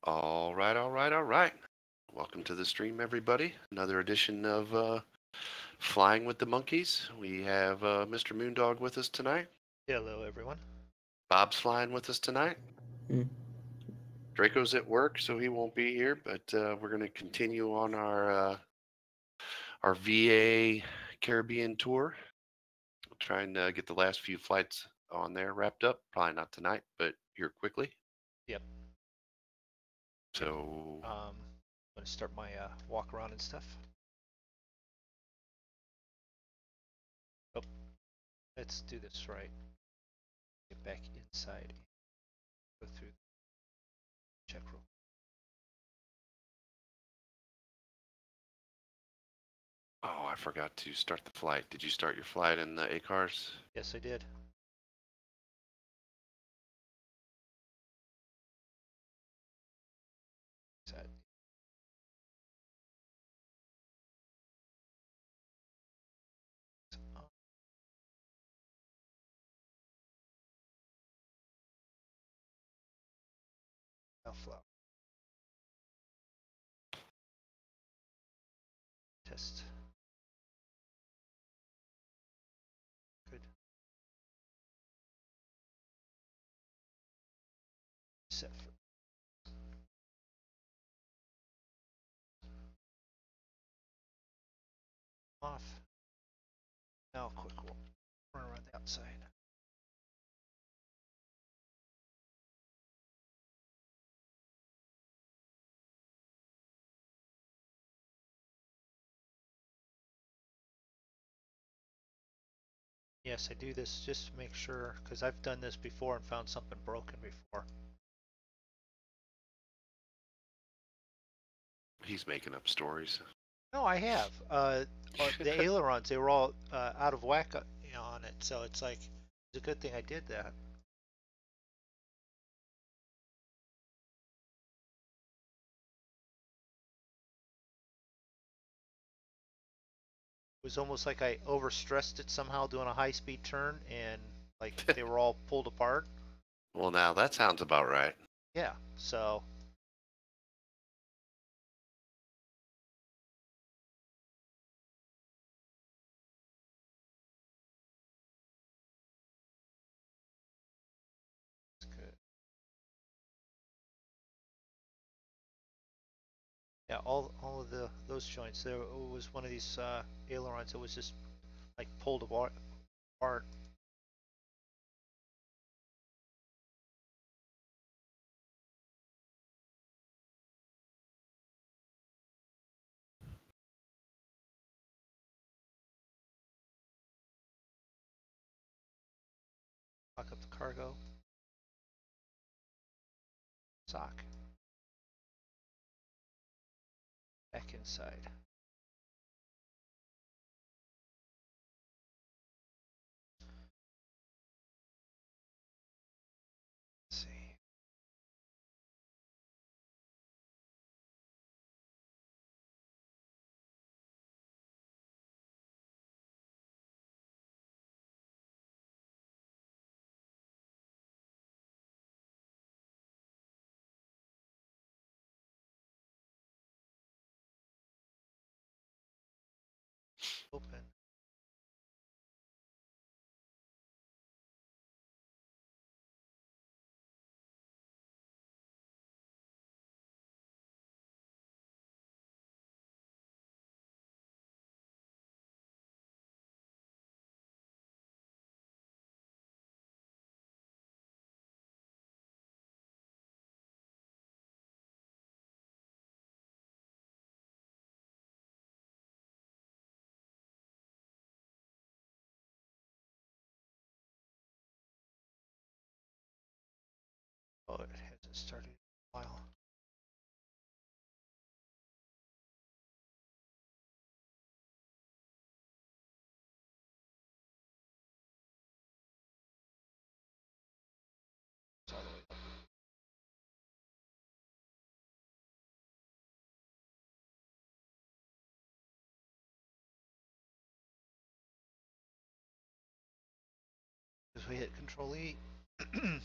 All right, all right, all right. Welcome to the stream, everybody. Another edition of Flying with the Monkeys. We have Mr. MoonDog with us tonight. Hello, everyone. Bob's flying with us tonight. Mm. Draco's at work, so he won't be here, but we're going to continue on our VA Caribbean tour. We'll try and get the last few flights on there wrapped up. Probably not tonight, but here quickly. Yep. So, I'm going to start my walk around and stuff. Oh, let's do this right. Get back inside. Go through. Check room. oh, I forgot to start the flight. Did you start your flight in the ACARS? Yes, I did. Inside. Flow. Test. Good. Set for. Off. Now, quick run around the outside. Yes, I do this just to make sure, because I've done this before and found something broken before. He's making up stories. No, I have. The ailerons, they were all out of whack on it, so it's like, it's a good thing I did that. It was almost like I overstressed it somehow doing a high-speed turn, and like they were all pulled apart. Well, now that sounds about right. Yeah, so it's good. Yeah, all of those joints. There was one of these ailerons that was just like pulled apart. Lock up the cargo. Sock. Back inside. Let's see. Open. Oh, it hasn't started in a while. It's all the way up. As we hit Control E,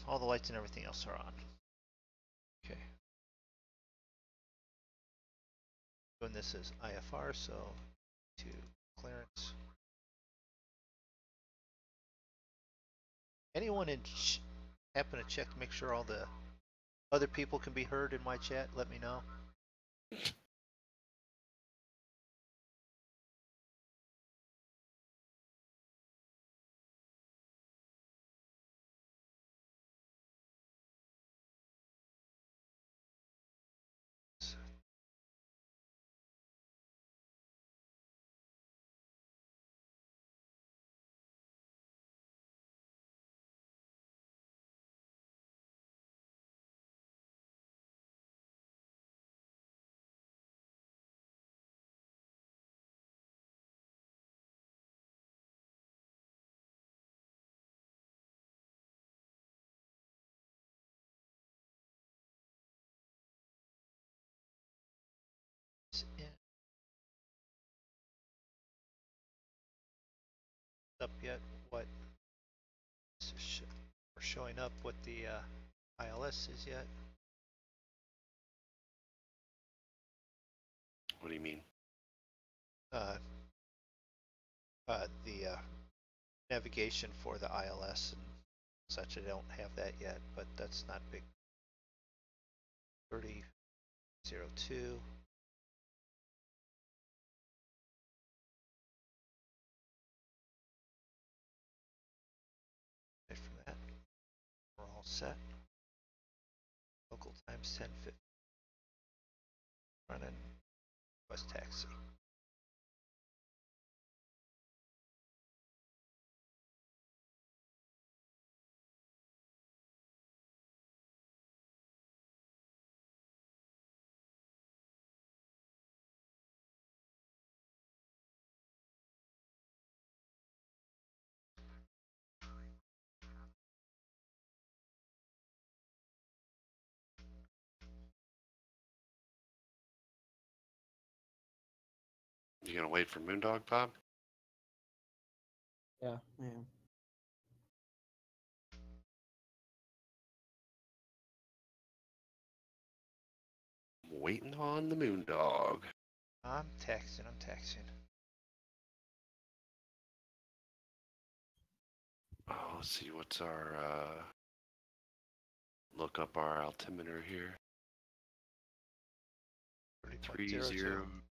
all the lights and everything else are on. Okay. open this as IFR, so to clearance. Anyone happen to check to make sure all the other people can be heard in my chat? Let me know. Up yet? What or showing up what the ILS is yet? What do you mean? Uh, the navigation for the ILS and such. I don't have that yet, but that's not big. 3002. From that, we're all set. Local times 10:50. Running West Taxi. You gonna wait for MoonDog, Bob? Yeah, I am. I'm waiting on the MoonDog. I'm taxing. I'm taxing. Oh, let's see. What's our look up our altimeter here? 30.02.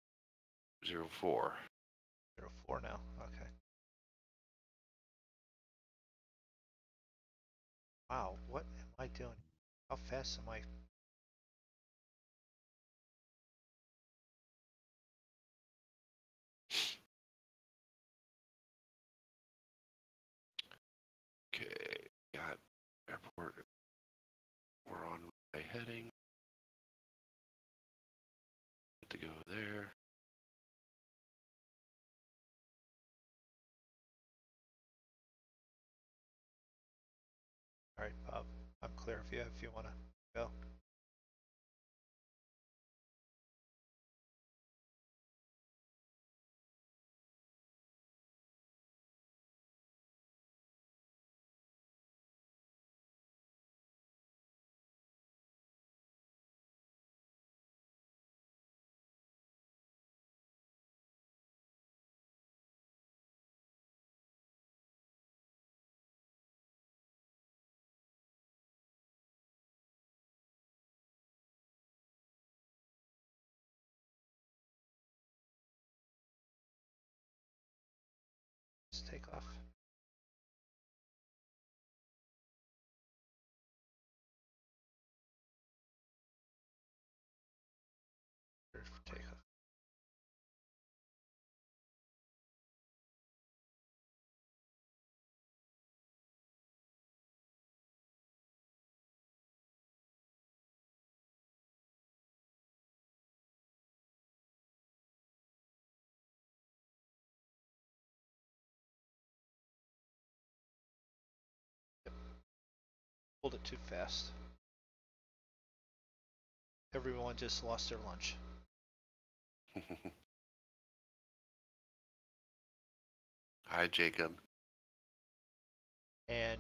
3004. 04 now. Okay. Wow, what am I doing? How fast am I? Okay, got airport. We're on my heading. To go there. All right, Bob. I'm clear if you want to go. Let's take off. Cleared for takeoff. Yep. Pulled it too fast. Everyone just lost their lunch. Hi, Jacob. And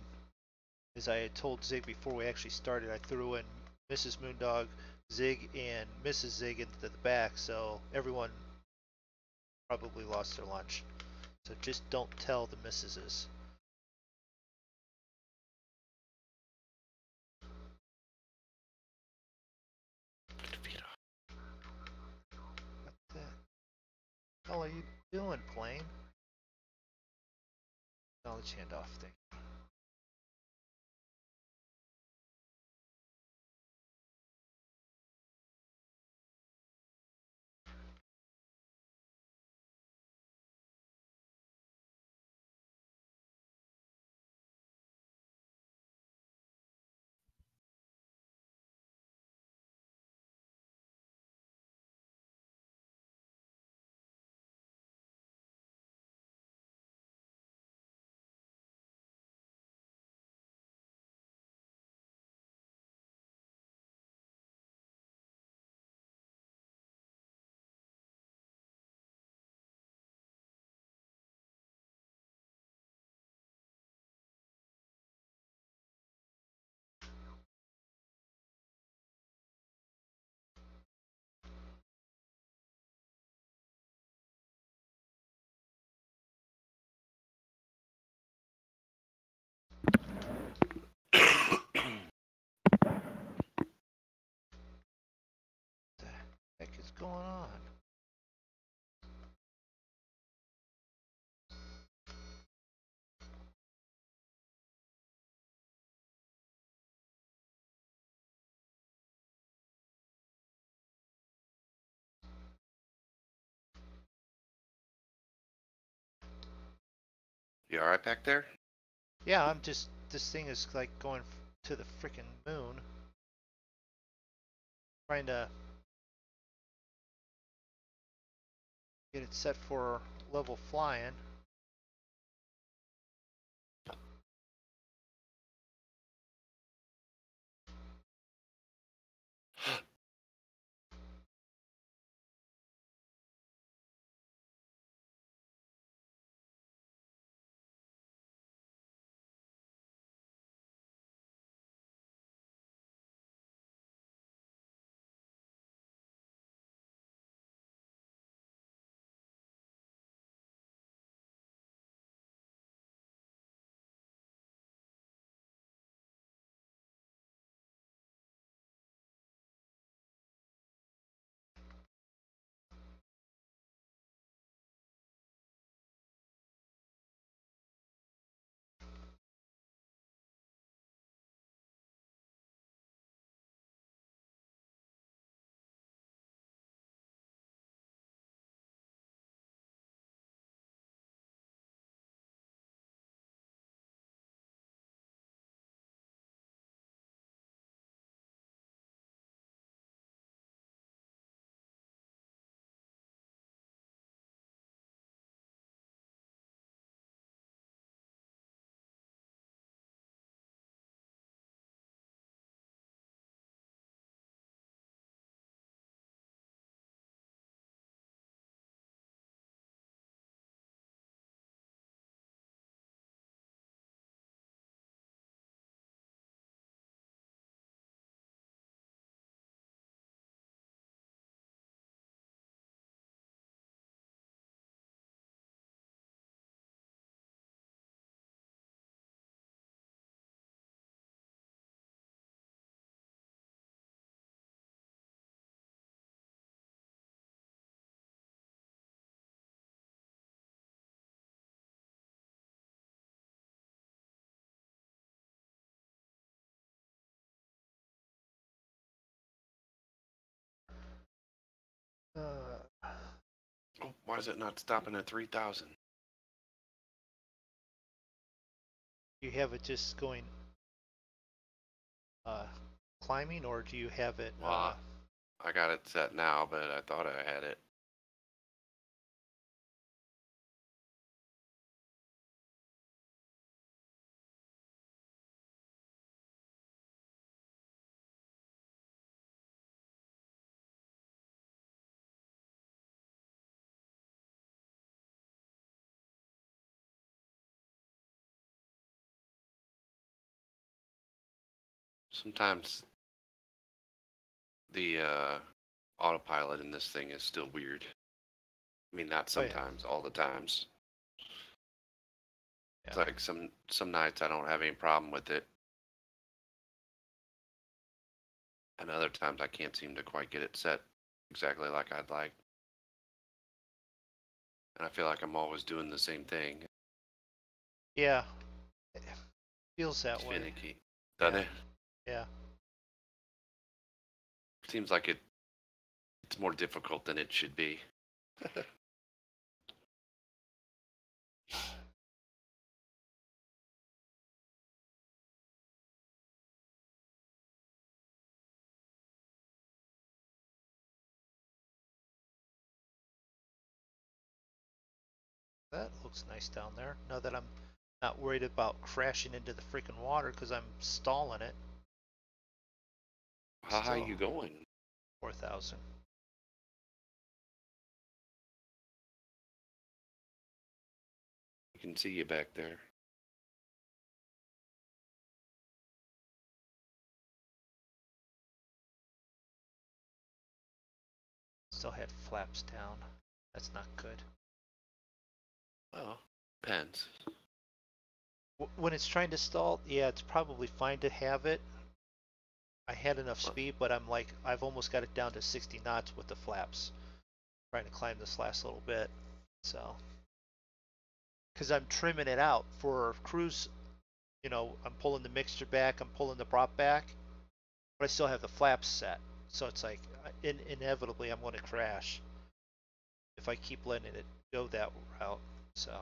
as I had told Zig before we actually started, I threw in Mrs. MoonDog, Zig and Mrs. Zig into the back, so everyone probably lost their lunch. So just don't tell the missuses. What the hell are you doing, plane? Knowledge handoff thing. What the heck is going on? You all right back there? Yeah, I'm just. This thing is like going to the freaking moon. Trying to get it set for level flying. Oh, why is it not stopping at 3,000? You have it just going uh, climbing, or do you have it? Well, I got it set now, but I thought I had it. Sometimes the autopilot in this thing is still weird. I mean, not Oh yeah. sometimes, all the times. It's Yeah. like some nights I don't have any problem with it, and other times I can't seem to quite get it set exactly like I'd like. And I feel like I'm always doing the same thing. Yeah. It feels It's that way. finicky, doesn't Yeah. it? Yeah. Seems like it's more difficult than it should be. That looks nice down there. Now that I'm not worried about crashing into the freaking water because I'm stalling it. How high are Still you going? 4,000. I can see you back there. Still had flaps down. That's not good. Well, depends. When it's trying to stall, yeah, it's probably fine to have it. I had enough Well, speed, but I'm like, I've almost got it down to 60 knots with the flaps. Trying to climb this last little bit. So, because I'm trimming it out for cruise, I'm pulling the mixture back, I'm pulling the prop back, but I still have the flaps set. So it's like, inevitably, I'm going to crash if I keep letting it go that route. So, all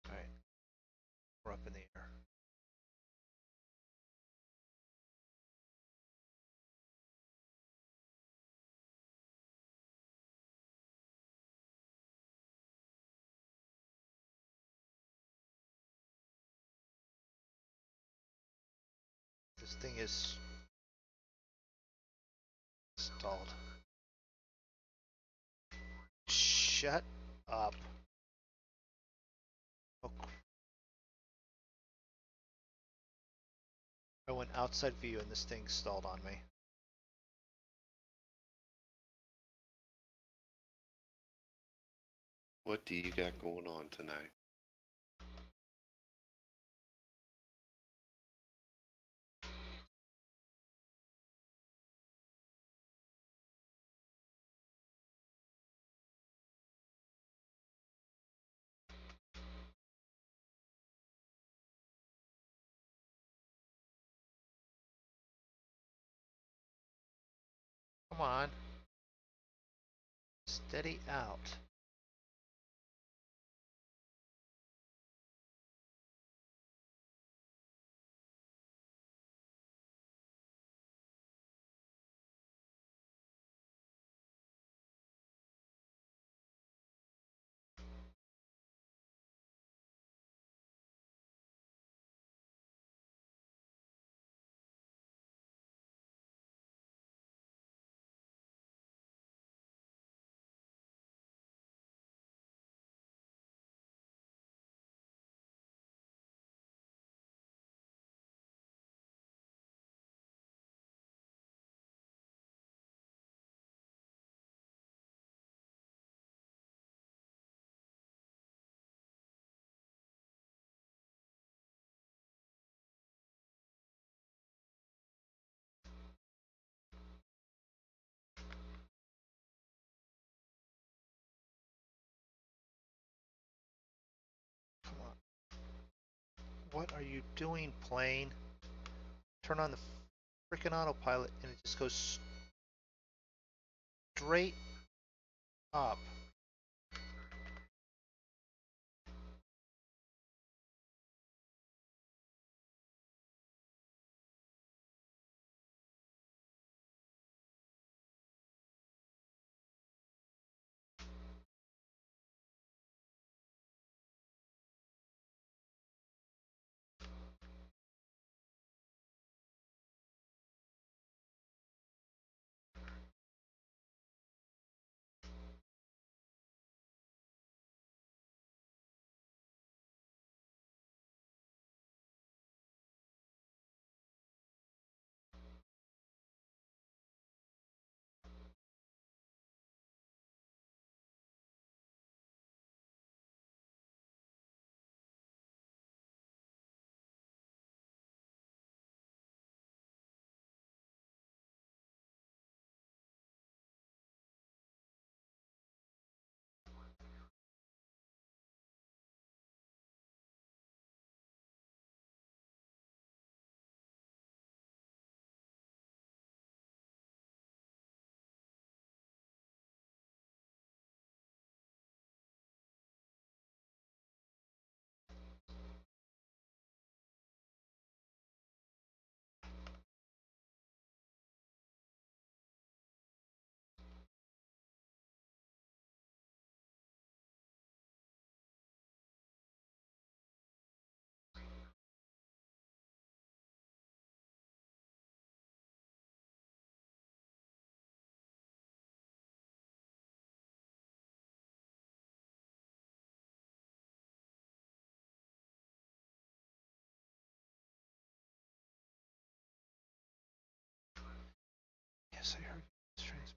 right, we're up in the air. This thing is stalled. Shut up. Oh, I went outside view and this thing stalled on me. what do you got going on tonight? Come on. Steady out. Come on. What are you doing, plane? Turn on the freaking autopilot and it just goes straight up. Yes, I heard strings.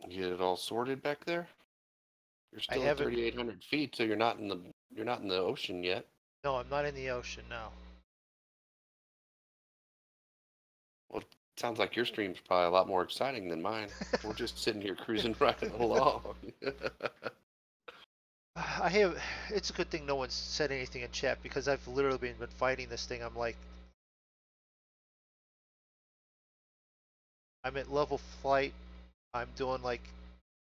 You get it all sorted back there? You're I still at haven't. 3,800 feet, so you're not in the ocean yet. No, I'm not in the ocean. No. Well, it sounds like your stream's probably a lot more exciting than mine. We're just sitting here cruising right along. I have. It's a good thing no one said anything in chat because I've literally been fighting this thing. I'm at level flight. I'm doing like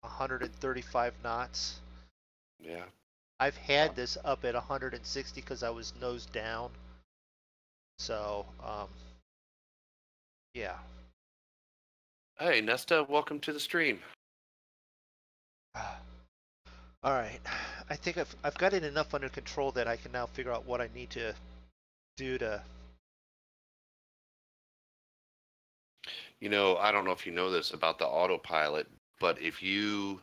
135 knots. Yeah. I've had this up at 160 because I was nose down. So, yeah. Hey, Nesta, welcome to the stream. All right. I think I've got it enough under control that I can now figure out what I need to do to. I don't know if you know this about the autopilot, but if you,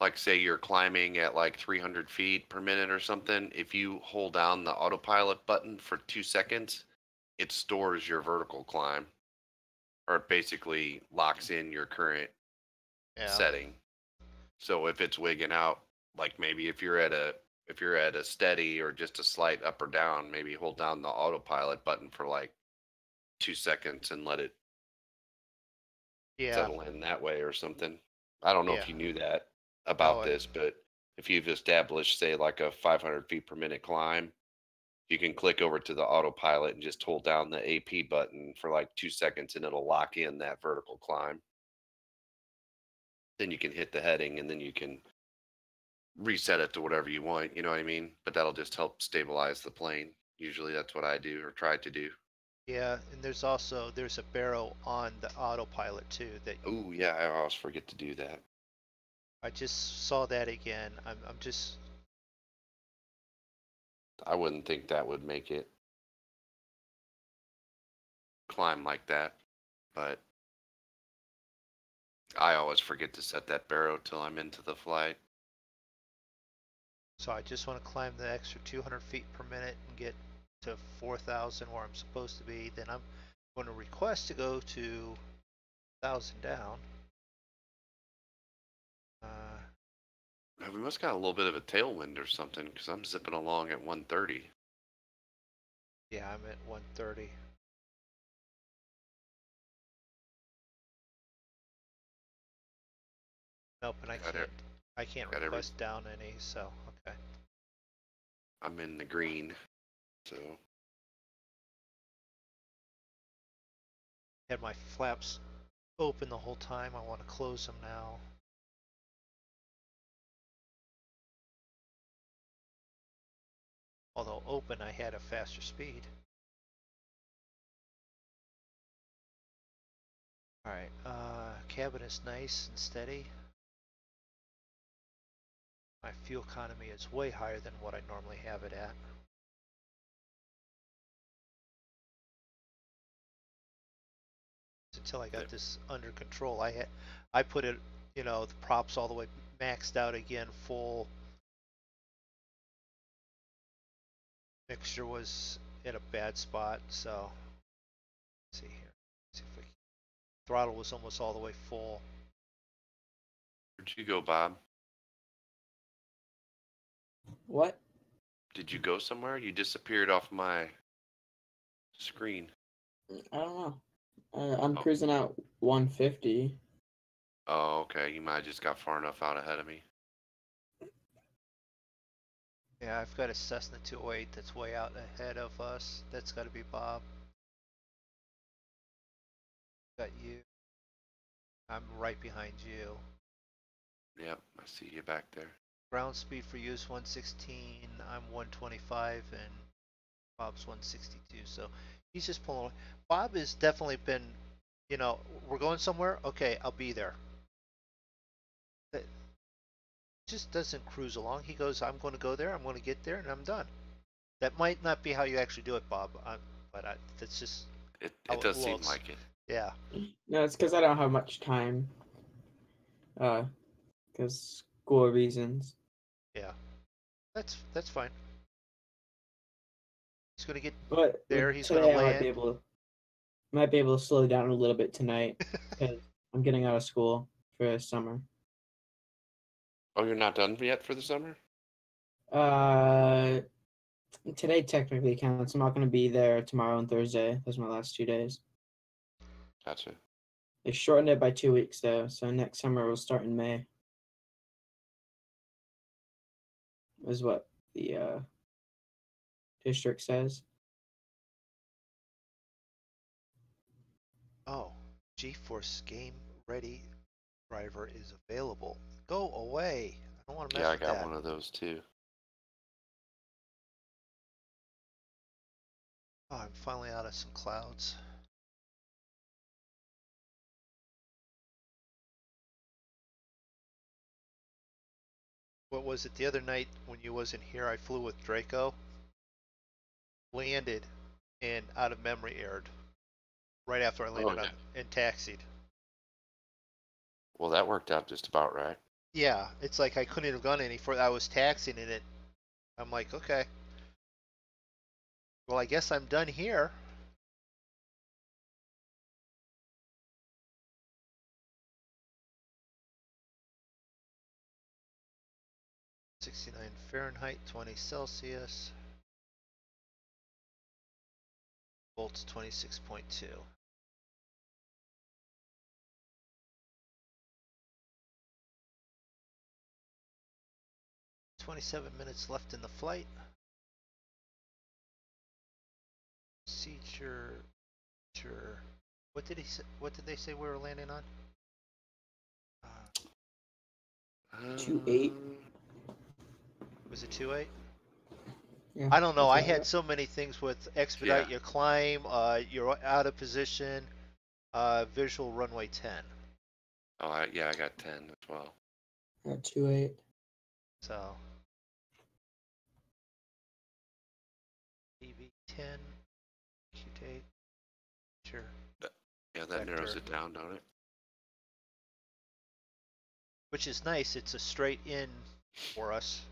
like, say you're climbing at like 300 feet per minute or something, if you hold down the autopilot button for 2 seconds, it stores your vertical climb, or it basically locks in your current Yeah. setting. So if it's wigging out, like maybe if you're at a steady or just a slight up or down, maybe hold down the autopilot button for like 2 seconds and let it Yeah. settle in that way or something. I don't know Yeah. if you knew that No. about this, but if you've established, say, like a 500 feet per minute climb, you can click over to the autopilot and just hold down the AP button for like 2 seconds and it'll lock in that vertical climb. Then you can hit the heading and then you can reset it to whatever you want, you know what I mean? But that'll just help stabilize the plane. Usually that's what I do or try to do. Yeah, and there's a barrel on the autopilot too that Oh, yeah, I always forget to do that. I just saw that again. I'm just I wouldn't think that would make it climb like that, but I always forget to set that barrow till I'm into the flight. so I just want to climb the extra 200 feet per minute and get to 4,000 where I'm supposed to be. Then I'm going to request to go to 1,000 down. We must got a little bit of a tailwind or something because I'm zipping along at 130. Yeah, I'm at 130. Nope, and Got it. I can't Got every. request down any, so okay. I'm in the green, so Had my flaps open the whole time. I want to close them now. Although open, I had a faster speed. All right, cabin is nice and steady. My fuel economy is way higher than what I normally have it at. Until I got this under control, I put it, the props all the way maxed out again, full. Mixture was in a bad spot, so let's see here. Let's see if we can. Throttle was almost all the way full. where'd you go, Bob? What? Did you go somewhere? You disappeared off my screen. I don't know. I'm Oh, cruising out 150. oh, okay. You might have just got far enough out ahead of me. Yeah, I've got a Cessna 208 that's way out ahead of us. That's got to be Bob. Got you. I'm right behind you. Yep, I see you back there. Ground speed for you is 116. I'm 125, and Bob's 162. So he's just pulling away. Bob has definitely been, we're going somewhere. Okay, I'll be there. That just doesn't cruise along. He goes, I'm going to go there. I'm going to get there, and I'm done. That might not be how you actually do it, Bob, but that's just It how it it does seem looks. like it. Yeah. No, it's because I don't have much time. Because school reasons. Yeah. That's fine. He's going to get But there. He's going to today I might be land. able to slow down a little bit tonight because I'm getting out of school for summer. Oh, you're not done yet for the summer? Uh, Today technically counts. I'm not going to be there tomorrow and Thursday. Those are my last 2 days. Gotcha. They shortened it by 2 weeks though, so next summer will start in May. Is what the district says. Oh, GeForce Game Ready driver is available. Go away. I don't want to mess Yeah, I with got that. one of those too. Oh, I'm finally out of some clouds. What was it the other night when you wasn't here? I flew with Draco, landed, and out of memory aired right after I landed yeah. on and taxied. Well, that worked out just about right. Yeah, it's like I couldn't have gone any further. I was taxiing in it. I'm like, okay. Well, I guess I'm done here. '69 Fahrenheit, 20 Celsius. Volts 26.2. 27 minutes left in the flight. Seature. What did he say? What did they say we were landing on? 2.8. Was it 2.8? Yeah, I don't know. that's I what had got. so many things with expedite Yeah. your climb, you're out of position, visual runway 10. Oh, yeah, I got 10 as well. I got 2.8. So, EV 10, Q8, sure. Yeah, that narrows it down, don't it? Which is nice. It's a straight in for us.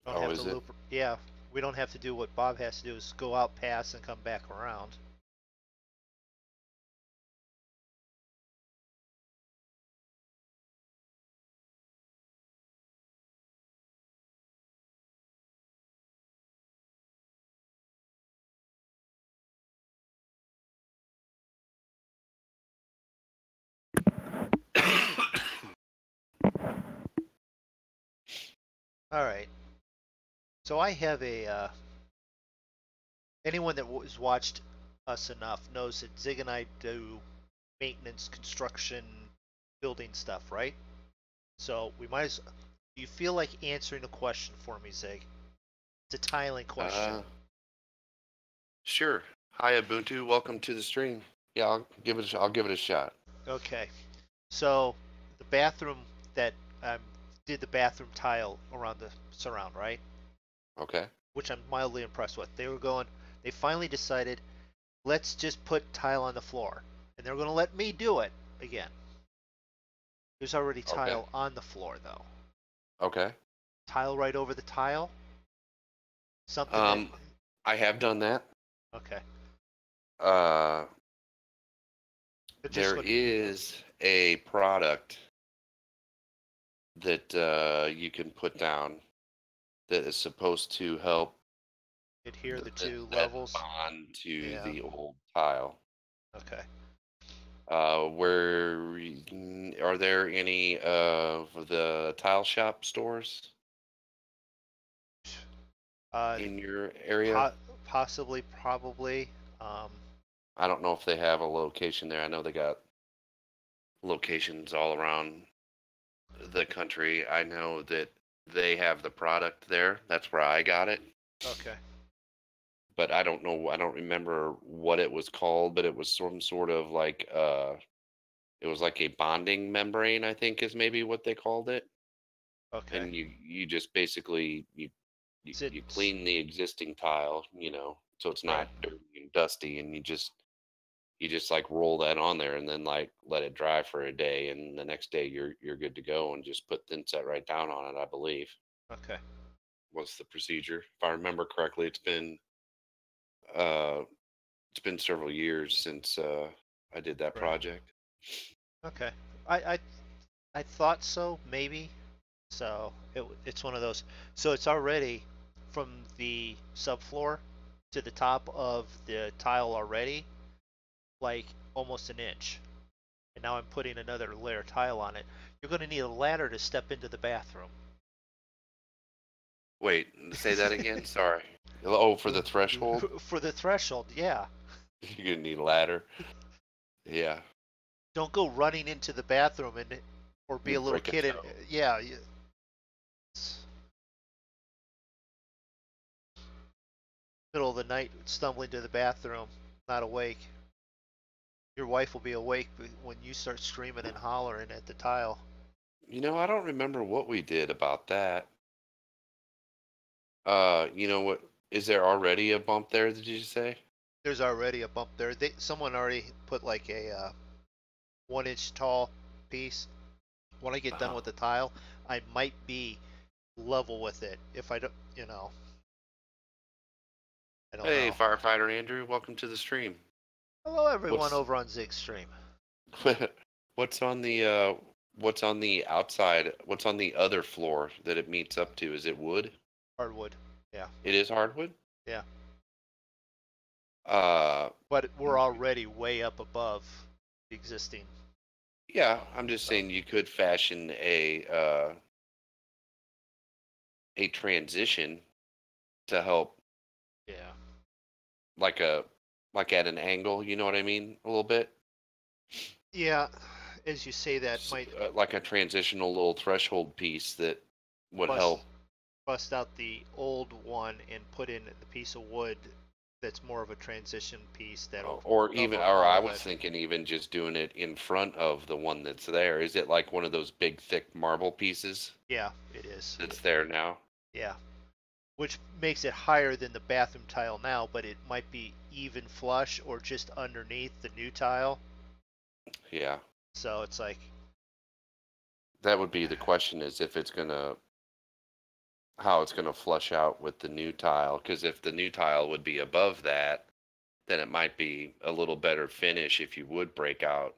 Don't Oh, have is to it? loop. Yeah, we don't have to do what Bob has to do is go out, pass, and come back around. All right. So I have anyone that has watched us enough knows that Zig and I do maintenance, construction, building stuff, right? So we might as. Do you feel like answering a question for me, Zig? It's a tiling question. Sure. Hi, Ubuntu. Welcome to the stream. Yeah, I'll give it a shot. Okay. So the bathroom that did the bathroom tile around the surround, right? Okay. Which I'm mildly impressed with. They finally decided, let's just put tile on the floor. And they're going to let me do it again. There's already Okay. tile on the floor, though. Okay. Tile right over the tile? Something I have done that. Okay. There is a product that you can put down that is supposed to help adhere the two that levels. bond to Yeah. the old tile. Okay. Are there any of the tile shop stores in your area? Possibly, probably. I don't know if they have a location there. I know they got locations all around the country. I know that they have the product there. That's where I got it. Okay. but I don't know. I don't remember what it was called, but it was some sort of like it was like a bonding membrane, I think is maybe what they called it. Okay. And you just basically you It's clean the existing tile, so it's right. not dirty and dusty, and you just like roll that on there and then like let it dry for a day, and the next day you're good to go, and just put thin set right down on it, I believe Okay. was the procedure. If I remember correctly, uh it's been several years since I did that Right. project. Okay. I I thought so, maybe. So it's one of those. So it's already from the subfloor to the top of the tile already, like almost an inch. And now I'm putting another layer of tile on it. You're going to need a ladder to step into the bathroom. Wait, say that again. Sorry. Oh, for the threshold. For the threshold, yeah. You're gonna need a ladder. Yeah. Don't go running into the bathroom and or be You a little break a kid and toe. yeah, middle of the night stumbling to the bathroom, not awake. Your wife will be awake when you start screaming and hollering at the tile. I don't remember what we did about that. You know what? Is there already a bump there, did you say? There's already a bump there. Someone already put like a 1 inch tall piece. When I get done Uh-huh. with the tile, I might be level with it. If I don't, I don't Hey, know. firefighter Andrew, welcome to the stream. Hello, everyone What's over on Zig's stream. what's on the what's on the outside? What's on the other floor that it meets up to? Is it wood? Hardwood. Yeah, It is hardwood? yeah. Uh But we're already way up above the existing. yeah, I'm just So saying you could fashion a transition to help, yeah, like a like at an angle, you know what I mean? A little bit. yeah. As you say, that might Like a transitional little threshold piece that would bust help. bust out the old one and put in the piece of wood that's more of a transition piece that'll cover Or all I of was it. thinking even just doing it in front of the one that's there. Is it like one of those big thick marble pieces Yeah, it is. that's there now? Yeah, which makes it higher than the bathroom tile now, but it might be even flush or just underneath the new tile. Yeah. So it's like, That would be the question, is if it's gonna how it's gonna flush out with the new tile. Because if the new tile would be above that, then it might be a little better finish if you would break out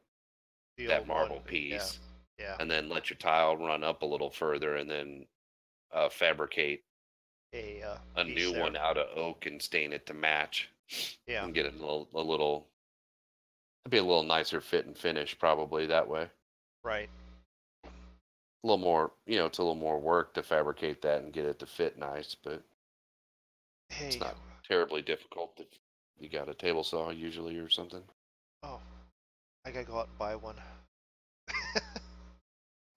the that old one. marble Yeah, piece yeah. and then let your tile run up a little further, and then fabricate A a piece new there. one out of oak and stain it to match, Yeah, and get it a little it'd be a little nicer fit and finish probably that way. right. A little more, it's a little more work to fabricate that and get it to fit nice, but it's Hey, not terribly difficult if you got a table saw usually or something. oh, I gotta go out and buy one.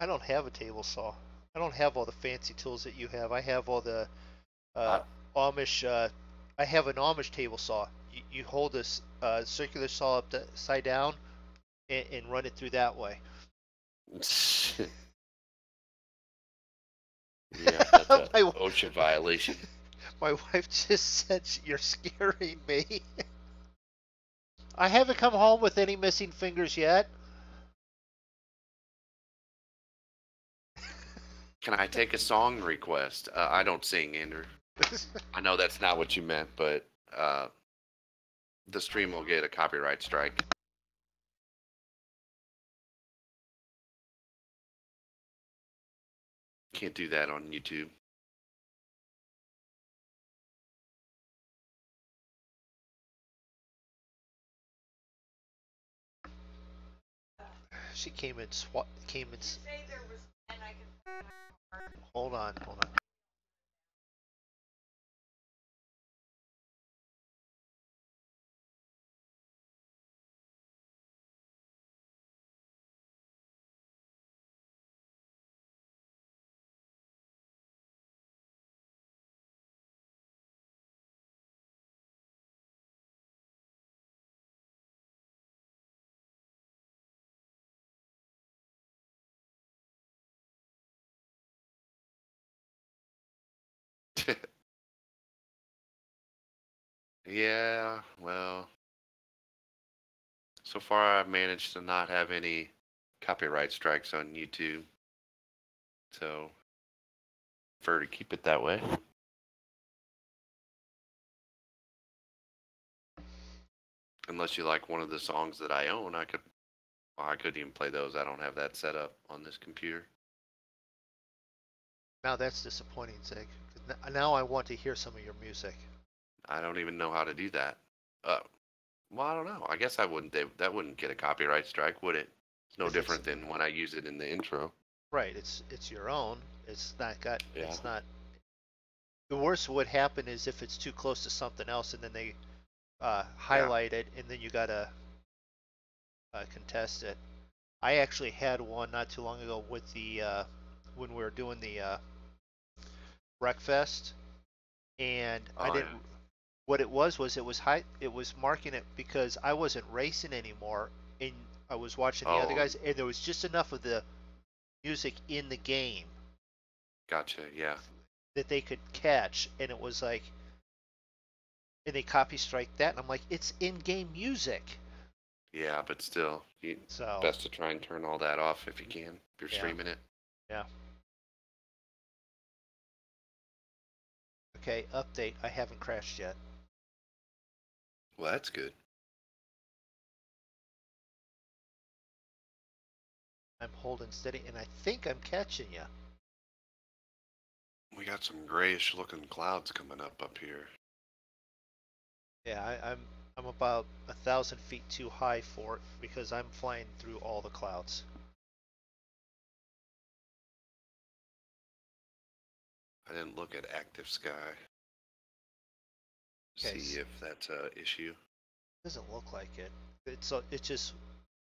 I don't have a table saw. I don't have all the fancy tools that you have. I have all the uh, I, Amish. I have an Amish table saw. You hold this circular saw upside down and run it through that way. yeah, that's a my OSHA violation. my wife just said you're scaring me. I haven't come home with any missing fingers yet. Can I take a song request? I don't sing, Andrew. I know that's not what you meant, but the stream will get a copyright strike. Can't do that on YouTube. She came in. Came in. Hold on. Hold on. Yeah, well, so far I've managed to not have any copyright strikes on YouTube, so prefer to keep it that way. Unless you like one of the songs that I own, I couldn't even play those. I don't have that set up on this computer. Now that's disappointing, Zig. Now I want to hear some of your music. I don't even know how to do that. Well, I don't know. I guess I wouldn't. That wouldn't get a copyright strike, would it? It's no different than when I use it in the intro. Right. It's your own. It's not got. Yeah. It's not. The worst would happen is if it's too close to something else, and then they highlight it, and then you gotta contest it. I actually had one not too long ago with the when we were doing the Breakfast, and I didn't. Yeah. What it was it was high. It was marking it because I wasn't racing anymore, and I was watching the other guys, and there was just enough of the music in the game. Gotcha. Yeah. That they could catch, and it was like, and they copy strike that, and I'm like, it's in-game music. Yeah, but still, best to try and turn all that off if you can, if you're streaming it. Yeah. Okay, update. I haven't crashed yet. Well, that's good. I'm holding steady, and I think I'm catching you. We got some grayish looking clouds coming up here. Yeah, I'm about 1,000 feet too high for it because I'm flying through all the clouds. I didn't look at active sky. Okay, see if that's a issue. Doesn't look like it. It's just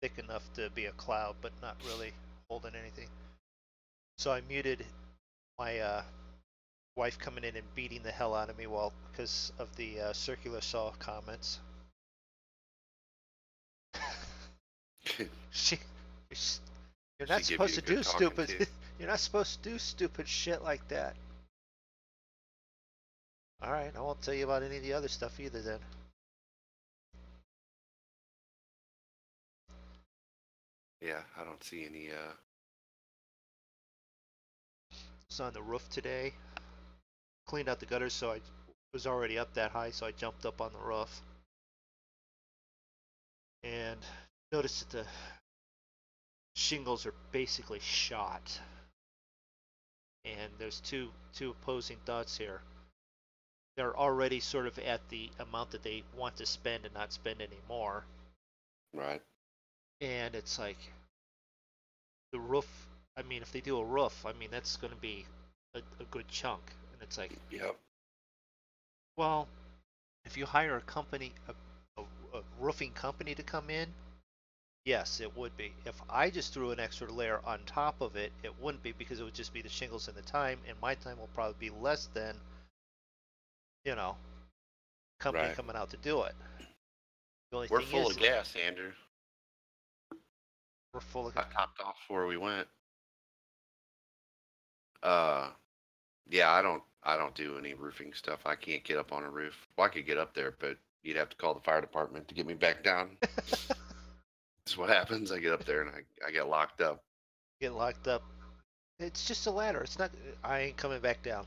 thick enough to be a cloud, but not really holding anything. So I muted my wife coming in and beating the hell out of me because of the circular saw comments. You're not supposed to do stupid. You're not supposed to do stupid shit like that. All right, I won't tell you about any of the other stuff either then. Yeah, I don't see any It's on the roof today. Cleaned out the gutters, so I was already up that high, so I jumped up on the roof. And noticed that the shingles are basically shot. And there's two opposing thoughts here. They're already sort of at the amount that they want to spend and not spend anymore. Right. And it's like the roof. I mean, if they do a roof, I mean that's going to be a good chunk. And it's like, yep. Well, if you hire a company, a roofing company to come in, yes, it would be. If I just threw an extra layer on top of it, it wouldn't be because it would just be the shingles and the time, and my time will probably be less than, company coming out to do it. We're full of gas, Andrew. We're full of. I topped off before we went. Yeah, I don't do any roofing stuff. I can't get up on a roof. Well, I could get up there, but you'd have to call the fire department to get me back down. That's what happens. I get up there and I get locked up. Get locked up. It's just a ladder. It's not. I ain't coming back down.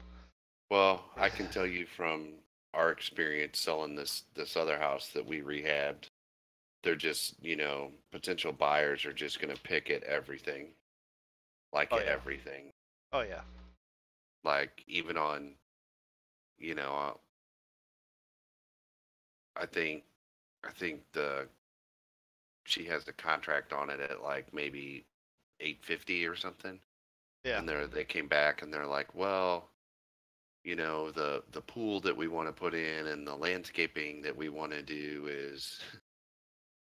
Well, I can tell you from our experience selling this other house that we rehabbed, they're just, potential buyers are just going to pick at everything. Like everything. Oh, yeah. Like, even on, I think she has the contract on it at like maybe $850 or something. Yeah. And they came back and they're like, well, the pool that we want to put in and the landscaping that we want to do is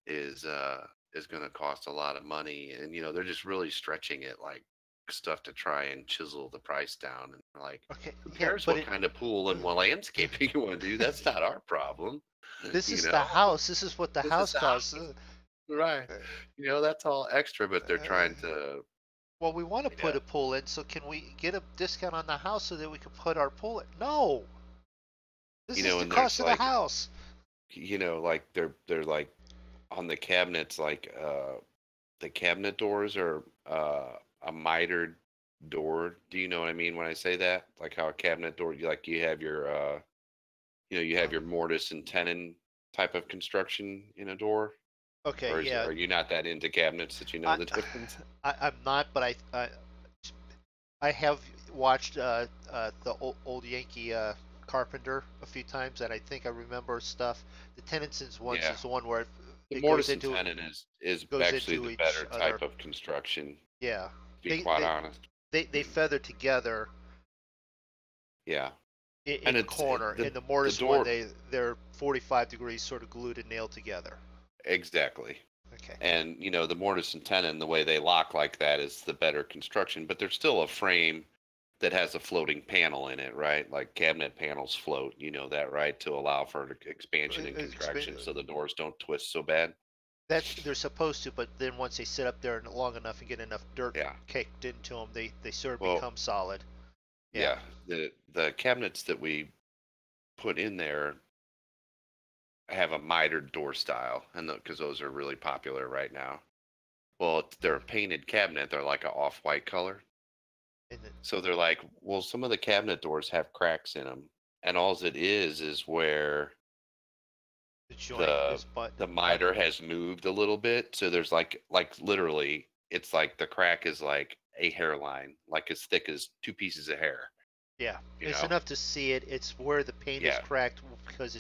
going to cost a lot of money. And, they're just really stretching it like stuff to try and chisel the price down. And like, who cares what kind of pool and what landscaping you want to do? That's not our problem. This is the house. This is what the house costs. Right. That's all extra, but they're trying to. Well, we want to put a pool in, so can we get a discount on the house so that we can put our pool in? No. This is the cost of the house. like they're like on the cabinets, like the cabinet doors are a mitered door. Do you know what I mean when I say that? Like how a cabinet door, you have your you have your mortise and tenon type of construction in a door, Okay, or yeah. are you not that into cabinets that you know I, the difference? I'm not, but I have watched the old Yankee Carpenter a few times, and I think I remember stuff. The Tennyson's ones Yeah, is the one where the it mortise and tenon is goes actually into the each better other. type of construction. Yeah, To be they quite they honest, they feather together yeah, in and the corner. In the the mortise one, door they're 45 degrees, sort of glued and nailed together. exactly. Okay. And the mortise and tenon, the way they lock like that is the better construction, but there's still a frame that has a floating panel in it, right? Like cabinet panels float, you know that, right? To allow for expansion and contraction so the doors don't twist so bad. That's they're supposed to, but then once they sit up there long enough and get enough dirt Yeah. caked into them, they sort of Well, become solid. Yeah. yeah, the cabinets that we put in there have a mitered door style, and because those are really popular right now. Well, they're a painted cabinet. They're like an off-white color. And So they're like, well, some of the cabinet doors have cracks in them, and all it is where the joint the is but the miter has moved a little bit. So there's like literally, it's like the crack is like a hairline, like as thick as two pieces of hair. yeah, You it's know? enough to see it. It's where the paint is Yeah. cracked because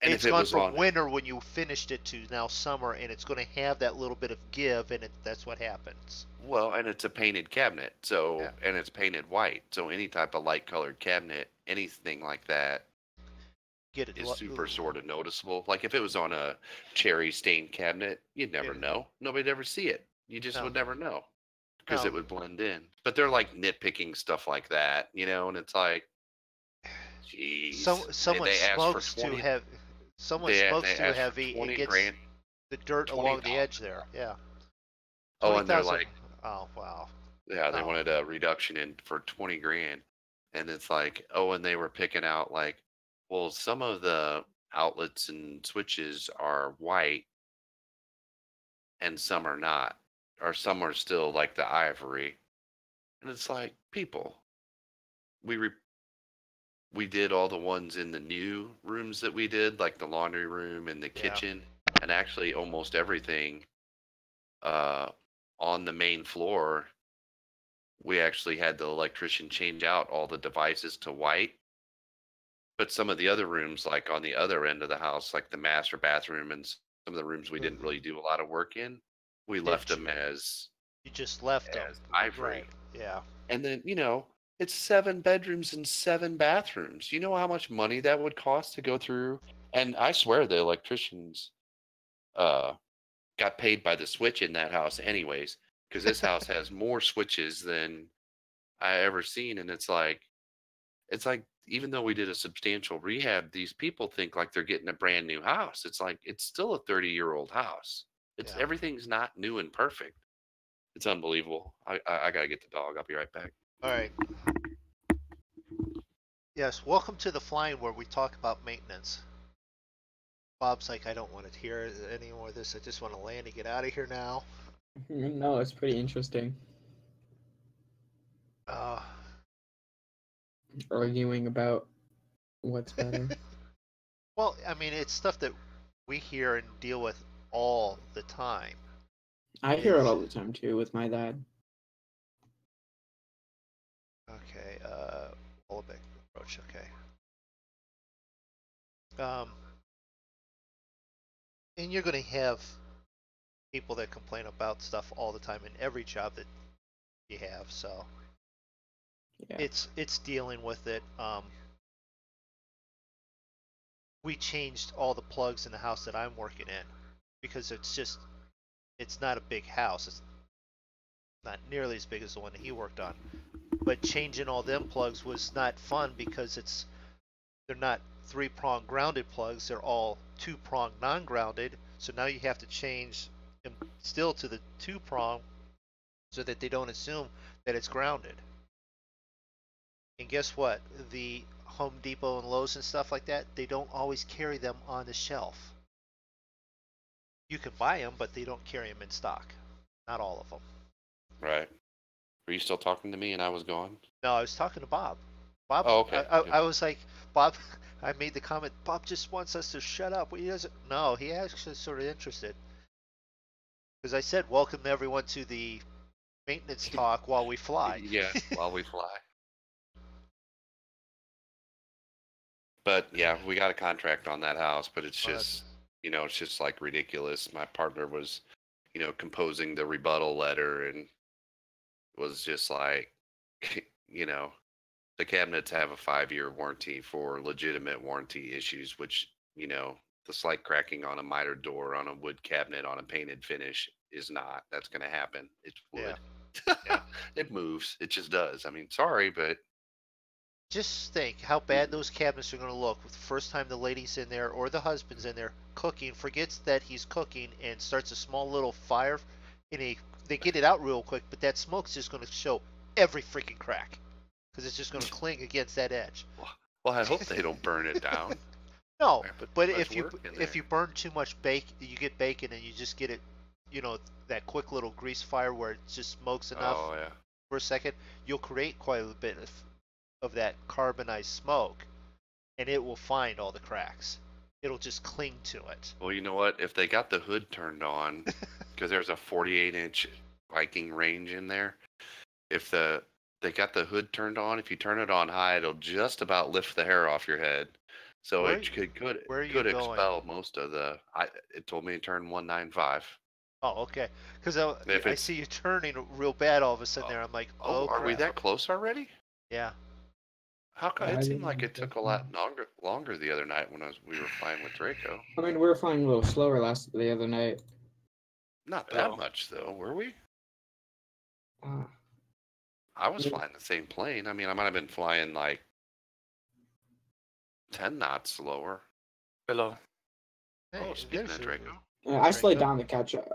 And if it's it gone was from on, winter when you finished it to now summer, and it's going to have that little bit of give, and that's what happens. well, and it's a painted cabinet, Yeah. so and it's painted white. So any type of light colored cabinet, anything like that Get it. is super sort of noticeable. Like if it was on a cherry stained cabinet, you'd never know. Nobody'd ever see it. You just No. would never know because No. it would blend in. But they're like nitpicking stuff like that, and it's like, So geez, someone they asked for smokes too 20. heavy. Someone They smokes too asked for heavy and 20 gets grand, the dirt twenty along the thousand. edge there. Yeah. Oh, Twenty and they're thousand. like, Oh wow. yeah, they No. wanted a reduction in for 20 grand. And it's like, oh, and they were picking out like, well, some of the outlets and switches are white and some are not, or some are still like the ivory. And it's like, people, we re- we did all the ones in the new rooms that we did, like the laundry room and the Yeah. kitchen, and actually almost everything uh, on the main floor. We actually had the electrician change out all the devices to white. But some of the other rooms, like on the other end of the house, like the master bathroom and some of the rooms we didn't really do a lot of work in, we left Did them you just left them? as Right. ivory. Yeah. And then, it's 7 bedrooms and 7 bathrooms. You know how much money that would cost to go through? And I swear the electricians uh, got paid by the switch in that house anyways, because this house has more switches than I ever seen. And it's like even though we did a substantial rehab, these people think like they're getting a brand new house. It's like it's still a 30-year-old house. It's Yeah. everything's not new and perfect. It's unbelievable. I gotta get the dog. I'll be right back. All right. Yes. Welcome to the flying where we talk about maintenance. Bob's like, I don't want to hear any more of this. I just want to land and get out of here now. No, it's pretty interesting. Uh, Arguing about what's better. well, I mean, it's stuff that we hear and deal with all the time. I hear it all the time too with my dad. Okay. Olbeck approach. Okay. And you're going to have people that complain about stuff all the time in every job that you have. So Yeah. it's dealing with it. We changed all the plugs in the house that I'm working in because it's not a big house. It's not nearly as big as the one that he worked on. But changing all them plugs was not fun because they're not 3-prong grounded plugs. They're all 2-prong non-grounded. So now you have to change them still to the 2-prong so that they don't assume that it's grounded. And guess what? The Home Depot and Lowe's and stuff like that, they don't always carry them on the shelf. You can buy them, but they don't carry them in stock. Not all of them. Right. Were you still talking to me and I was gone? No, I was talking to Bob. Bob, Oh, okay. I was like, Bob, I made the comment, Bob just wants us to shut up. He doesn't. No, he actually sort of interested. Because I said, welcome everyone to the maintenance talk while we fly. Yeah, while we fly. But yeah, we got a contract on that house, but it's just, it's just like ridiculous. My partner was, composing the rebuttal letter and was just like, the cabinets have a 5-year warranty for legitimate warranty issues, which, the slight cracking on a miter door on a wood cabinet on a painted finish is not. That's going to happen. It's wood. Yeah. It moves. It just does. I mean, sorry, but Just think how bad those cabinets are going to look the first time the lady's in there or the husband's in there cooking, forgets that he's cooking, and starts a small little fire. They get it out real quick, but that smoke's just going to show every freaking crack because it's just going to cling against that edge. Well, I hope they don't burn it down. No, but if if you burn too much bacon, you get bacon and you just get it, that quick little grease fire where it just smokes enough for a second, you'll create quite a bit of that carbonized smoke, and it will find all the cracks. It'll just cling to it. Well, you know what? If they got the hood turned on, because there's a 48-inch Viking range in there, if they got the hood turned on, if you turn it on high, it'll just about lift the hair off your head. So Where- it could where are you could going? expel most of the. It told me to turn 195. Oh, okay. Because If I it's- see you turning real bad all of a sudden there. I'm like, Oh, are we crap. that close already? Yeah. How come I it seemed didn't like know it took a that. lot longer the other night when we were flying with Draco? I mean, we were flying a little slower the other night. Not that much though, were we? Uh, I was Yeah. flying the same plane. I mean, I might have been flying like 10 knots slower. Below. Oh, speaking of Draco. I slowed down to catch up.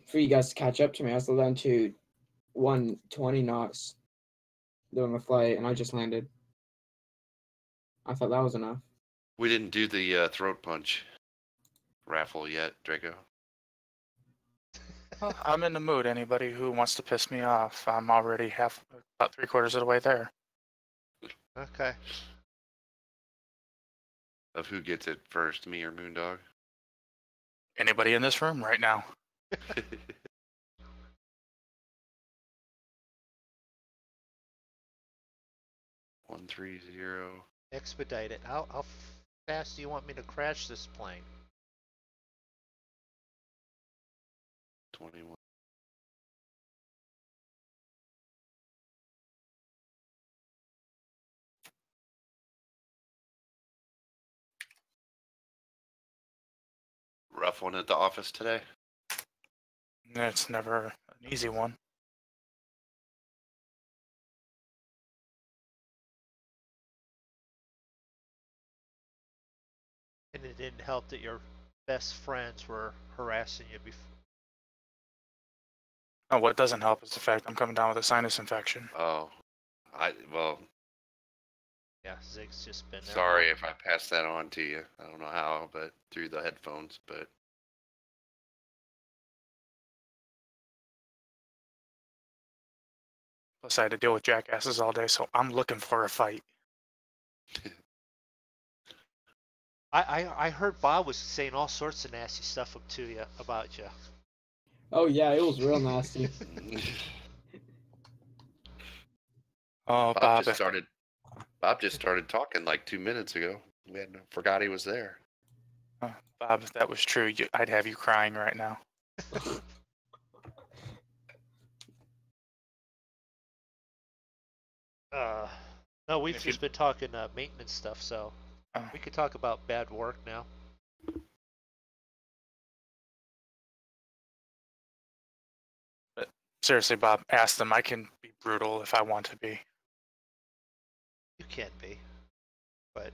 For you guys to catch up to me, I slowed down to 120 knots during the flight, and I just landed. I thought that was enough. We didn't do the throat punch raffle yet, Draco. Well, I'm in the mood. Anybody who wants to piss me off, I'm already about 3/4 of the way there. Okay. Of who gets it first, me or MoonDog? Anybody in this room right now? 130. Expedite it. How fast do you want me to crash this plane? 21. Rough one at the office today. It's never an easy one. And it didn't help that your best friends were harassing you before. Oh, what doesn't help is the fact I'm coming down with a sinus infection. Oh, well, Yeah, Zig's just been there. sorry if I passed that on to you. I don't know how, but through the headphones, but Plus, I had to deal with jackasses all day, so I'm looking for a fight. I heard Bob was saying all sorts of nasty stuff to you about you. Oh yeah, it was real nasty. Oh, Bob just started talking like 2 minutes ago. Forgot he was there. Bob, if that was true, I'd have you crying right now. No, we've If just been talking maintenance stuff, so Oh. we could talk about bad work now. Seriously, Bob, ask them. I can be brutal if I want to be, You can be, but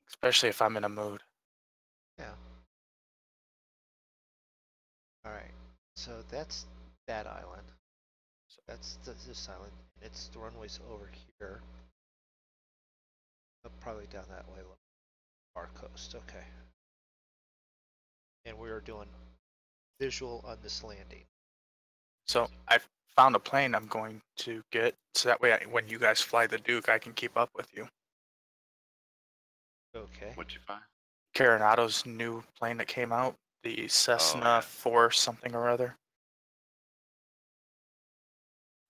especially if I'm in a mood. yeah. All right, so that's that island. So that's this island. The runway's over here. Probably down that way. Far coast. Okay. And we are doing visual on this landing. So I found a plane I'm going to get, so that way when you guys fly the Duke, I can keep up with you. Okay. What'd you find? Coronado's new plane that came out, the Cessna yeah. 4 something or other.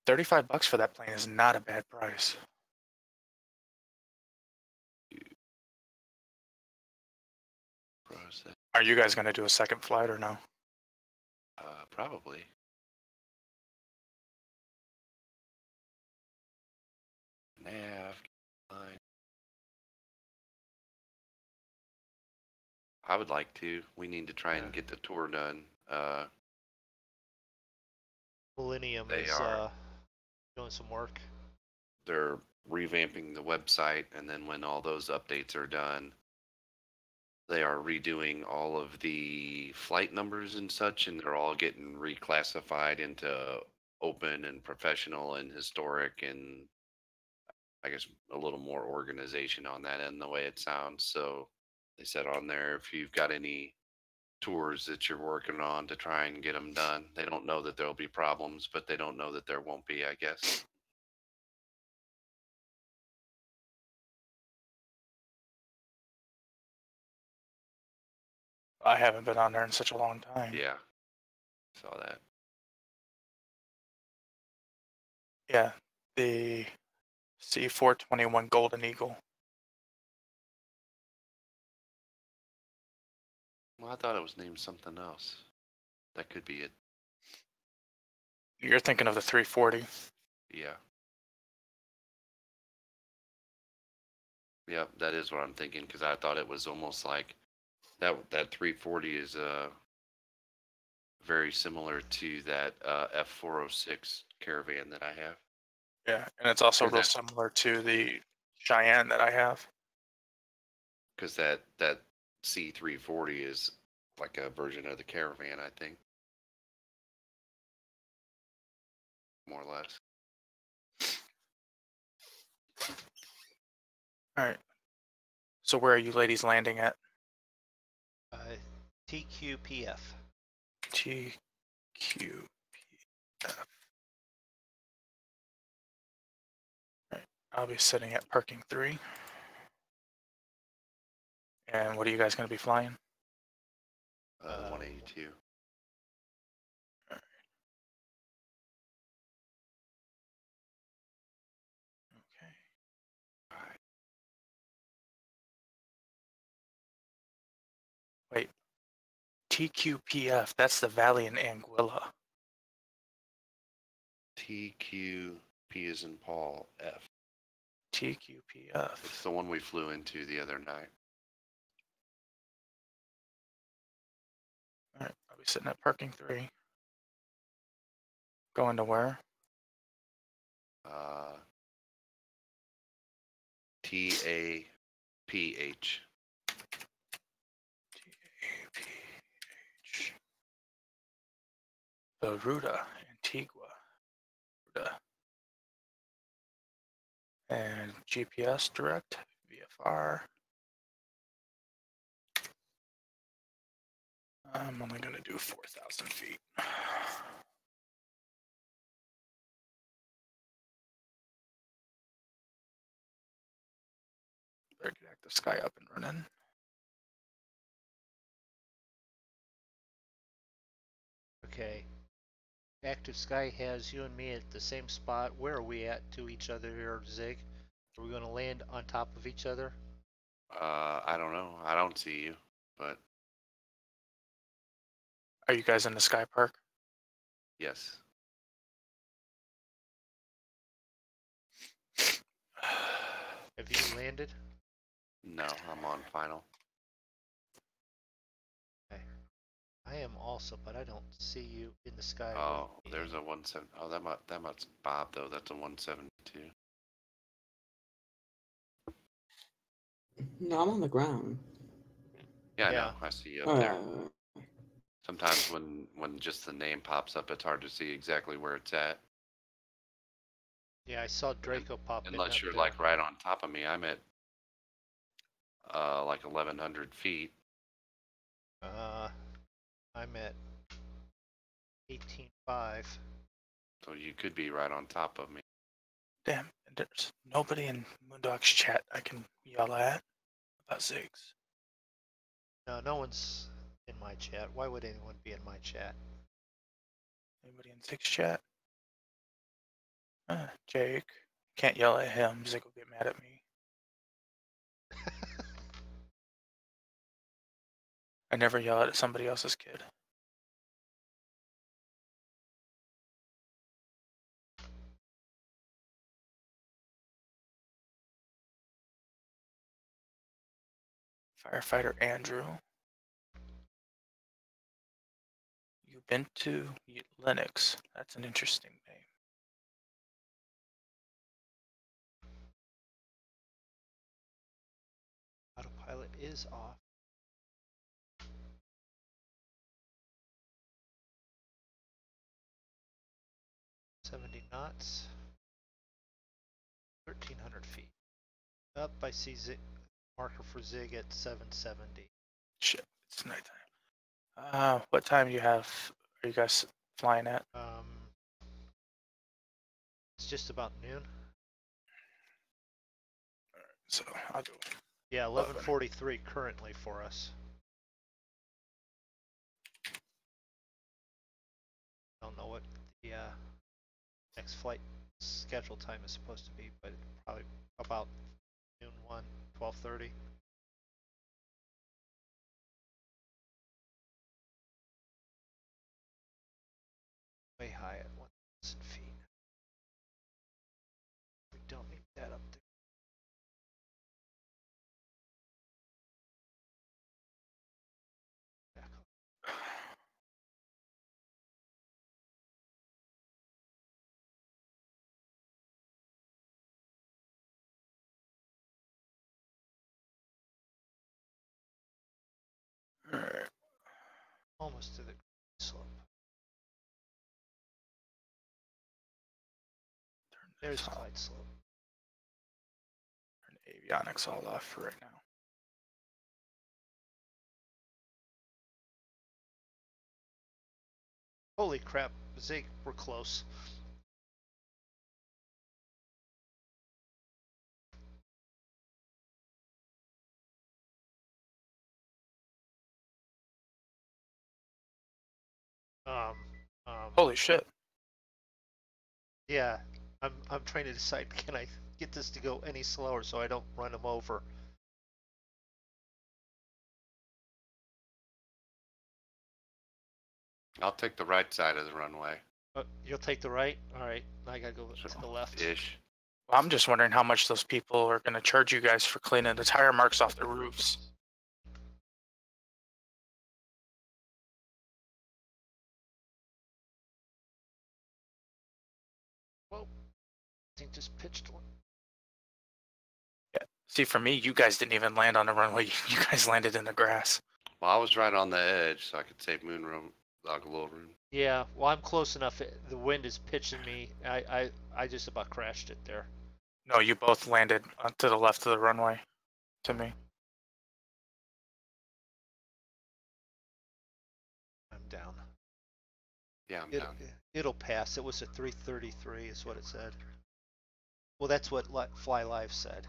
$35 for that plane is not a bad price. Process. Are you guys going to do a second flight or no? Probably. Nav. Line. I would like to. We need to try and get the tour done. Millennium They is are. doing some work. They're revamping the website, and then when all those updates are done, they are redoing all of the flight numbers and such, and they're all getting reclassified into open and professional and historic, and I guess a little more organization on that end, the way it sounds. So they said on there, if you've got any tours that you're working on, to try and get them done. They don't know that there'll be problems, but they don't know that there won't be, I guess. I haven't been on there in such a long time. Yeah. Saw that. Yeah, the C421 Golden Eagle. Well, I thought it was named something else. That could be it. You're thinking of the 340. Yeah. Yep, that is what I'm thinking, because I thought it was almost like that 340 is very similar to that F406 Caravan that I have. Yeah, and it's also Or real that- similar to the Cheyenne that I have. Because that C340 is like a version of the Caravan, I think. More or less. All right. So where are you ladies landing at? TQPF. TQPF. Right. I'll be sitting at parking 3. And what are you guys going to be flying? The 182. Okay. All right. Wait. TQPF, that's the Valley in Anguilla. TQP is in Paul F. TQPF. It's the one we flew into the other night. All right, I'll be sitting at parking 3. Going to where? TAPH. TAPH. The Ruta, Antigua. Ruta. And GPS direct, VFR. I'm only going to do 4,000 feet. Better get Active Sky up and running. Okay. Active Sky has you and me at the same spot. Where are we at to each other here, Zig? Are we going to land on top of each other? I don't know. I don't see you, but Are you guys in the Sky Park? yes. Have you landed? No, I'm on final. Okay. I am also, but I don't see you in the sky. Oh, with me. there's a 17. Oh, that must Bob though. That's a 172. No, I'm on the ground. Yeah, I Yeah. know. I see you up there. Uh, Sometimes when just the name pops up, it's hard to see exactly where it's at. Yeah, I saw Draco pop in Unless up you're there. like right on top of me. I'm at like 1,100 feet. I'm at 18.5. So you could be right on top of me. Damn, there's nobody in MoonDog's chat I can yell at about Ziggs. No, no one's in my chat. Why would anyone be in my chat? Anybody in Ziggs chat? Jake. Can't yell at him. Zig will get mad at me. I never yell at somebody else's kid. Firefighter Andrew. You've been to Linux. That's an interesting name. Autopilot is off. 70 knots. 1,300 feet. Up, I see marker for Zig at 770. Shit, it's nighttime. What time do you have? Are you guys flying at? It's just about noon. So I'll do. Yeah, 11:43 currently for us. Don't know what the next flight schedule time is supposed to be, but probably about noon 1, 12:30. Way high at 1,000 feet. We don't need that up there. Back up. All right. Almost to the slope. There's glide slope. Turn avionics all off for right now. Holy crap, Zig, we're close. Holy shit. Yeah, I'm trying to decide, can I get this to go any slower so I don't run him over? I'll take the right side of the runway. You'll take the right? All right, I gotta go to the left. Ish. Well, I'm just wondering how much those people are going to charge you guys for cleaning the tire marks off the roofs. Whoa, I think just pitched one. Yeah. See, for me, you guys didn't even land on the runway. You guys landed in the grass. Well, I was right on the edge, so I could save MoonDog a little room. Yeah, well, I'm close enough. The wind is pitching me. I just about crashed it there. No, you both landed to the left of the runway to me. I'm down. Yeah, I'm down. It'll pass. It was a 333 is what it said. Well, that's what Fly Live said.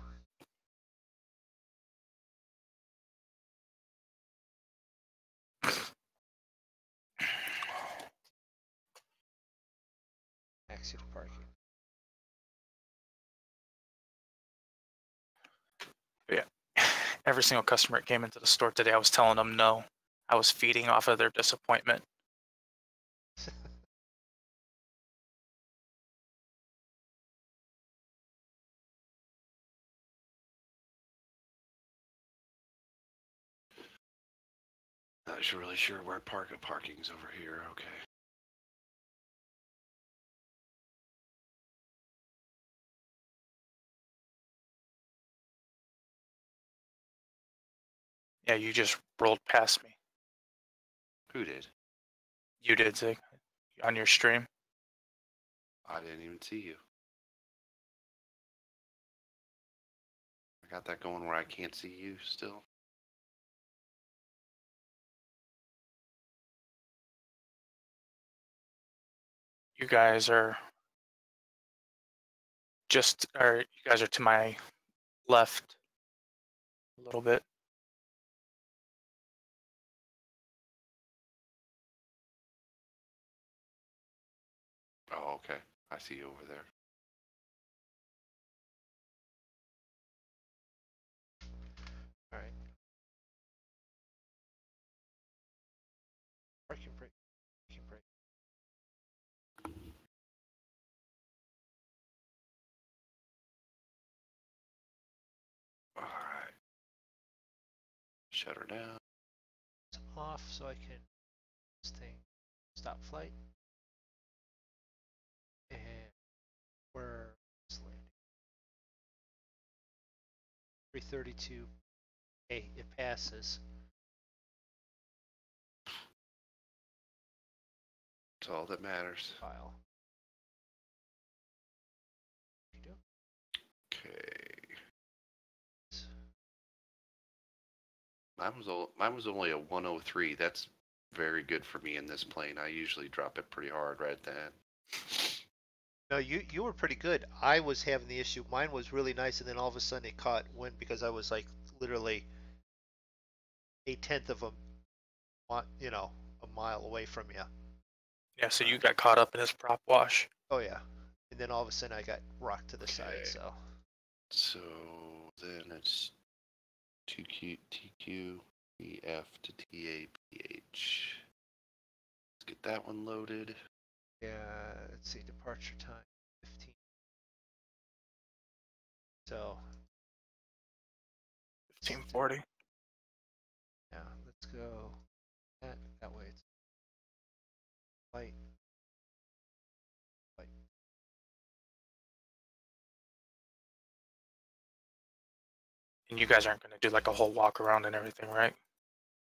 Taxi to parking. Yeah. Every single customer that came into the store today, I was telling them no. I was feeding off of their disappointment. Not really sure where parking's over here. Okay. Yeah, you just rolled past me. Who did? You did, Zig, on your stream. I didn't even see you. got that going where I can't see you still. You guys are you guys are to my left a little bit. Oh, okay. I see you over there. All right. Parking brake. Parking brake. All right. Shut her down. It's off so I can this thing stop flight. And where is landing? 332. Hey, it passes. That's all that matters. File. You do? Okay. Mine was only a 103. That's very good for me in this plane. I usually drop it pretty hard right then. No, you were pretty good. I was having the issue. Mine was really nice, and then all of a sudden it caught wind because I was like literally a tenth of a mile away from you. Yeah, so you got caught up in this prop wash. Oh yeah, and then all of a sudden I got rocked to the side. Okay. So So then it's TQ, EF to TAPH. Let's get that one loaded. yeah, let's see, departure time 15. So 1540. yeah, let's go that way. It's light. And you guys aren't going to do like a whole walk around and everything, right?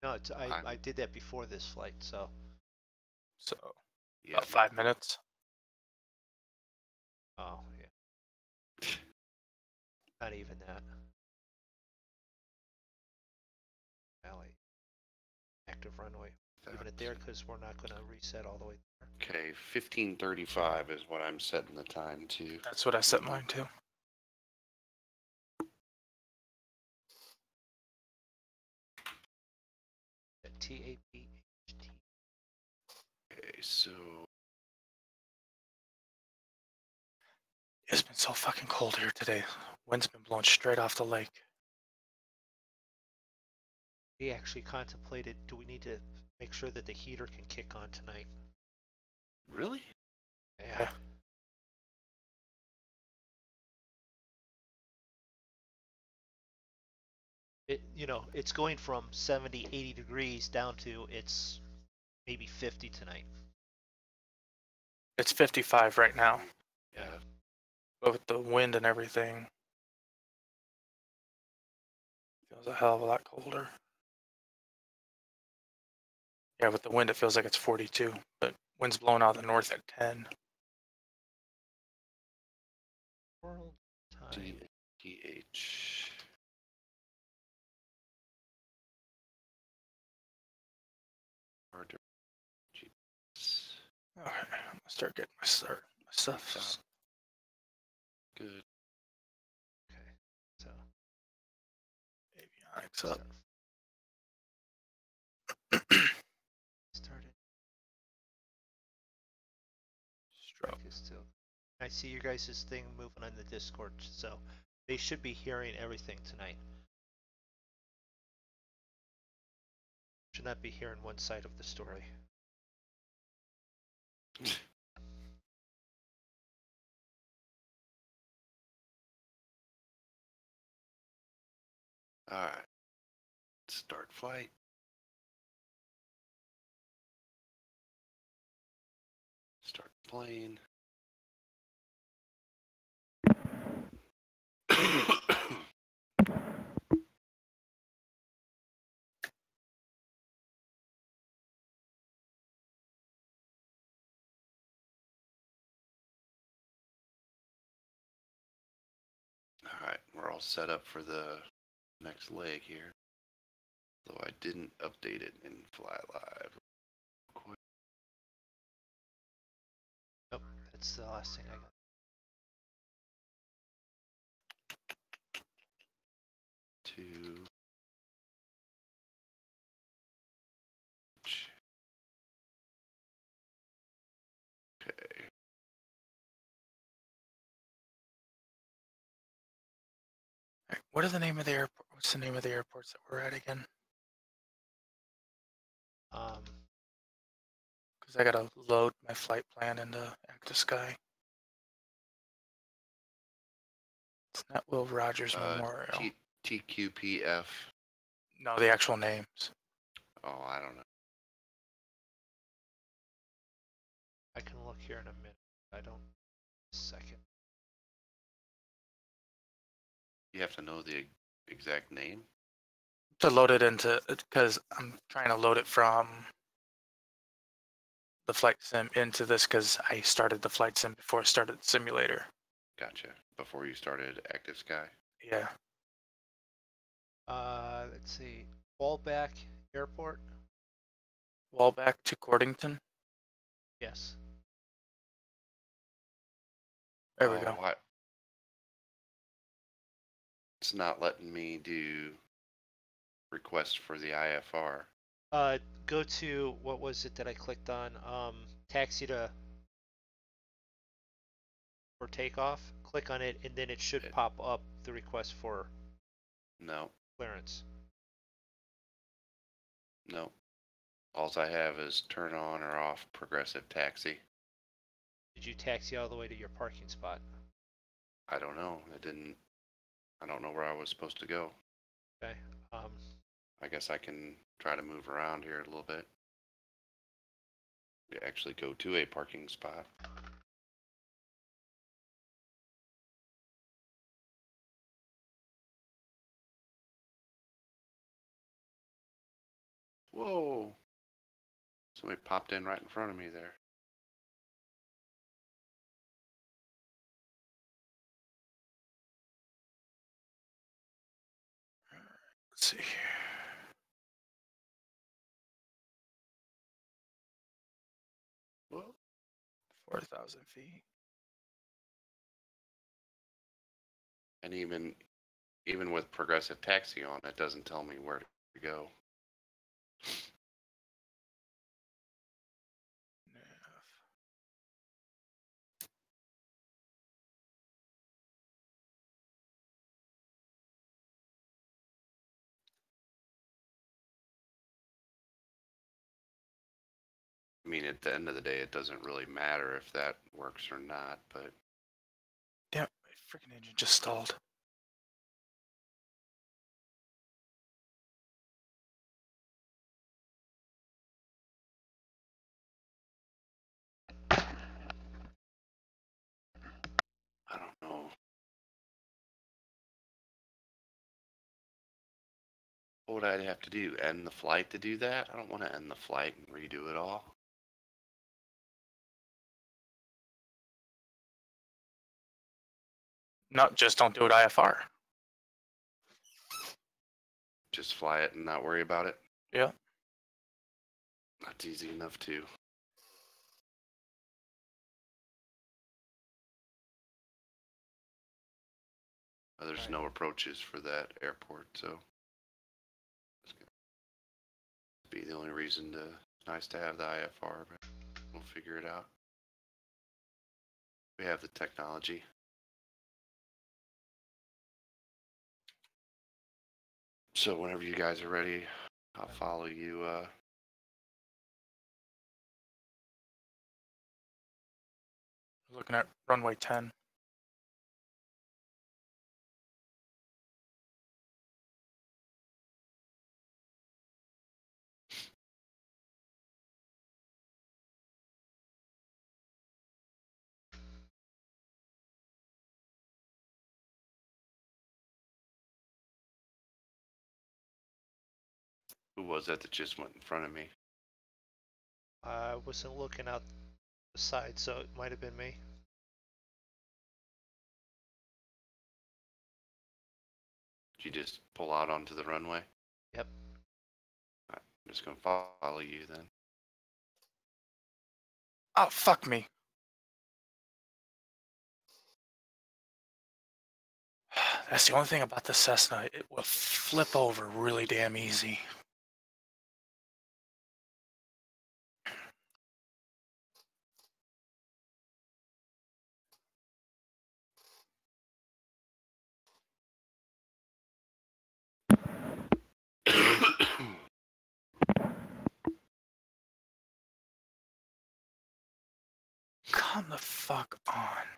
No, I did that before this flight, so So Yeah, about 5 minutes. oh yeah, not even that. Valley, active runway. Leaving it there because we're not going to reset all the way there. Okay, 1535 is what I'm setting the time to. That's what I set mine to. TAPHT. Okay, so It's been so fucking cold here today. Wind's been blowing straight off the lake. We actually contemplated, do we need to make sure that the heater can kick on tonight? really? Yeah. It's going from 70, 80 degrees down to it's maybe 50 tonight. It's 55 right now, Yeah. but with the wind and everything, feels a hell of a lot colder. Yeah, with the wind, it feels like it's 42, but wind's blowing out of the north at 10. World time. TH. Harder. Okay, I'm gonna start getting my stuff. Good. Okay. So Avionics up. started. Stroke. Still. I see your guys' thing moving on the Discord, so they should be hearing everything tonight. Should not be hearing one side of the story. All right. Start flight. Start plane. All right, we're all set up for the next leg here. Though I didn't update it in Fly Live. Nope, that's the last thing I got. Two. Okay. Alright, what are the name of the airport? What's the name of the airports that we're at again? Because I gotta load my flight plan into Active Sky. It's not Will Rogers Memorial. TQPF. No, the actual names. Oh, I don't know. I can look here in a minute. I don't. Second. You have to know the exact name. To load it into, because I'm trying to load it from the flight sim into this because I started the flight sim before I started the simulator. Gotcha. Before you started Active Sky. Yeah. Let's see. Wallback Airport. Wallback to Cordington. Yes. There we go. What? It's not letting me do request for the IFR. Go to what was it that I clicked on? Taxi to for takeoff. Click on it, and then it should pop up the request for No. clearance. No. All I have is turn on or off progressive taxi. Did you taxi all the way to your parking spot? I don't know. It didn't. I don't know where I was supposed to go. Okay. I guess I can try to move around here a little bit. We actually go to a parking spot. Whoa. Somebody popped in right in front of me there. Let's see here. 4,000 feet. And even with progressive taxi on, it doesn't tell me where to go. I mean, at the end of the day, it doesn't really matter if that works or not, but Damn, my freaking engine just stalled. I don't know. What would I have to do? End the flight to do that? I don't want to end the flight and redo it all. No, just don't do it IFR. Just fly it and not worry about it? Yeah. That's easy enough too. There's no approaches for that airport, so it's gonna be the only reason to. It's nice to have the IFR, but we'll figure it out. We have the technology. So whenever you guys are ready, I'll follow you. Looking at runway 10. Who was that just went in front of me? I wasn't looking out the side, so it might have been me. Did you just pull out onto the runway? Yep. I'm just gonna follow you then. Oh, fuck me. That's the only thing about the Cessna. It will flip over really damn easy. Come the fuck on.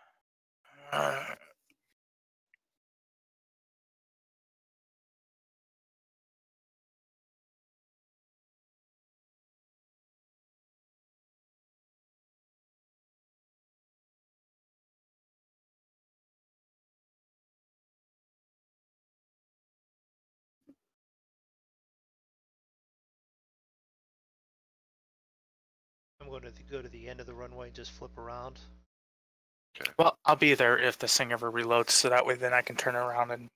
I'm going to go to the end of the runway and just flip around. Okay. Well, I'll be there if this thing ever reloads, so that way then I can turn around and.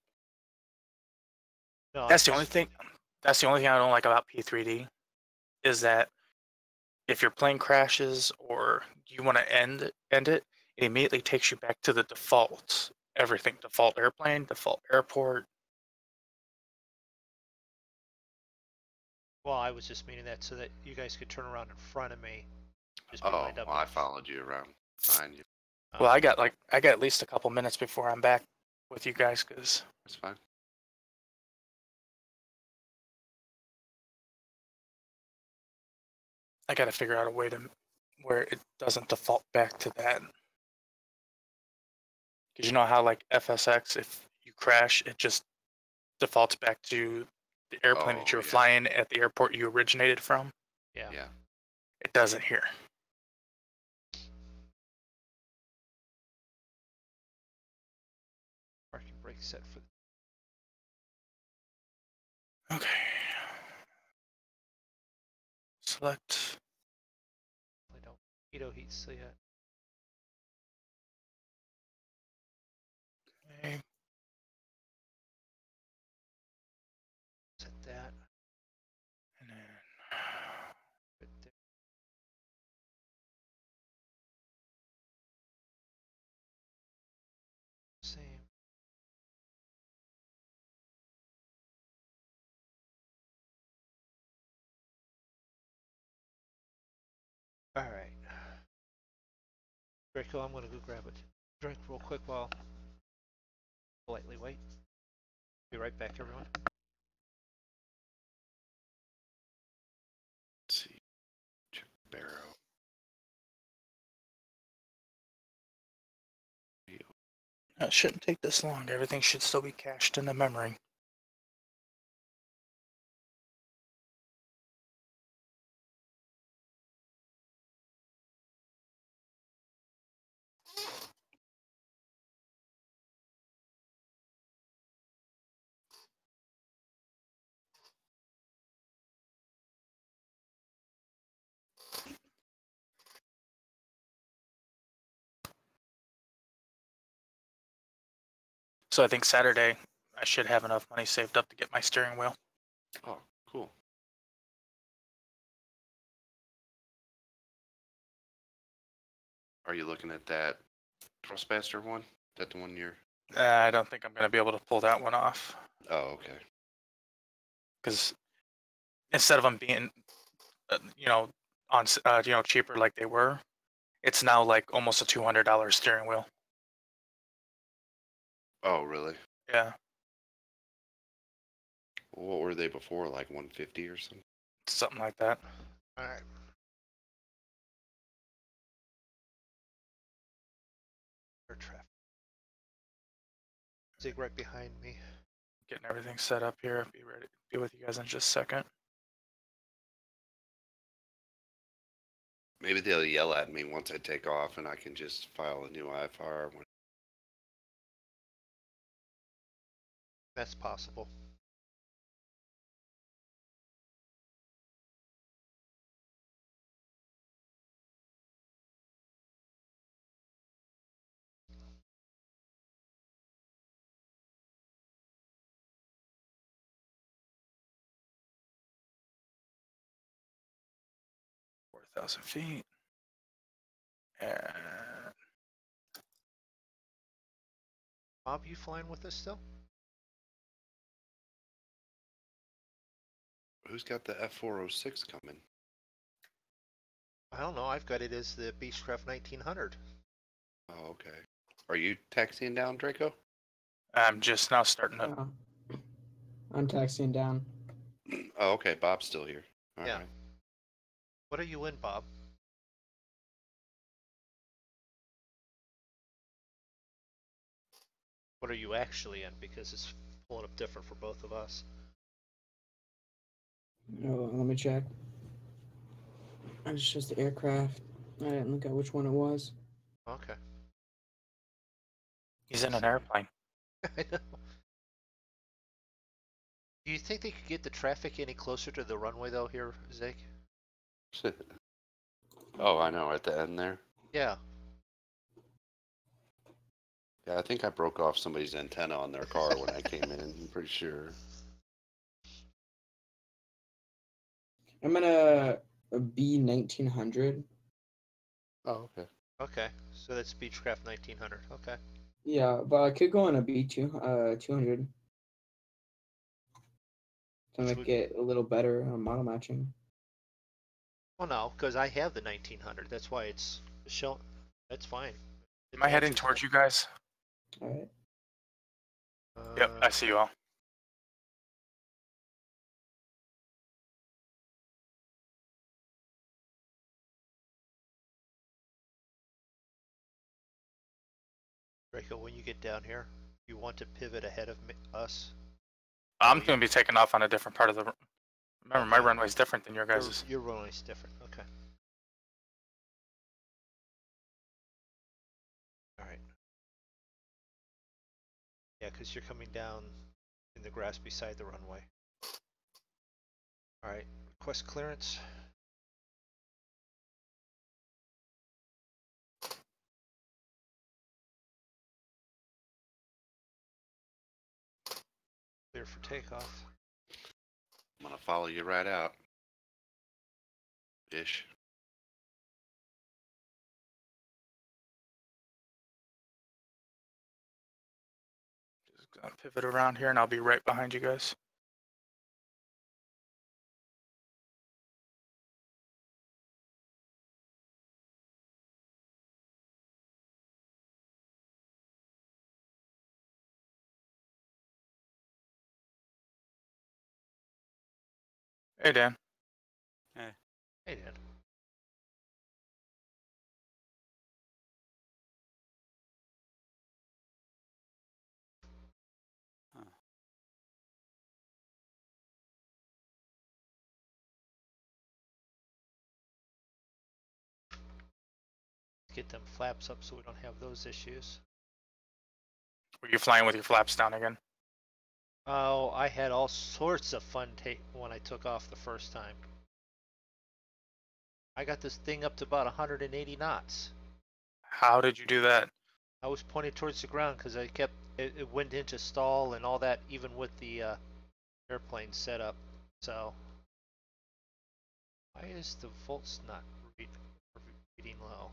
No, That's the only thing. That's the only thing I don't like about P3D, is that if your plane crashes or you want to end it, it immediately takes you back to the default everything: default airplane, default airport. Well, I was just meaning that so that you guys could turn around in front of me. Just be Oh, lined up. well, I followed you around behind you. Well, I got at least a couple minutes before I'm back with you guys, because That's fine. I got to figure out a way to where it doesn't default back to that. Because you know how like FSX, if you crash, it just defaults back to the airplane that you were flying at the airport you originated from. Yeah. Yeah. It doesn't here. Parking brake set for. Okay. Select. I don't. Keto heat so yet. Okay. Set that. And then Right there. Same. All right. Draco, I'm gonna go grab a drink real quick while politely wait. Be right back, everyone. Let's see. Check barrow. it shouldn't take this long. Everything should still be cached in the memory. So I think Saturday I should have enough money saved up to get my steering wheel. Oh, cool. Are you looking at that Thrustmaster one? Is that the one you're? I don't think I'm going to be able to pull that one off, Oh, okay. because instead of them being, on cheaper like they were, it's now like almost a $200 steering wheel. Oh, really? Yeah, What were they before? Like 150 or something? something like that. All right. Air traffic. Zig right behind me. Getting everything set up here. Be ready. Be with you guys in just a second. Maybe they'll yell at me once I take off, and I can just file a new IFR. That's possible. 1,000 feet. And Bob, you flying with us still? Who's got the F406 coming? I don't know. I've got it as the Beechcraft 1900. Oh, okay. Are you taxiing down, Draco? I'm just now starting to. I'm taxiing down. Oh, okay. Bob's still here. All Yeah. right. What are you in, Bob? What are you actually in? Because it's pulling up different for both of us. Oh, let me check. It's just the aircraft. I didn't look at which one it was. Okay. He's in an airplane. I know. Do you think they could get the traffic any closer to the runway though here, Zeke? Oh, I know. At the end there. Yeah. Yeah, I think I broke off somebody's antenna on their car when I came in. I'm pretty sure. I'm in a B1900. Oh, okay. Okay. So that's Beechcraft 1900. Okay. Yeah, but I could go on a B200 to Which make would, it a little better on model matching. well, no, because I have the 1900. That's why it's shown. That's fine. Am I heading towards you guys? All right. Yep, I see you all. Draco, when you get down here, you want to pivot ahead of us. I'm you- going to be taking off on a different part of the. Remember, my Okay. runway's different than your guys'. Your runway's different. Okay. All right. Yeah, because you're coming down in the grass beside the runway. All right. Request clearance. Clear for takeoff. I'm gonna follow you right out. Ish. Just gonna pivot around here, and I'll be right behind you guys. Hey, Dan. Hey, Dan. Get them flaps up so we don't have those issues. Were you flying with your flaps down again? Oh, I had all sorts of fun when I took off the first time. I got this thing up to about 180 knots. How did you do that? I was pointed towards the ground because it went into stall and all that, even with the airplane set up. So, why is the volts not reading low?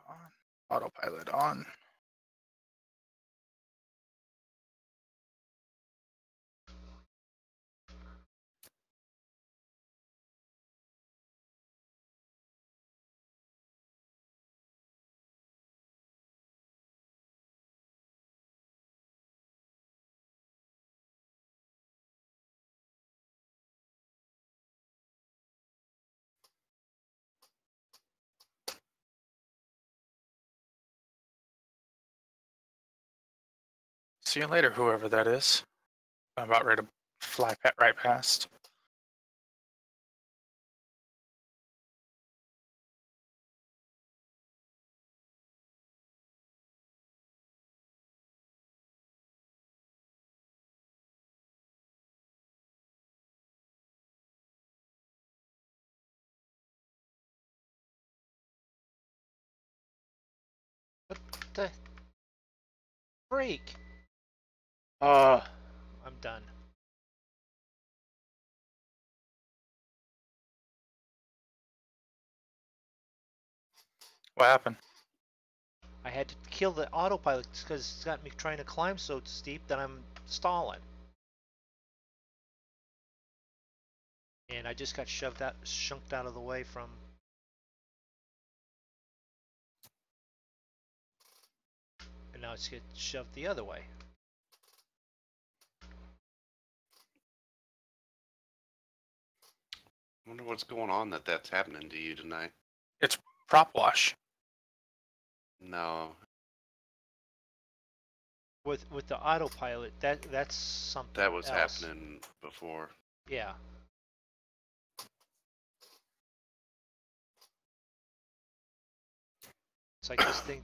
On. Autopilot on. See you later, whoever that is. I'm about ready to fly right past. What the freak? I'm done. What happened? I had to kill the autopilot because it's got me trying to climb so steep that I'm stalling. And I just got shunked out of the way from. And now it's get shoved the other way. I wonder what's going on that's happening to you tonight. It's prop wash. No. With the autopilot, that's something That was else. happening before. Yeah. It's like this thing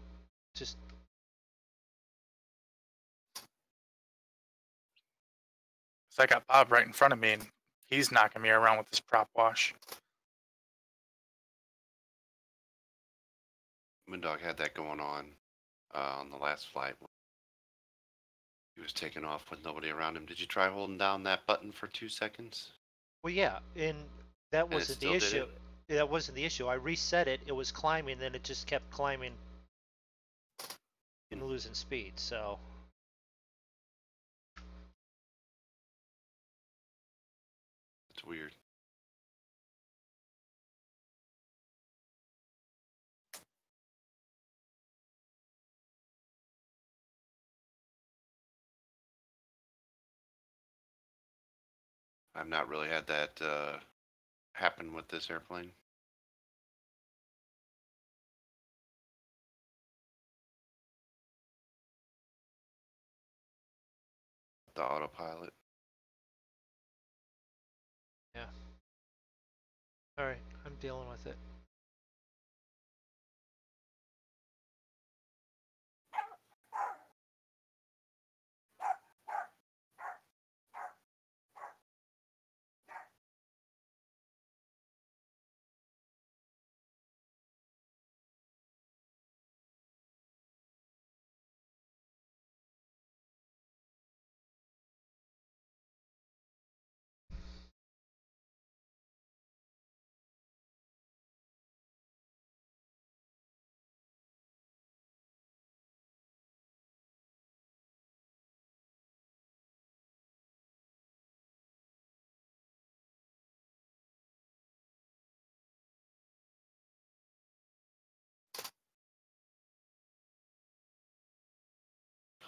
just. So I got Bob right in front of me, and he's knocking me around with this prop wash. MoonDog had that going on the last flight. He was taking off with nobody around him. Did you try holding down that button for 2 seconds? Well, yeah, and that And it wasn't the still did issue. it? That wasn't the issue. I reset it. It was climbing, then it just kept climbing and losing speed. So. It's weird. I've not really had that happen with this airplane. The autopilot. Yeah. All right, I'm dealing with it.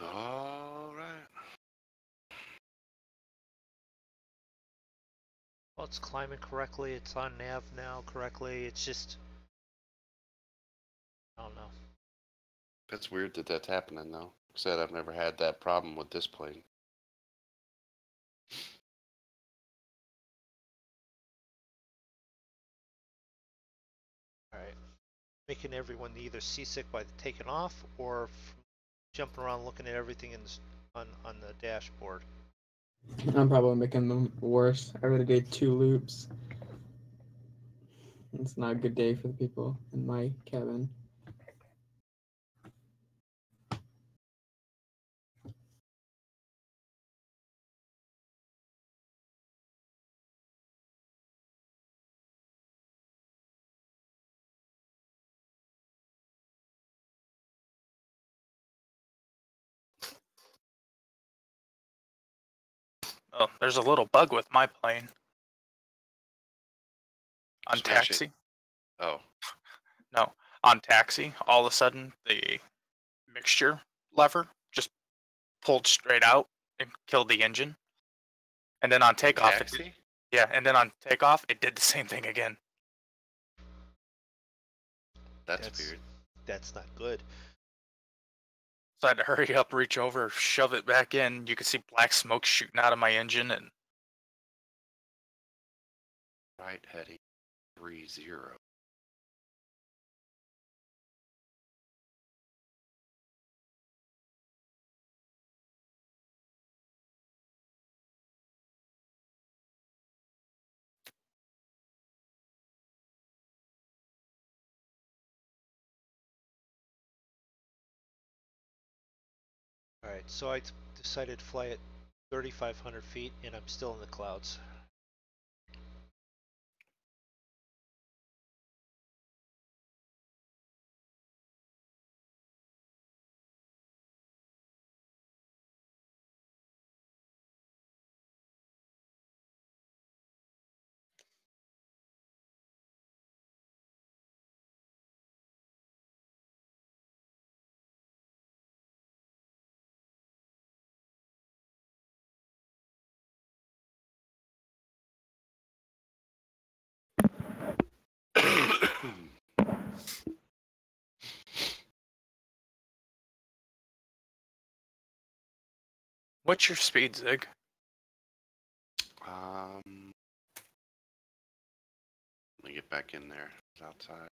All right. Well, it's climbing correctly. It's on nav now correctly. It's just. I don't know. That's weird that that's happening though. Said I've never had that problem with this plane. All right. Making everyone either seasick by taking off or jumping around looking at everything on the dashboard. I'm probably making them worse. I already did 2 loops. It's not a good day for the people in my cabin. Oh, there's a little bug with my plane. On Smash it. taxi. Oh. No, on taxi, all of a sudden the mixture lever just pulled straight out and killed the engine. And then on takeoff, Taxi? and then on takeoff, it did the same thing again. That's weird. That's not good. So I had to hurry up, reach over, shove it back in. You could see black smoke shooting out of my engine, and Right heading 30. Alright, so I decided to fly at 3,500 feet and I'm still in the clouds. What's your speed, Zig? Let me get back in there. It's outside.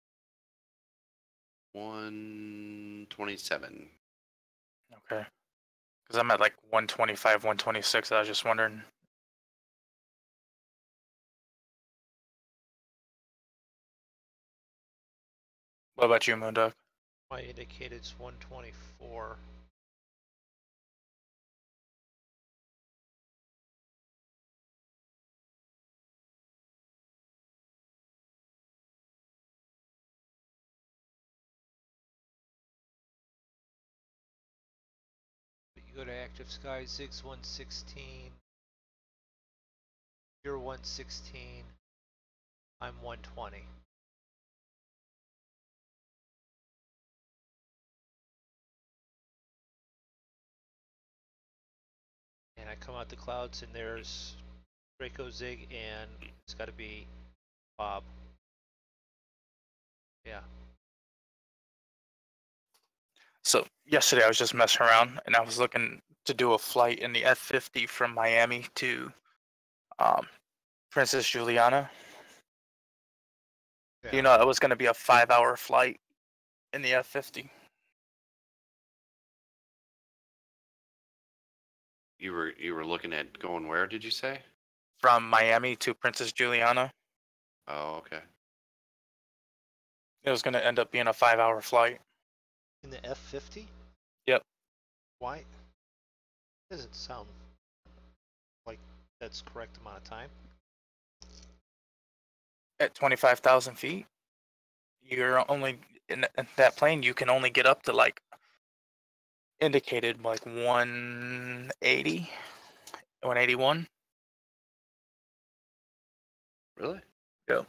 127. Okay. Because I'm at like 125, 126. I was just wondering. What about you, MoonDog? My indicated's 124. You go to active sky, Zig's 116. You're 116. I'm 120. And I come out the clouds and there's Draco, Zig, and it's got to be Bob. Yeah. So yesterday I was just messing around and I was looking to do a flight in the F-50 from Miami to Princess Juliana. Yeah. You know, it was going to be a 5-hour flight in the F-50. You were looking at going where, did you say? From Miami to Princess Juliana. Oh, okay. It was going to end up being a 5-hour flight. In the F-50? Yep. Why? Doesn't sound like that's correct amount of time. At 25,000 feet, you're only in that plane. You can only get up to like indicated like 180, 181. Really? Yep.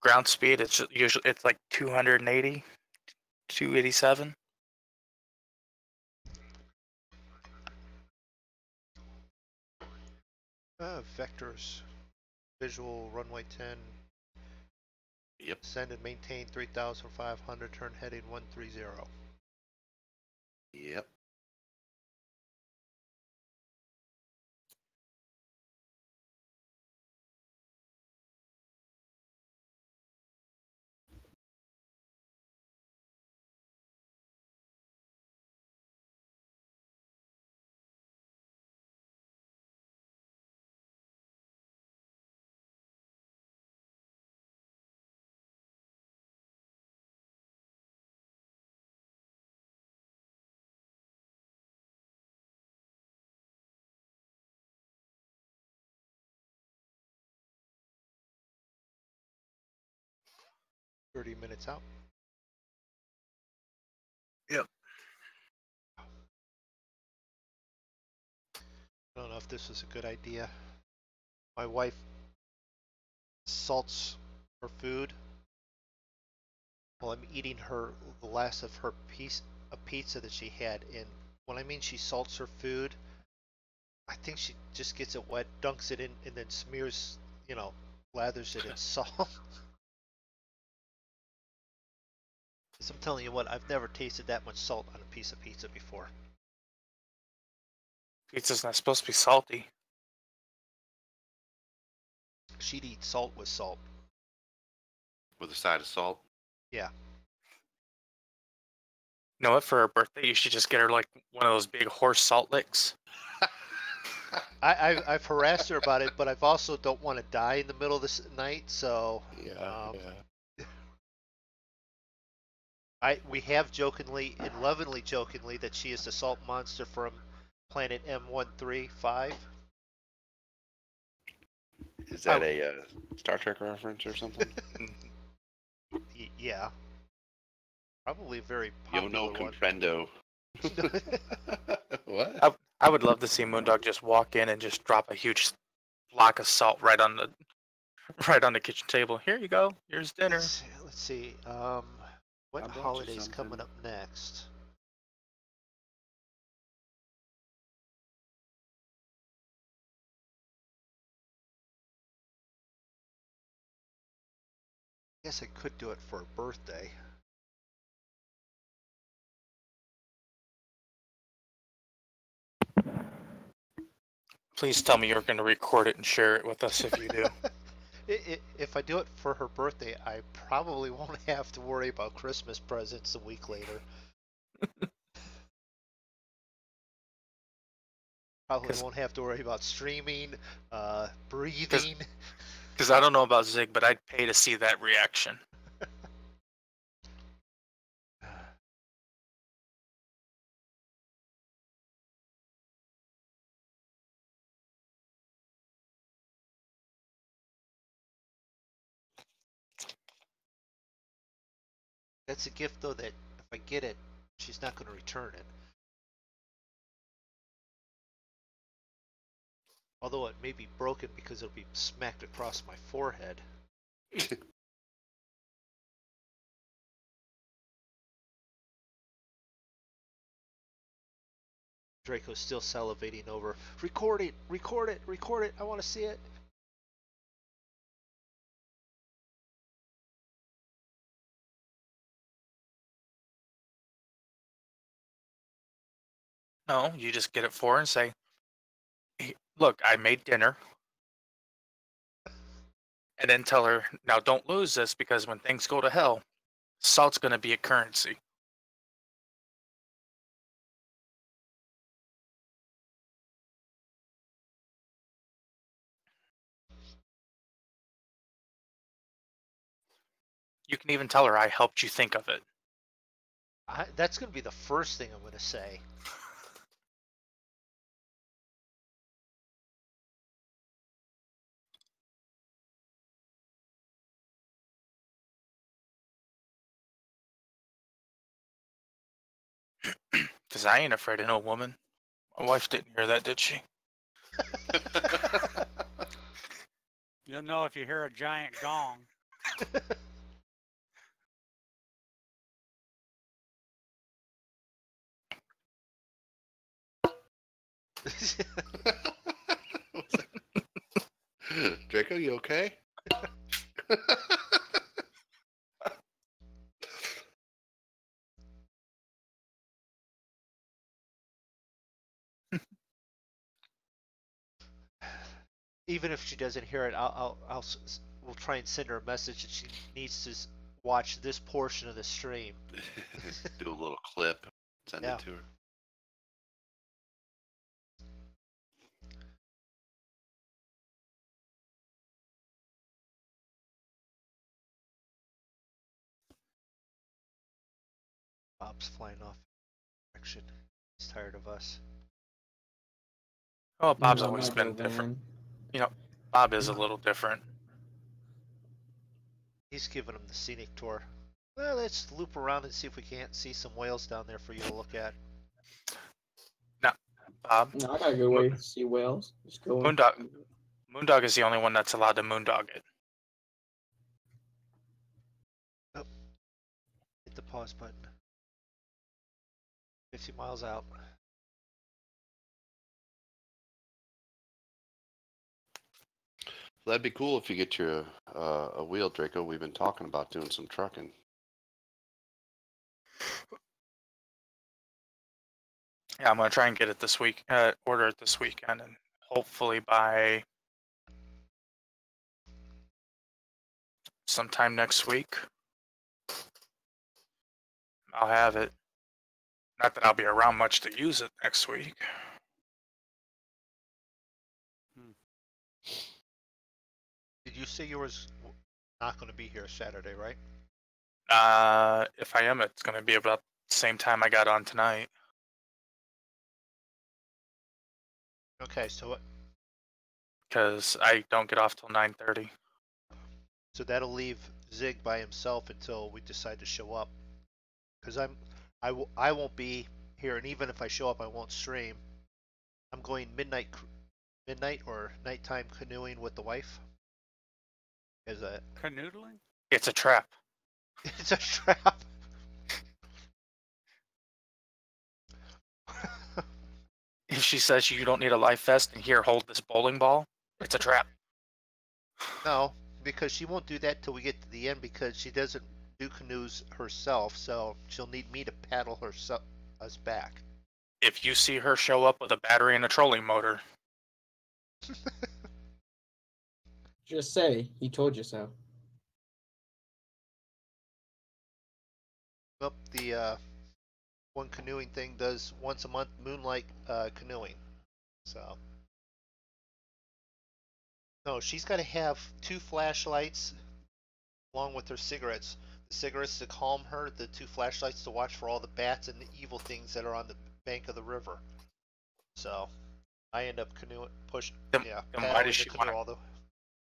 Ground speed, it's usually like 280, 287. Vectors. Visual runway 10. Yep. Send and maintain 3,500. Turn heading 130. Yep. .30 minutes out. Yep. I don't know if this is a good idea. My wife salts her food while I'm eating the last of her piece of pizza that she had. And when I mean she salts her food, I think she just gets it wet, dunks it in, and then smears, lathers it in salt. I'm telling you what, I've never tasted that much salt on a piece of pizza before. Pizza's not supposed to be salty. She'd eat salt with salt. With a side of salt. Yeah. You know what? For her birthday, you should just get her like one of those big horse salt licks. I've harassed her about it, but I've also don't want to die in the middle of this night, so Yeah. We have jokingly and lovingly jokingly that she is the salt monster from planet M135. Is that a Star Trek reference or something? Yeah, probably a very Yo no popular one. comprendo. What? I would love to see MoonDog just walk in and just drop a huge block of salt right on the kitchen table. Here you go. Here's dinner. Let's see. What I brought you holiday's something. coming up next? I guess I could do it for her birthday. Please tell me you're going to record it and share it with us if you do. If I do it for her birthday, I probably won't have to worry about Christmas presents a week later. Probably won't have to worry about streaming, breathing. Because I don't know about Zig, but I'd pay to see that reaction. That's a gift, though, that if I get it, she's not going to return it. Although it may be broken because it'll be smacked across my forehead. Draco's still salivating over. Record it! Record it! Record it! I want to see it! No, you just get it for her and say, "Hey, look, I made dinner." And then tell her, now don't lose this because when things go to hell, salt's going to be a currency. You can even tell her I helped you think of it. That's going to be the first thing I'm going to say. Because I ain't afraid of no woman. My wife didn't hear that, did she? You'll know if you hear a giant gong. Draco, you okay? Even if she doesn't hear it, we'll try and send her a message that she needs to watch this portion of the stream. Do a little clip, send Yeah. it to her. Bob's flying off direction. He's tired of us. Oh, Bob's No, always not been go different. van. You know, Bob is a little different. He's giving him the scenic tour. Well, let's loop around and see if we can't see some whales down there for you to look at. Bob, No, I gotta go away to see whales. Just go. Moondog is the only one that's allowed to moondog it. Hit the pause button. 50 miles out. That'd be cool if you get your a wheel, Draco. We've been talking about doing some trucking. Yeah, I'm gonna try and get it this week. Order it this weekend, and hopefully by sometime next week, I'll have it. Not that I'll be around much to use it next week. Did you say you was not going to be here Saturday, right? If I am, it's going to be about the same time I got on tonight. Okay, so Because I don't get off till 9:30. so that'll leave Zig by himself until we decide to show up. Because I won't be here, and even if I show up, I won't stream. I'm going midnight or nighttime canoeing with the wife. Is a Canoodling? It's a trap. it's a trap. If she says you don't need a life vest and here, hold this bowling ball, it's a trap. No, because she won't do that till we get to the end because she doesn't do canoes herself, so she'll need me to paddle us back. If you see her show up with a battery and a trolling motor, Just say he told you so. Well, the one canoeing thing does once a month moonlight canoeing. So no, she's got to have 2 flashlights along with her cigarettes. The cigarettes to calm her, the 2 flashlights to watch for all the bats and the evil things that are on the bank of the river. So I end up canoeing, then why does she want all the?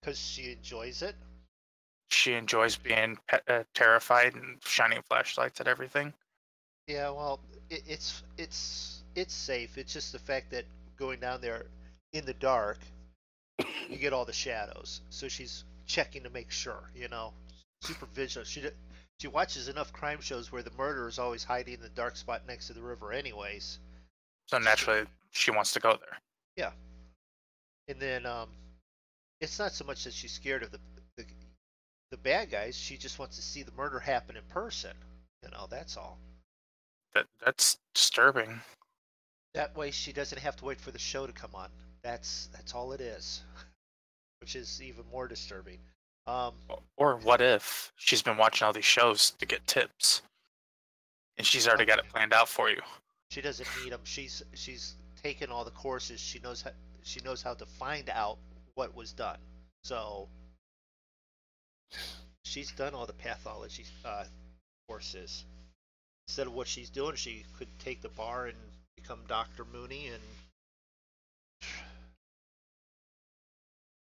Because she enjoys it. She enjoys being terrified and shining flashlights at everything. Yeah, well, it's safe. It's just the fact that going down there in the dark, you get all the shadows. So she's checking to make sure, super vigilant. She watches enough crime shows where the murderer is always hiding in the dark spot next to the river, anyways. So naturally, she wants to go there. Yeah, and then it's not so much that she's scared of the bad guys. She just wants to see the murder happen in person. That's all. That's disturbing. That way she doesn't have to wait for the show to come on. That's all it is, which is even more disturbing. Or what if she's been watching all these shows to get tips, and she's already got it planned out for you? She doesn't need them. She's taken all the courses. She knows how to find out what was done. So she's done all the pathology courses. Instead of what she's doing, she could take the bar and become Dr. Mooney and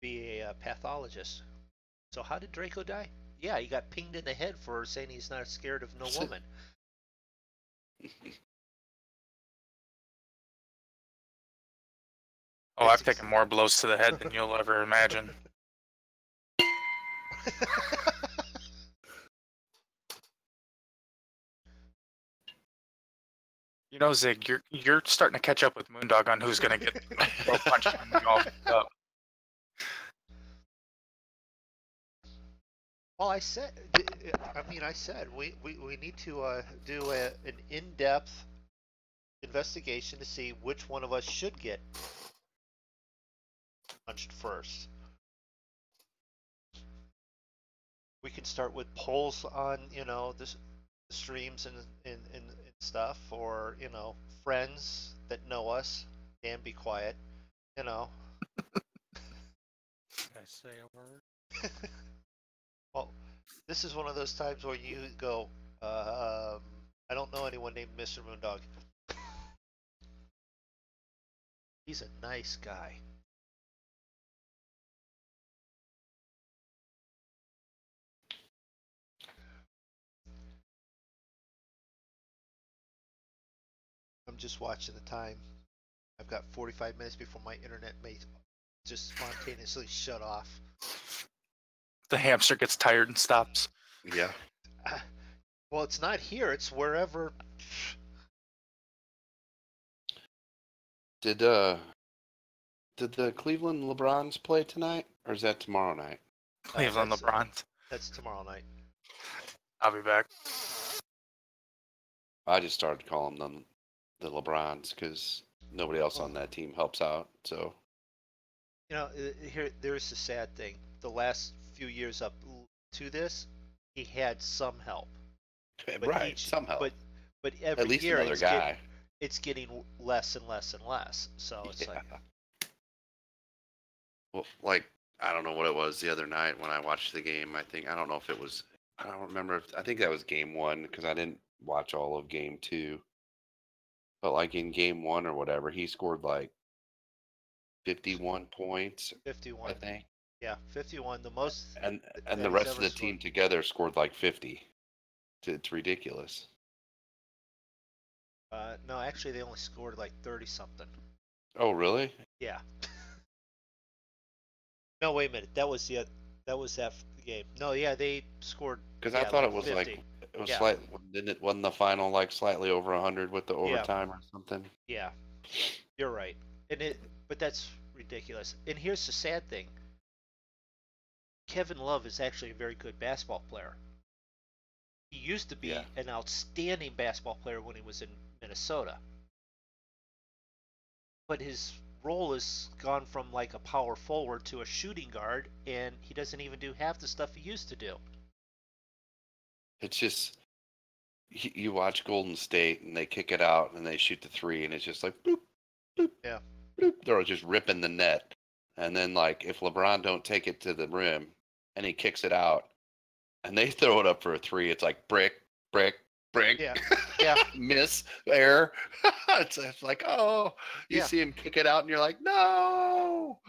be a pathologist. So how did Draco die? Yeah, he got pinged in the head for saying he's not scared of no woman. Oh, I've taken more blows to the head than you'll ever imagine. Zig, you're starting to catch up with MoonDog on who's gonna get punched when we all pick up. Well, I said we need to do an in-depth investigation to see which one of us should get punched first. We can start with polls on the streams and stuff, or friends that know us. Dan, be quiet. Did I say a word? Well, this is one of those times where you go, I don't know anyone named Mr. MoonDog. He's a nice guy. I'm just watching the time. I've got 45 minutes before my internet may just spontaneously shut off. The hamster gets tired and stops. Yeah. Well, it's not here. It's wherever. Did the Cleveland LeBrons play tonight, or is that tomorrow night? Cleveland LeBrons. That's tomorrow night. I'll be back. I just started calling them the LeBrons because nobody else on that team helps out. So there's the sad thing. The last few years up to this, he had some help. Right, some help. But every at least year another guy. It's getting less and less and less. So it's like. Well, I don't know what it was the other night when I watched the game. I don't know if it was I don't remember. I think that was game 1 because I didn't watch all of game 2. But like in game 1 or whatever, he scored like 51 points, 51. I think. Yeah, 51. The most And that the he's rest of ever the scored. team together scored like 50. It's ridiculous. No, actually, they only scored like 30 something. Oh, really? Yeah. No, wait a minute. That was that game. No, yeah, they scored. Because I Yeah, thought like it was 50. like it was Yeah. slight. Didn't it? Wasn't the final like slightly over 100 with the Yeah. overtime or something? Yeah, you're right. But that's ridiculous. And here's the sad thing. Kevin Love is actually a very good basketball player. He used to be Yeah. an outstanding basketball player when he was in Minnesota. But his role has gone from like a power forward to a shooting guard, and he doesn't even do half the stuff he used to do. It's just you watch Golden State and they kick it out and they shoot the 3 and it's just like bloop, bloop, Yeah. bloop. They're just ripping the net. And then like if LeBron don't take it to the rim and he kicks it out and they throw it up for a 3, it's like brick, brick, brick. Yeah. Yeah. Miss, error. It's like, oh, you Yeah. see him kick it out and you're like, no.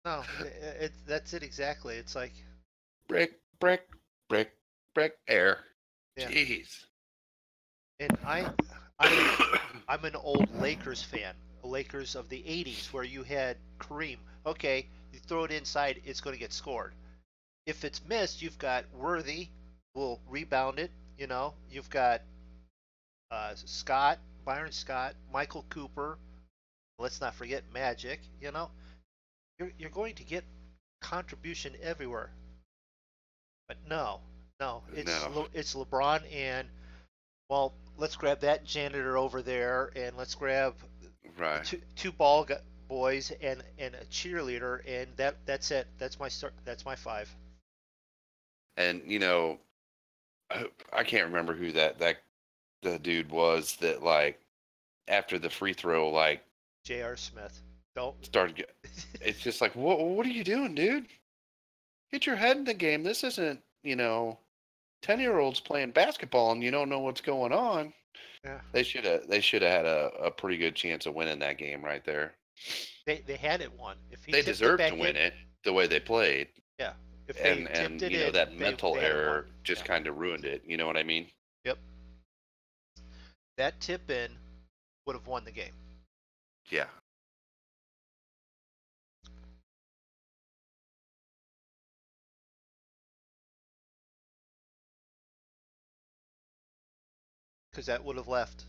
No, that's it exactly. It's like, Brick, brick, brick, brick, air. yeah. Jeez. And I'm an old Lakers fan. Lakers of the 80s where you had Kareem. Okay, you throw it inside, it's going to get scored. If it's missed, you've got Worthy will rebound it. You know, you've got Scott, Byron Scott, Michael Cooper. Let's not forget Magic. You know, you're going to get contribution everywhere. But no, No. it's LeBron and, well, let's grab that janitor over there and let's grab Right. two boys and a cheerleader, and that's it. That's my start. That's my 5. And you know, I can't remember who that the dude was that like after the free throw like J.R. Smith. Don't. started. It's just like, what are you doing, dude? Get your head in the game. This isn't 10-year-olds playing basketball and you don't know what's going on. Yeah. They should have had a pretty good chance of winning that game right there. They had it won. If he They tipped deserved it to back win in, it the way they played. Yeah. If they And tipped it you know in, that mental they had it error won. just Yeah. kind of ruined it. You know what I mean? Yep. That tip in would have won the game. Yeah. Because that would have left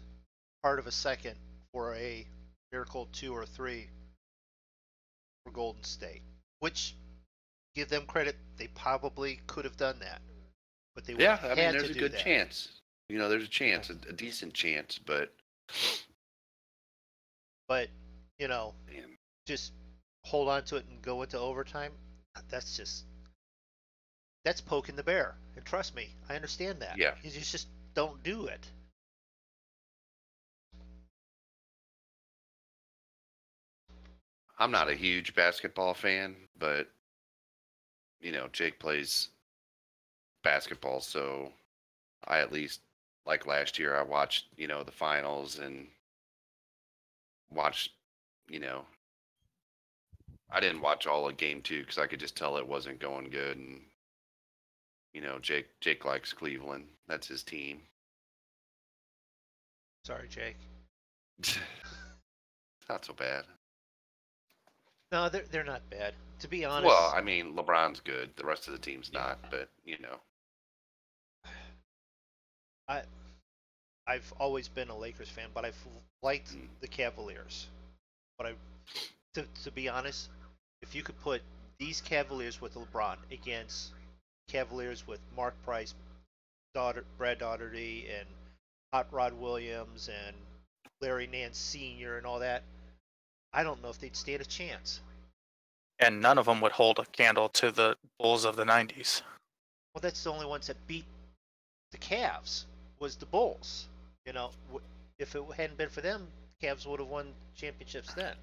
part of a second for a miracle 2 or 3 for Golden State. Which, give them credit, they probably could have done that. But they would Yeah, have I mean, had there's to a do good that. chance. There's a chance, a decent chance, but But, man, just hold on to it and go into overtime, that's poking the bear. And trust me, I understand that. yeah, You just don't do it. I'm not a huge basketball fan, but Jake plays basketball, so I at least like last year I watched, the finals and watched, I didn't watch all of game 2 because I could just tell it wasn't going good, and Jake likes Cleveland. That's his team. Sorry, Jake. Not so bad. No, they're not bad. To be honest. Well, I mean, LeBron's good. The rest of the team's not, but I've always been a Lakers fan, but I've liked the Cavaliers. But to be honest, if you could put these Cavaliers with LeBron against Cavaliers with Mark Price, Brad Daugherty, and Hot Rod Williams, and Larry Nance Sr. and all that, I don't know if they'd stand a chance. And none of them would hold a candle to the Bulls of the 90s. Well, that's the only ones that beat the Cavs was the Bulls. If it hadn't been for them, the Cavs would have won championships then.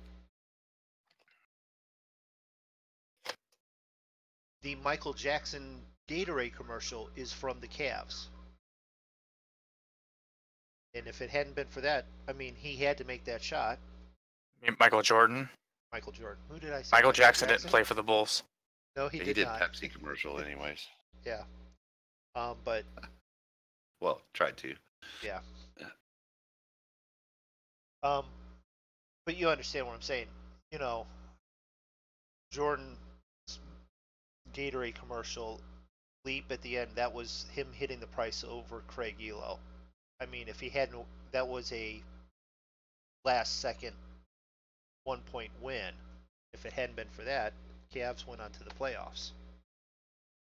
The Michael Jackson Gatorade commercial is from the Cavs. And if it hadn't been for that, I mean, he had to make that shot. Michael Jordan. Michael Jordan. Who did I say? Michael Jackson didn't play for the Bulls. No, he He did did not. Pepsi commercial anyways. Yeah. But Well, tried to. yeah. But you understand what I'm saying. You know, Jordan's Gatorade commercial leap at the end, that was him hitting the price over Craig Elo. I mean, if he hadn't, that was a last second 1 point win. If it hadn't been for that, Cavs went on to the playoffs,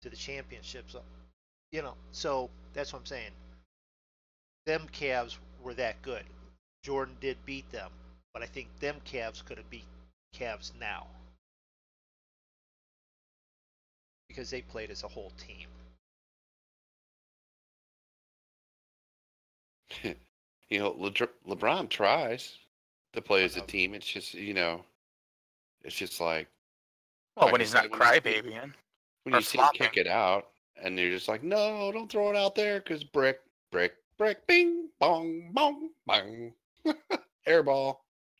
to the championships. You know, so that's what I'm saying. Them Cavs were that good. Jordan did beat them, but I think them Cavs could have beat Cavs now because they played as a whole team. You know, LeBron tries to play as a team. It's just, you know, it's just like Well, like when I he's said, not when you see- crybabying. when or you see him kick flopping. it out, and you're just like, no, don't throw it out there, because brick, brick, brick, bing, bong, bong, bong, airball.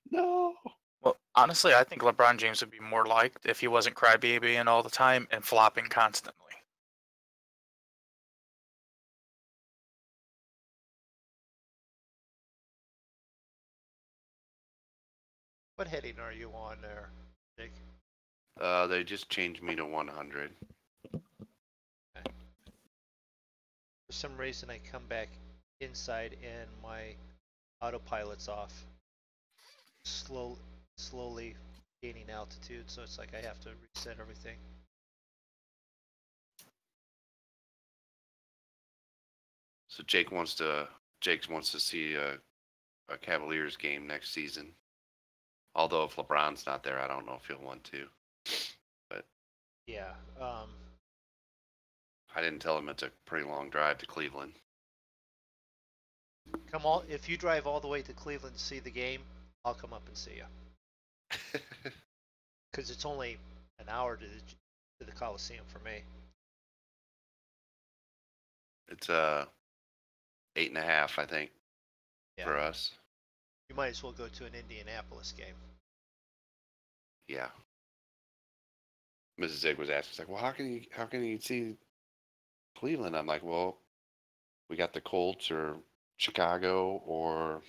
No. Well, honestly, I think LeBron James would be more liked if he wasn't crybabying all the time and flopping constantly. What heading are you on there, Jake? They just changed me to 100. For some reason, I come back inside and my autopilot's off. Slowly gaining altitude, so it's like I have to reset everything. So Jake wants to see a Cavaliers game next season. Although if LeBron's not there, I don't know if he'll want to. But Yeah. I didn't tell him it's a pretty long drive to Cleveland. Come on, if you drive all the way to Cleveland to see the game, I'll come up and see you. Because it's only an hour to the Coliseum for me. It's 8.5, I think, Yeah. for us. You might as well go to an Indianapolis game. Yeah. Mrs. Zig was asking, she's like, well, how can you see Cleveland? I'm like, well, we got the Colts or Chicago, or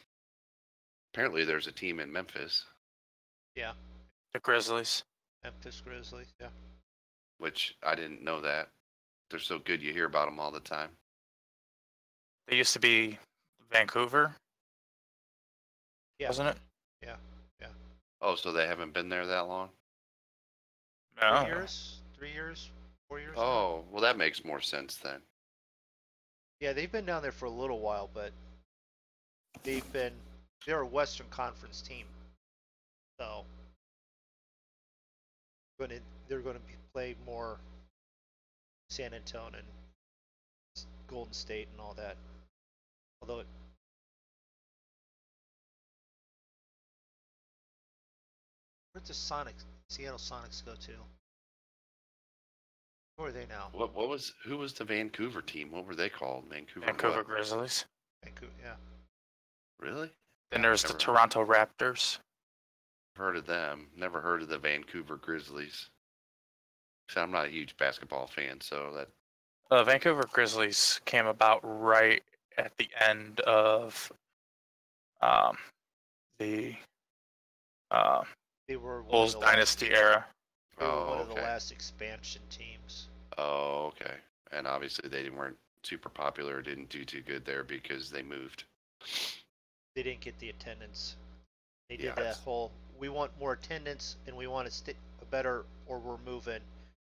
apparently there's a team in Memphis, Yeah. The Grizzlies. Memphis Grizzlies. Yeah. which I didn't know that. They're so good, you hear about them all the time. They used to be Vancouver, Yeah. wasn't it? Yeah. Oh, so they haven't been there that long? No. 3 years? 3 years? 4 years? now? Oh, well, that makes more sense then. Yeah, they've been down there for a little while, but they're a Western Conference team. So they're going to play more San Antonio and Golden State and all that. Although where'd the Seattle Sonics go to? Who are they now? Who was the Vancouver team? What were they called? Vancouver what? Grizzlies. Vancouver, yeah. Really? Then Yeah, there's the never Toronto Raptors. heard of them. Never heard of the Vancouver Grizzlies. So I'm not a huge basketball fan, so that Vancouver Grizzlies came about right at the end of the They were one Bulls of the last, dynasty era. they were Oh, one of the okay. last expansion teams. Oh, okay. And obviously they weren't super popular, didn't do too good there because they moved. They didn't get the attendance. They Yeah, did that it's- whole, we want more attendance and we want a better, or we're moving.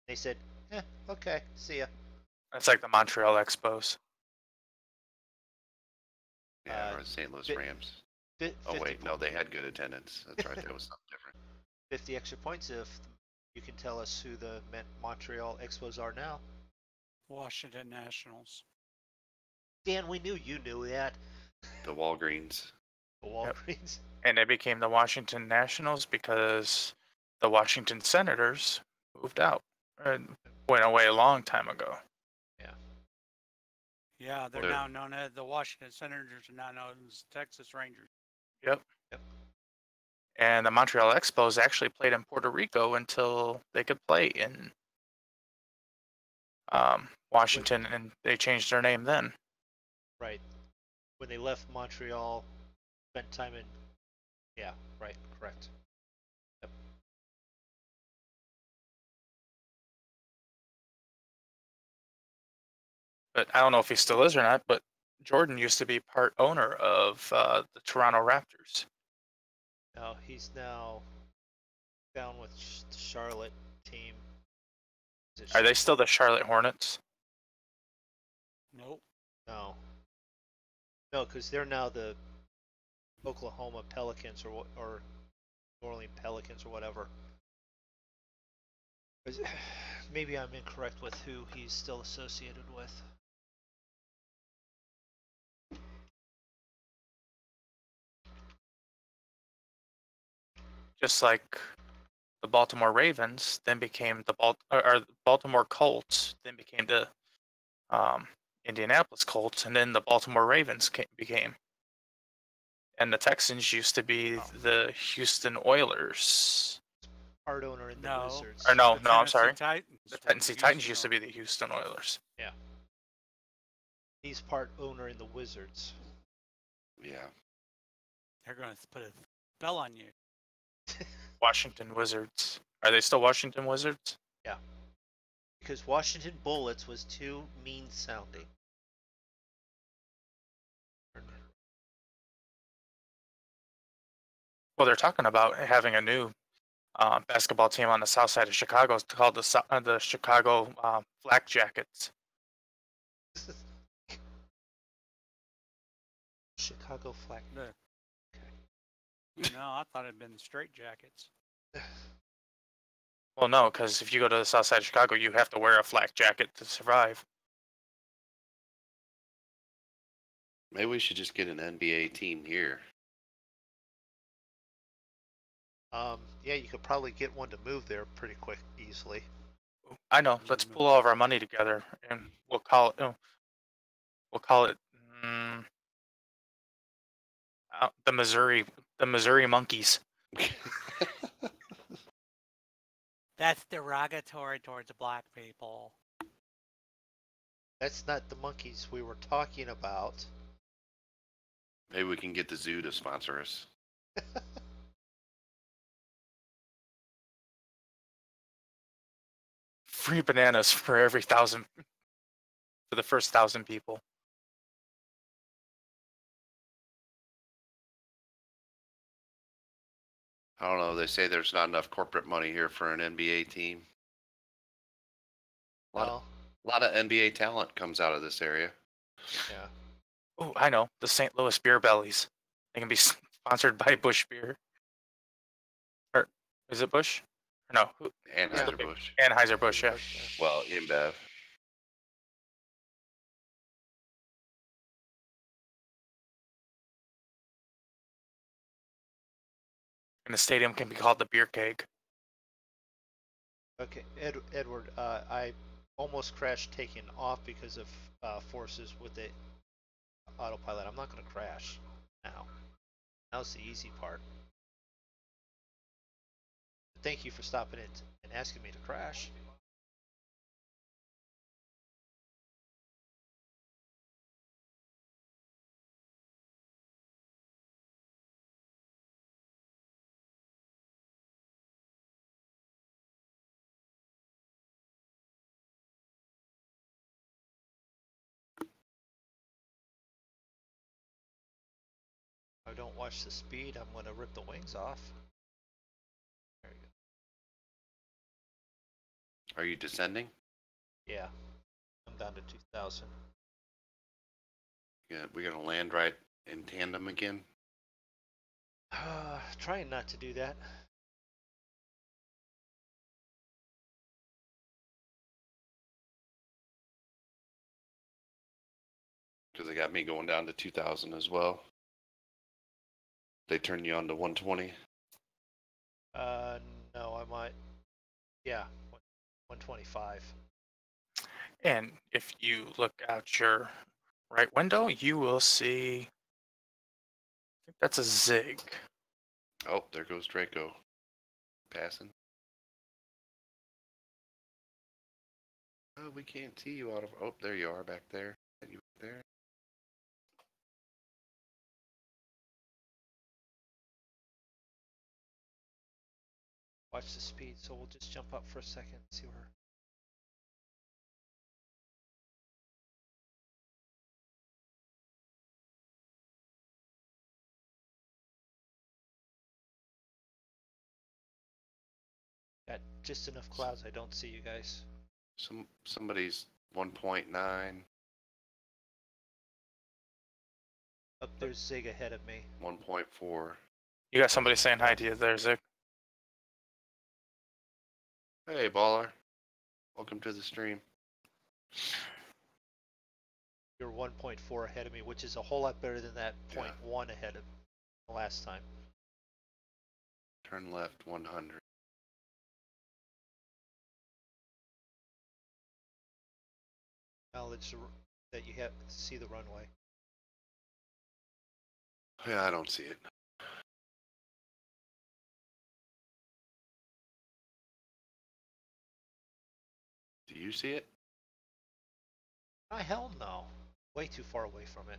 They said, okay, see ya. It's like the Montreal Expos. Yeah, Uh, or the St. Louis fi- Rams. Fi- Oh 50 wait, no, they had good attendance. That's right, that was something different. 50 extra points if you can tell us who the Montreal Expos are now. Washington Nationals. Dan, we knew you knew that. The Walgreens. The Walgreens. And they became the Washington Nationals because the Washington Senators moved out and went away a long time ago. Yeah, they're They're- now known as the Washington Senators are now known as Texas Rangers. Yep. Yep. And the Montreal Expos actually played in Puerto Rico until they could play in Washington, and they changed their name then. Right. When they left Montreal, spent time in. Yeah. Right. Correct. Yep. But I don't know if he still is or not, but Jordan used to be part owner of the Toronto Raptors. No, he's now down with the Charlotte team. Is it Are they still the Charlotte Hornets? Nope. No. No, because they're now the Oklahoma Pelicans or New Orleans Pelicans or whatever. Maybe I'm incorrect with who he's still associated with. Just like the Baltimore Ravens, then became the Baltimore Colts, then became the Indianapolis Colts, and then the Baltimore Ravens became. And the Texans used to be the Houston Oilers. Part owner in the No. Wizards. Or no, The no, I'm Tennessee sorry. Titans The were Tennessee Titans Houston used to be the Houston Oilers. Yeah. He's part owner in the Wizards. Yeah. They're going to put a spell on you. Washington Wizards. Are they still Washington Wizards? Because Washington Bullets was too mean sounding. Well, they're talking about having a new basketball team on the south side of Chicago. It's called the Chicago Flak Jackets. Chicago Flag. No, I thought it'd been straight jackets. Well, no, because if you go to the south side of Chicago, you have to wear a flak jacket to survive. Maybe we should just get an NBA team here. Yeah, you could probably get one to move there pretty quick, easily. I know. Let's pull all of our money together, and we'll call it. We'll call it the Missouri Monkeys. That's derogatory towards black people. That's not the monkeys we were talking about. Maybe we can get the zoo to sponsor us. Free bananas for every 1,000 for the first 1,000 people. I don't know. They say there's not enough corporate money here for an NBA team. A lot of NBA talent comes out of this area. Yeah. Oh, I know. The St. Louis Beer Bellies. They can be sponsored by Busch Beer. Or is it Busch? Or no. Anheuser-Busch. Anheuser-Busch, yeah. Well, InBev. And the stadium can be called the Beer Keg. Okay, Edward, I almost crashed taking off because of forces with the autopilot. I'm not going to crash now. Now's the easy part. Thank you for stopping it and asking me to crash. If I don't watch the speed, I'm going to rip the wings off. There you go. Are you descending? Yeah, I'm down to 2,000. Yeah, we're gonna land right in tandem again. Trying not to do that. Because they got me going down to 2,000 as well. They turn you on to 120. No, I might. Yeah, 125. And if you look at your right window, you will see. I think that's a Zig. Oh, there goes Draco. Passing. Oh, we can't see you out of. Oh, there you are back there. You there? Watch the speed, so we'll just jump up for a second and see where. Got just enough clouds. I don't see you guys. Somebody's 1.9. Up there's Zig ahead of me. 1.4. You got somebody saying hi to you there, Zig. Hey, baller. Welcome to the stream. You're 1.4 ahead of me, which is a whole lot better than that Yeah. 0.1 ahead of the last time. Turn left 100. Knowledge that you have to see the runway. Yeah, I don't see it. Do you see it? Oh, hell no. Way too far away from it.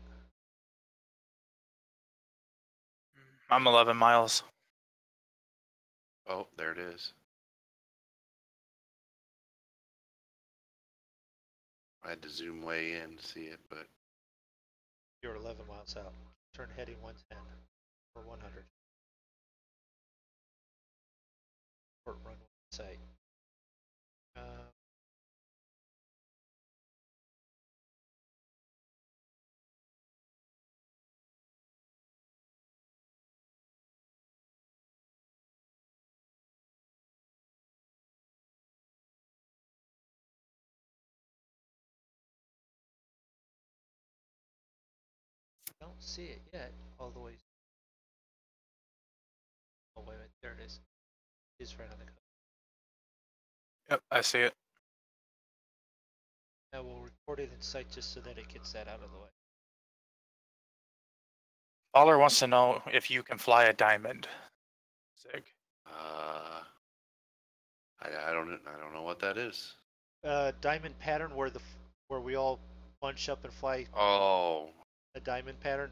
I'm 11 miles. Oh, there it is. I had to zoom way in to see it, but You're 11 miles out. Turn heading 110 or 100. Port runway site. Don't see it yet. All the way. Oh wait a minute, there it is. It is right on the coast. Yep, I see it. Now we'll record it in sight just so that it gets that out of the way. Baller wants to know if you can fly a diamond, Zig. I don't know what that is. Diamond pattern where we all bunch up and fly Oh, a diamond pattern.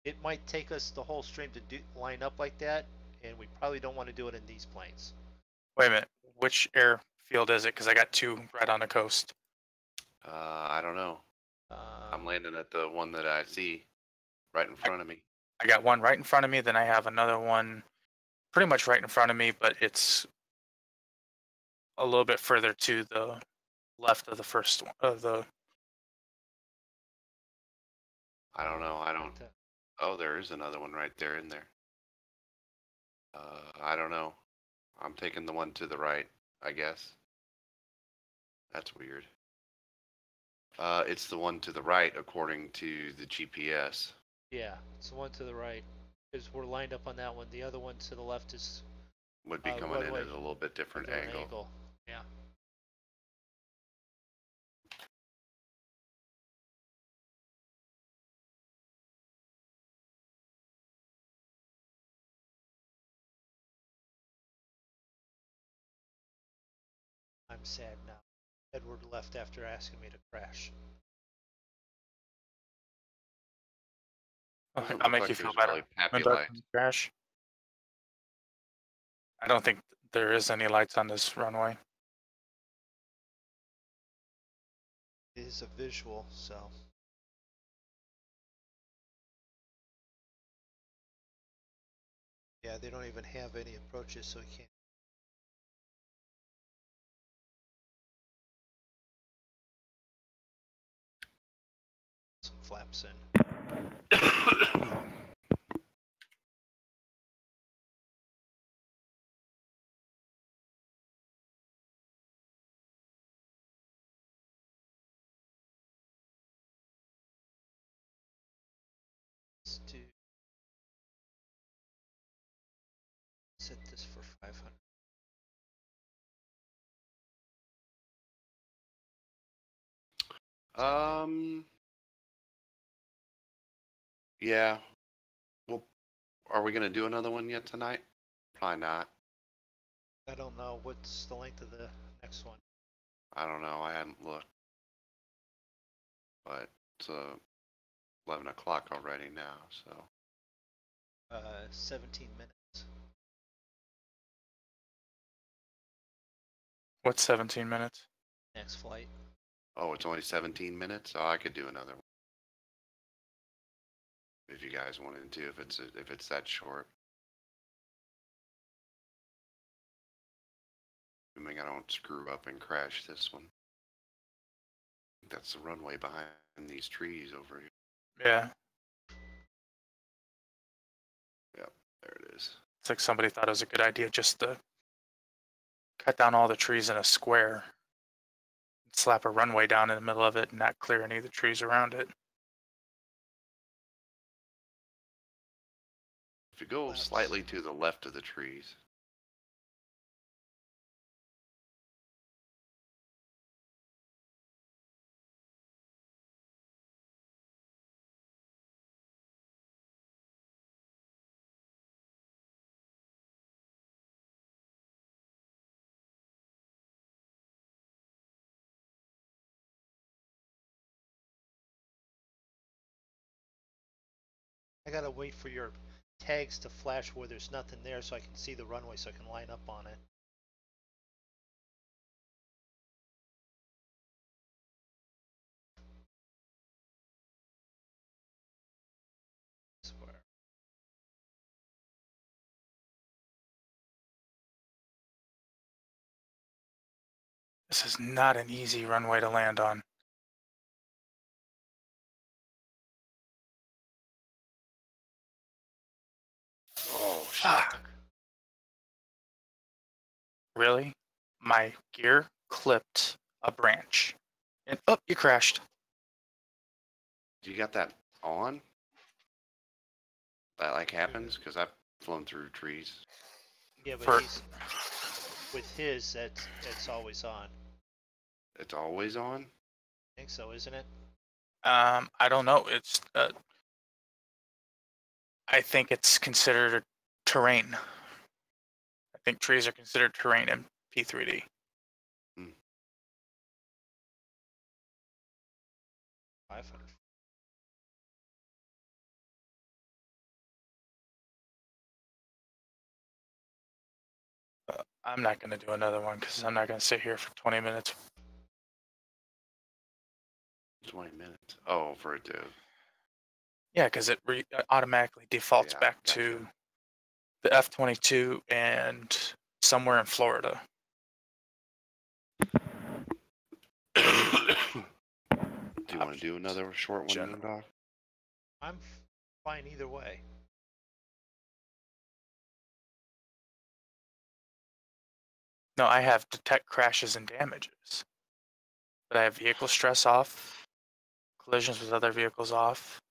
It might take us the whole stream to line up like that, and we probably don't want to do it in these planes. Wait a minute. Which airfield is it? Because I got two right on the coast. I don't know. I'm landing at the one that I see right in front of me. I got one right in front of me. Then I have another one pretty much right in front of me, but it's a little bit further to the left of the first one. I don't know. I don't. Oh, there is another one right there in there. I don't know. I'm taking the one to the right, I guess. That's weird. It's the one to the right according to the GPS. Yeah, it's the one to the right. Because we're lined up on that one. The other one to the left is Would be coming in runway, at a little bit different angle. Yeah. I'm sad now. Edward left after asking me to crash. Doesn't I'll look make like you feel there's better. really happy MoonDog lights. can crash. I don't think there is any lights on this runway. It is a visual, so. Yeah, they don't even have any approaches, so you can't. Some flaps in. Let's set this for 500. Yeah. Well, are we gonna do another one yet tonight? Probably not. I don't know what's the length of the next one. I don't know. I hadn't looked, but it's 11 o'clock already now. So 17 minutes. What's 17 minutes? Next flight. oh, it's only 17 minutes. Oh, I could do another one if you guys wanted to. If it's that short. Assuming I don't screw up and crash this one. That's the runway behind these trees over here. Yeah. Yep, there it is. It's like somebody thought it was a good idea just to cut down all the trees in a square, slap a runway down in the middle of it, and not clear any of the trees around it. If you go slightly to the left of the trees. I gotta wait for your tags to flash where there's nothing there so I can see the runway so I can line up on it. Square. This is not an easy runway to land on. Oh, shit. Fuck. Really? My gear clipped a branch. And oh, you crashed. You got that on? That like happens? Because I've flown through trees. Yeah, but For- he's with his. That's always on. It's always on? I think so, isn't it? I don't know. It's I think it's considered terrain. I think trees are considered terrain in P3D. 500. I'm not going to do another one because I'm not going to sit here for 20 minutes. 20 minutes. Oh, for it to. Yeah, because it automatically defaults Yeah, back gotcha. to the F-22 and somewhere in Florida. Do you want to do another short one, General. MoonDog? I'm fine either way. No, I have detect crashes and damages. But I have vehicle stress off, collisions with other vehicles off.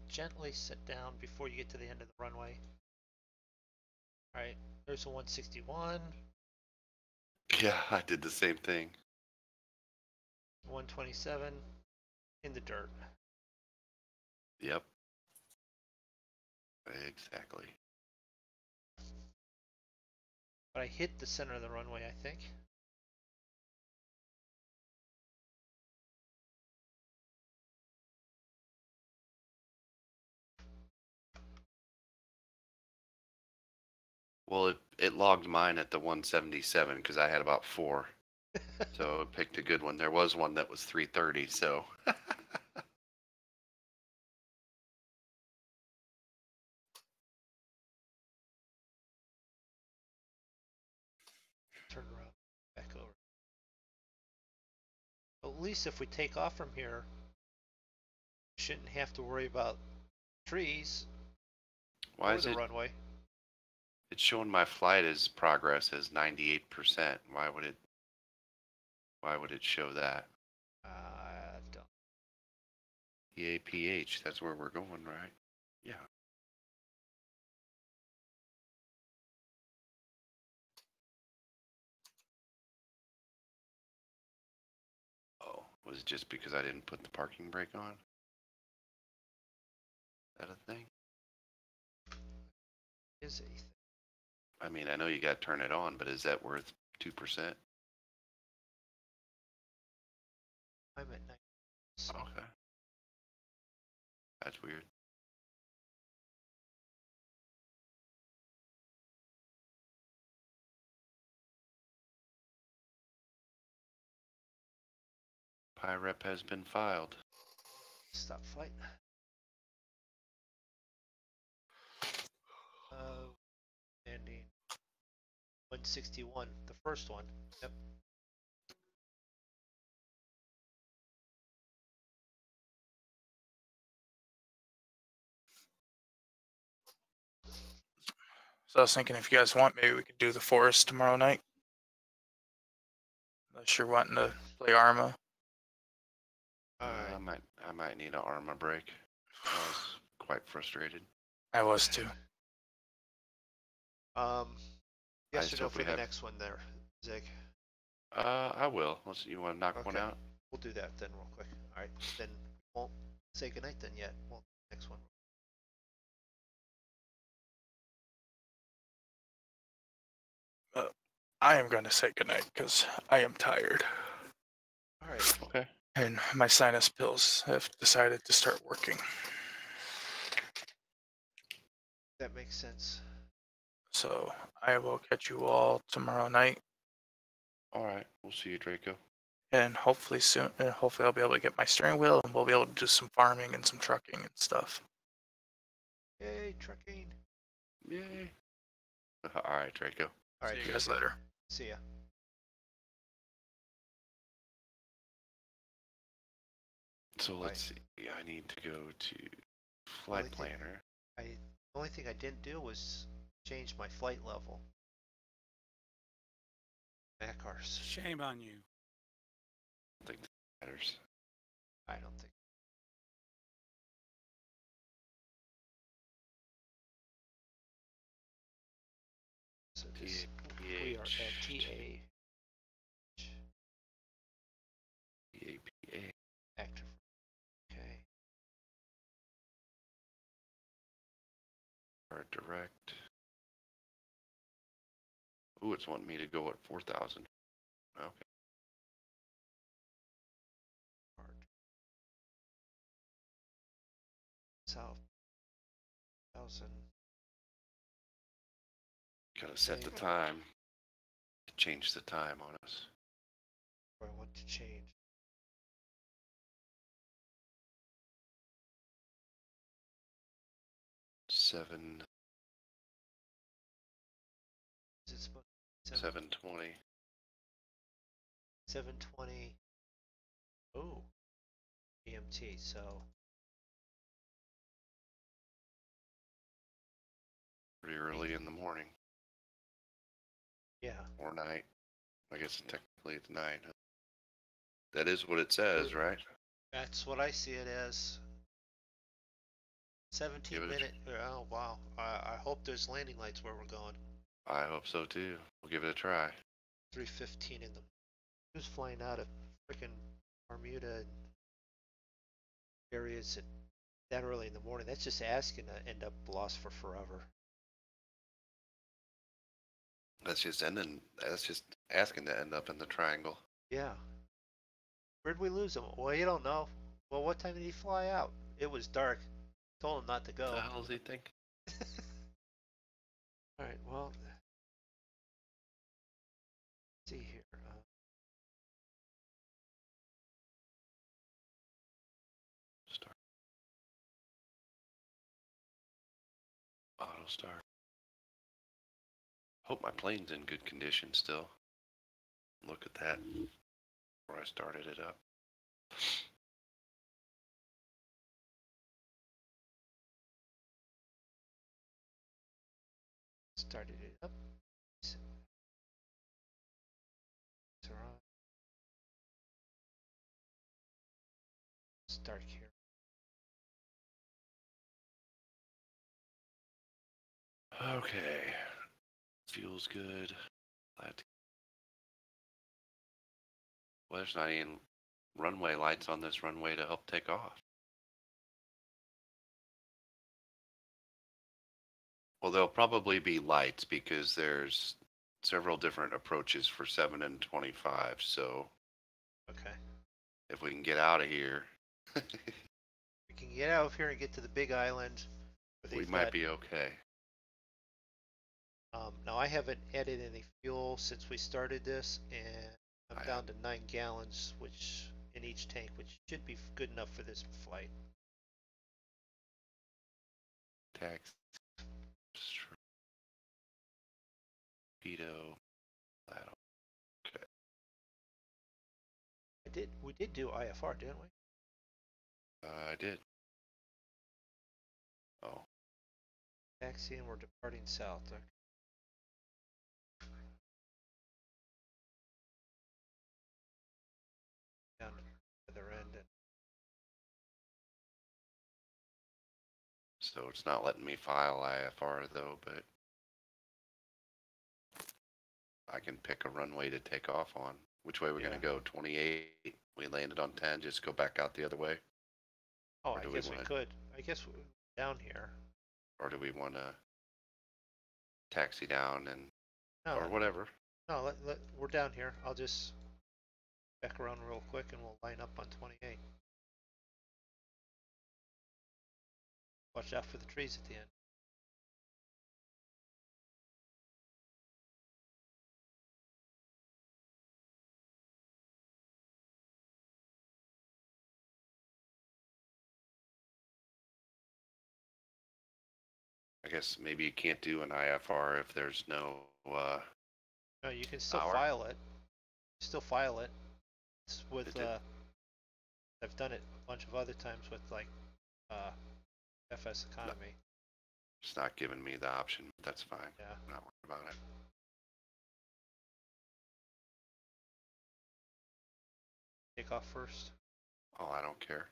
Gently sit down before you get to the end of the runway. Alright, there's a 161, Yeah, I did the same thing. 127 in the dirt. Yep. Exactly. But I hit the center of the runway, I think. Well, it logged mine at the 177 because I had about 4. So it picked a good one. There was one that was 330, so. Turn around, back over. At least if we take off from here, we shouldn't have to worry about trees Why or is the it? runway. It's showing my flight as progress as 98%. Why would it? Why would it show that? Don't. EAPH. That's where we're going, right? Yeah. Oh, was it just because I didn't put the parking brake on? Is that a thing? Is a thing. I mean, I know you got to turn it on, but is that worth 2%? I'm at 9. So Okay. That's weird. PIREP has been filed. stop flight. Landing 161, the first one. Yep. So I was thinking, if you guys want, maybe we could do the forest tomorrow night. Unless you're wanting to play Arma. Alright. I might need an armor break. I was quite frustrated. I was too. Yes just or no hope for we the have- next one there, Zig? I will. You want to knock one Okay. out? We'll do that then real quick. Alright, then won't say goodnight then yet. Well, next one. I am going to say goodnight because I am tired. Alright. Okay. And my sinus pills have decided to start working. That makes sense. So I will catch you all tomorrow night. All right. We'll see you, Draco. And hopefully soon, hopefully I'll be able to get my steering wheel and we'll be able to do some farming and some trucking and stuff. Yay, trucking. Yay. All right, Draco. Alright. See you guys later. See ya. So let's see. I need to go to Only flight thing- planner. The only thing I didn't do was change my flight level. Macars. Shame on you. I think that matters. I don't think. So this, we are at TA EAPA. active. Okay. Or direct. Ooh, it's wanting me to go at 4,000. Okay. Hard. South 1,000. Gotta set the Okay. time. Change the time on us. Where I want to change. Seven Is it supposed 720. 7:20? Oh, GMT. So Pretty early in the morning yeah, or night. I guess technically it's night. That is what it says, right? that's what I see it as. 17 Give it a minute. Oh wow. I hope there's landing lights where we're going. I hope so too. We'll give it a try. 3:15 in the. Who's flying out of freaking Bermuda areas at that early in the morning? That's just asking to end up lost for forever. That's just asking to end up in the triangle. Yeah. Where'd we lose him? Well, you don't know. Well, what time did he fly out? It was dark. Told him not to go. What the hell does he think? All right. Well, let's see here. Start. Auto start. Hope my plane's in good condition still. Look at that before I started it up. Started it up. Start here. Okay. Feels good. Well, there's not even runway lights on this runway to help take off. Well, there'll probably be lights because there's several different approaches for 7 and 25. So Okay. if we can get out of here, We can get out of here and get to the big island. we might be okay. Now I haven't added any fuel since we started this, and I'm down to 9 gallons, which in each tank, which should be good enough for this flight. Tax. Torpedo. Okay. We did do IFR, didn't we? I did. Oh. Taxi, and we're departing south. Okay. Down to the other end. So it's not letting me file IFR though, but I can pick a runway to take off on. Which way we're gonna go? 28. We landed on 10. Just go back out the other way. Oh, Or I do guess we we wanna- could. I guess down here. Or do we want to taxi down and No, or whatever? no. We're down here. I'll just back around real quick, and we'll line up on 28. Watch out for the trees at the end. I guess maybe you can't do an IFR if there's no. No, you can still Power? file it. Still file it. It's with Is it? I've done it a bunch of other times with like FS economy. It's not giving me the option. But that's fine. Yeah. I'm not worried about it. Take off first. Oh, I don't care.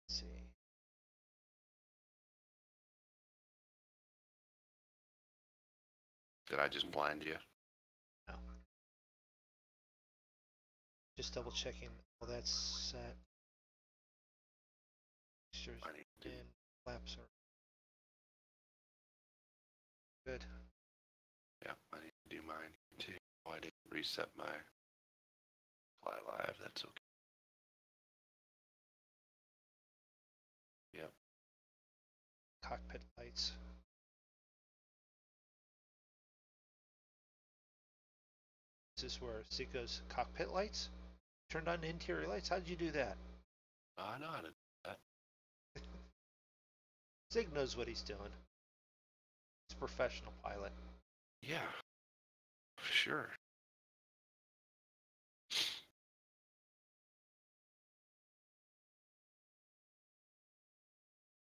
Let's see. Did I just blind you? No. Just double checking. Well, that's set. Fixtures I need to. in. Flaps are good. Yeah, I need to do mine too. Oh, I didn't reset my fly live. That's okay. Yep. Cockpit lights. This is where Zico's cockpit lights turned on interior lights. How did you do that? I know how to do that. Zig knows what he's doing. He's a professional pilot. Yeah. Sure.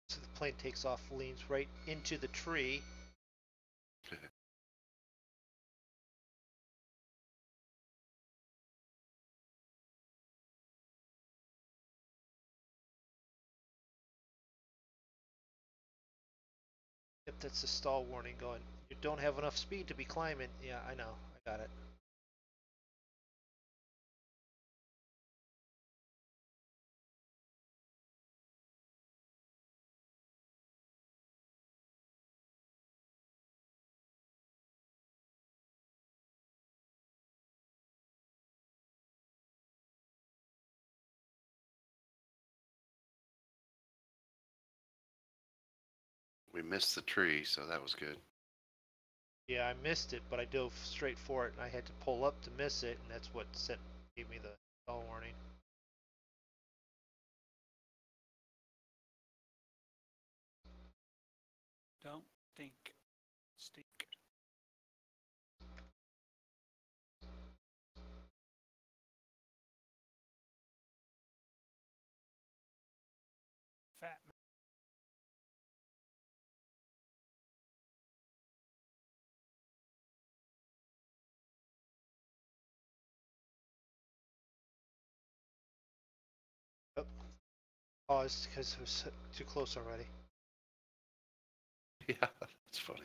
So the plane takes off, leans right into the tree. Yep, that's the stall warning going. You don't have enough speed to be climbing. Yeah, I know. I got it. We missed the tree, so that was good. Yeah, I missed it, but I dove straight for it, and I had to pull up to miss it, and that's what gave me the stall warning. Don't think. Stink. fat. Oh, it's because it was too close already. Yeah, that's funny.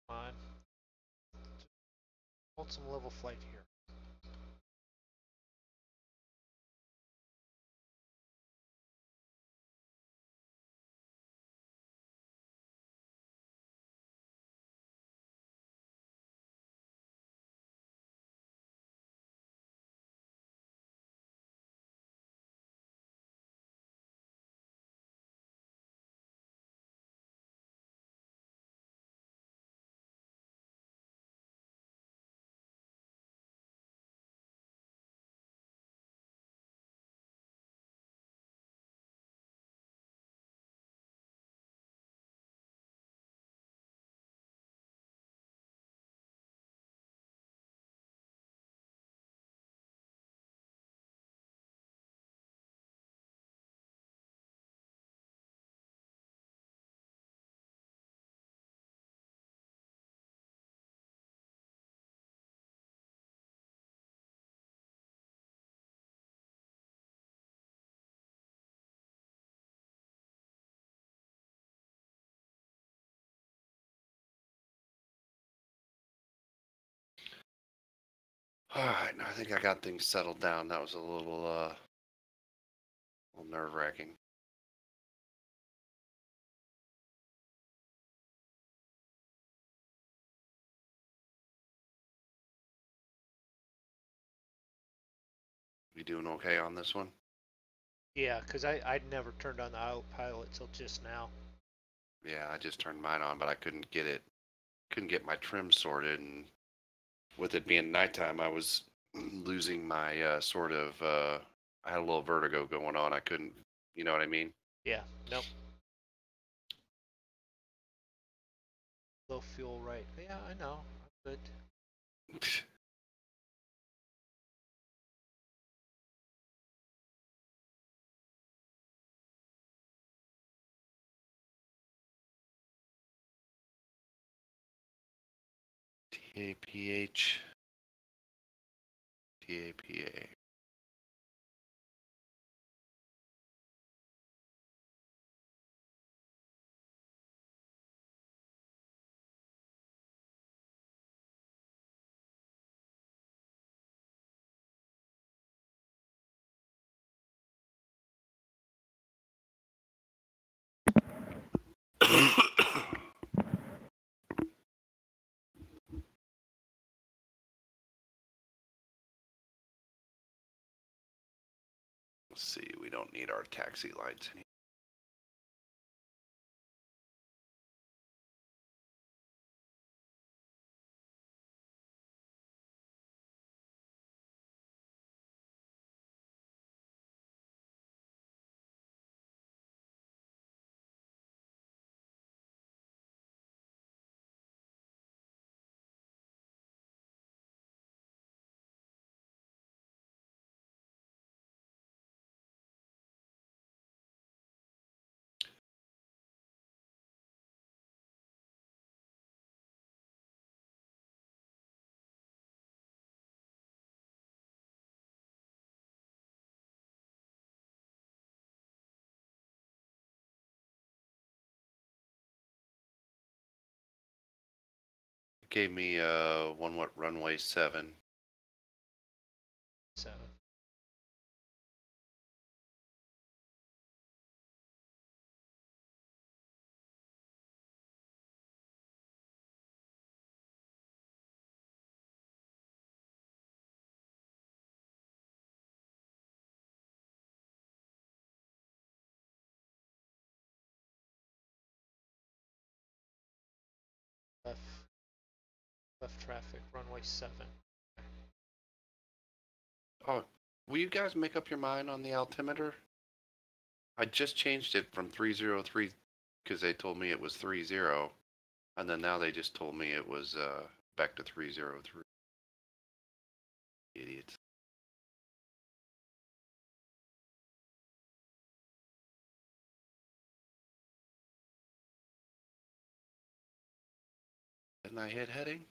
Come on. Want some level flight here. All right, now I think I got things settled down. That was a little nerve-wracking. You doing okay on this one? Yeah, because I'd never turned on the autopilot till just now. Yeah, I just turned mine on, but I couldn't get my trim sorted, and with it being nighttime, I was losing my I had a little vertigo going on. I couldn't, you know what I mean? Yeah, nope. Low fuel, right. Yeah, I know. I'm good. TAPH, TAPA. Let's see, we don't need our taxi lights anymore. It gave me runway 7. 7. Left traffic, runway 7. Oh, will you guys make up your mind on the altimeter? I just changed it from 303 because they told me it was 30, and then now they just told me it was back to 303. Idiots. Didn't I hit heading?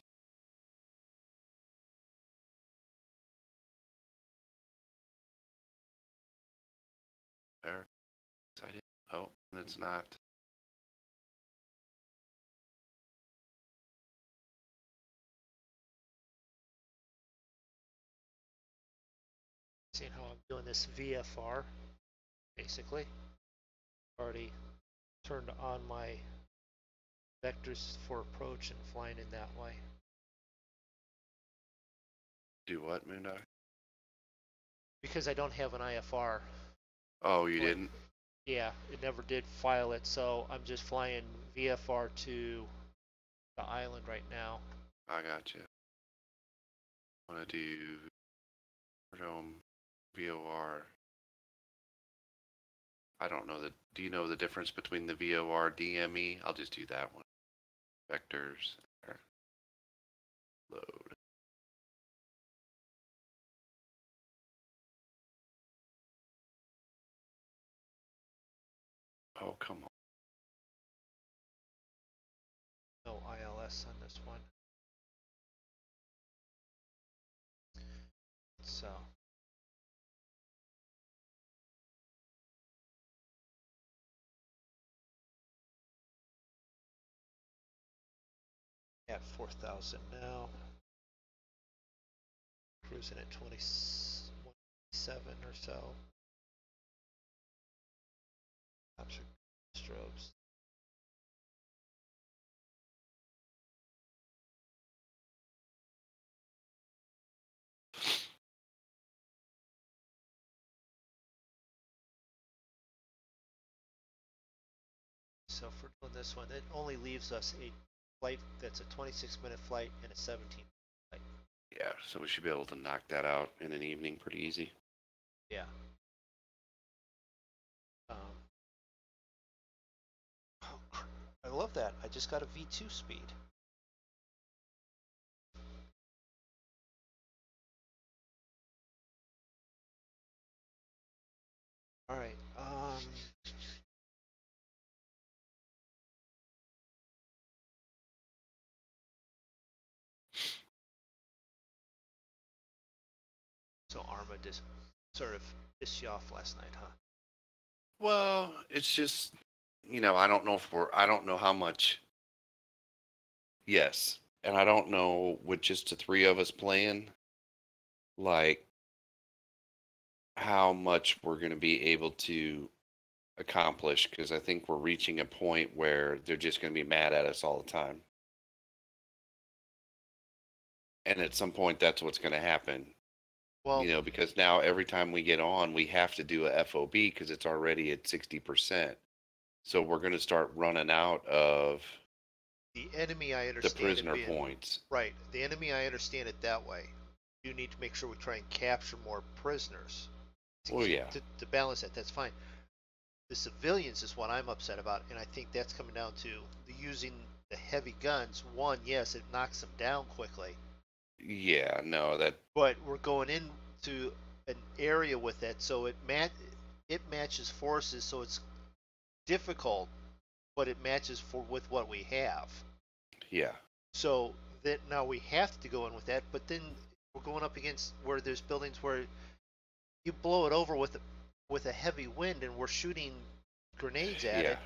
There. I did. Oh, it's not. Seeing how I'm doing this VFR, basically. Already turned on my vectors for approach and flying in that way. Do what, MoonDog? Because I don't have an IFR. Oh, you What? didn't? Yeah, it never did file it, so I'm just flying VFR to the island right now. I got you. Want to do VOR. I don't know do you know the difference between the VOR DME? I'll just do that one. Vectors. There. Load. Oh, come on. No ILS on this one. So at 4,000 now. Cruising at 27 or so. Option strobes. So for doing this one, it only leaves us a flight that's a 26-minute flight and a 17-minute flight. Yeah, so we should be able to knock that out in an evening pretty easy. Yeah. Oh, I love that. I just got a V2 speed. All right. So Arma just sort of pissed you off last night, huh? Well, it's just, I don't know how much. Yes. And I don't know with just the three of us playing, like, how much we're going to be able to accomplish, because I think we're reaching a point where they're just going to be mad at us all the time. And at some point, that's what's going to happen. Well, because now every time we get on, we have to do a FOB because it's already at 60%. So we're going to start running out of the enemy, I the understand prisoner it being, points. right. The enemy, I understand it that way. You need to make sure we try and capture more prisoners to balance that. That's fine. The civilians is what I'm upset about, and I think that's coming down to using the heavy guns. One, yes, it knocks them down quickly. Yeah, no, But we're going into an area with that, so it matches forces, so it's difficult, but it matches with what we have. yeah. So that now we have to go in with that, but then we're going up against where there's buildings where you blow it over with a heavy wind, and we're shooting grenades at it,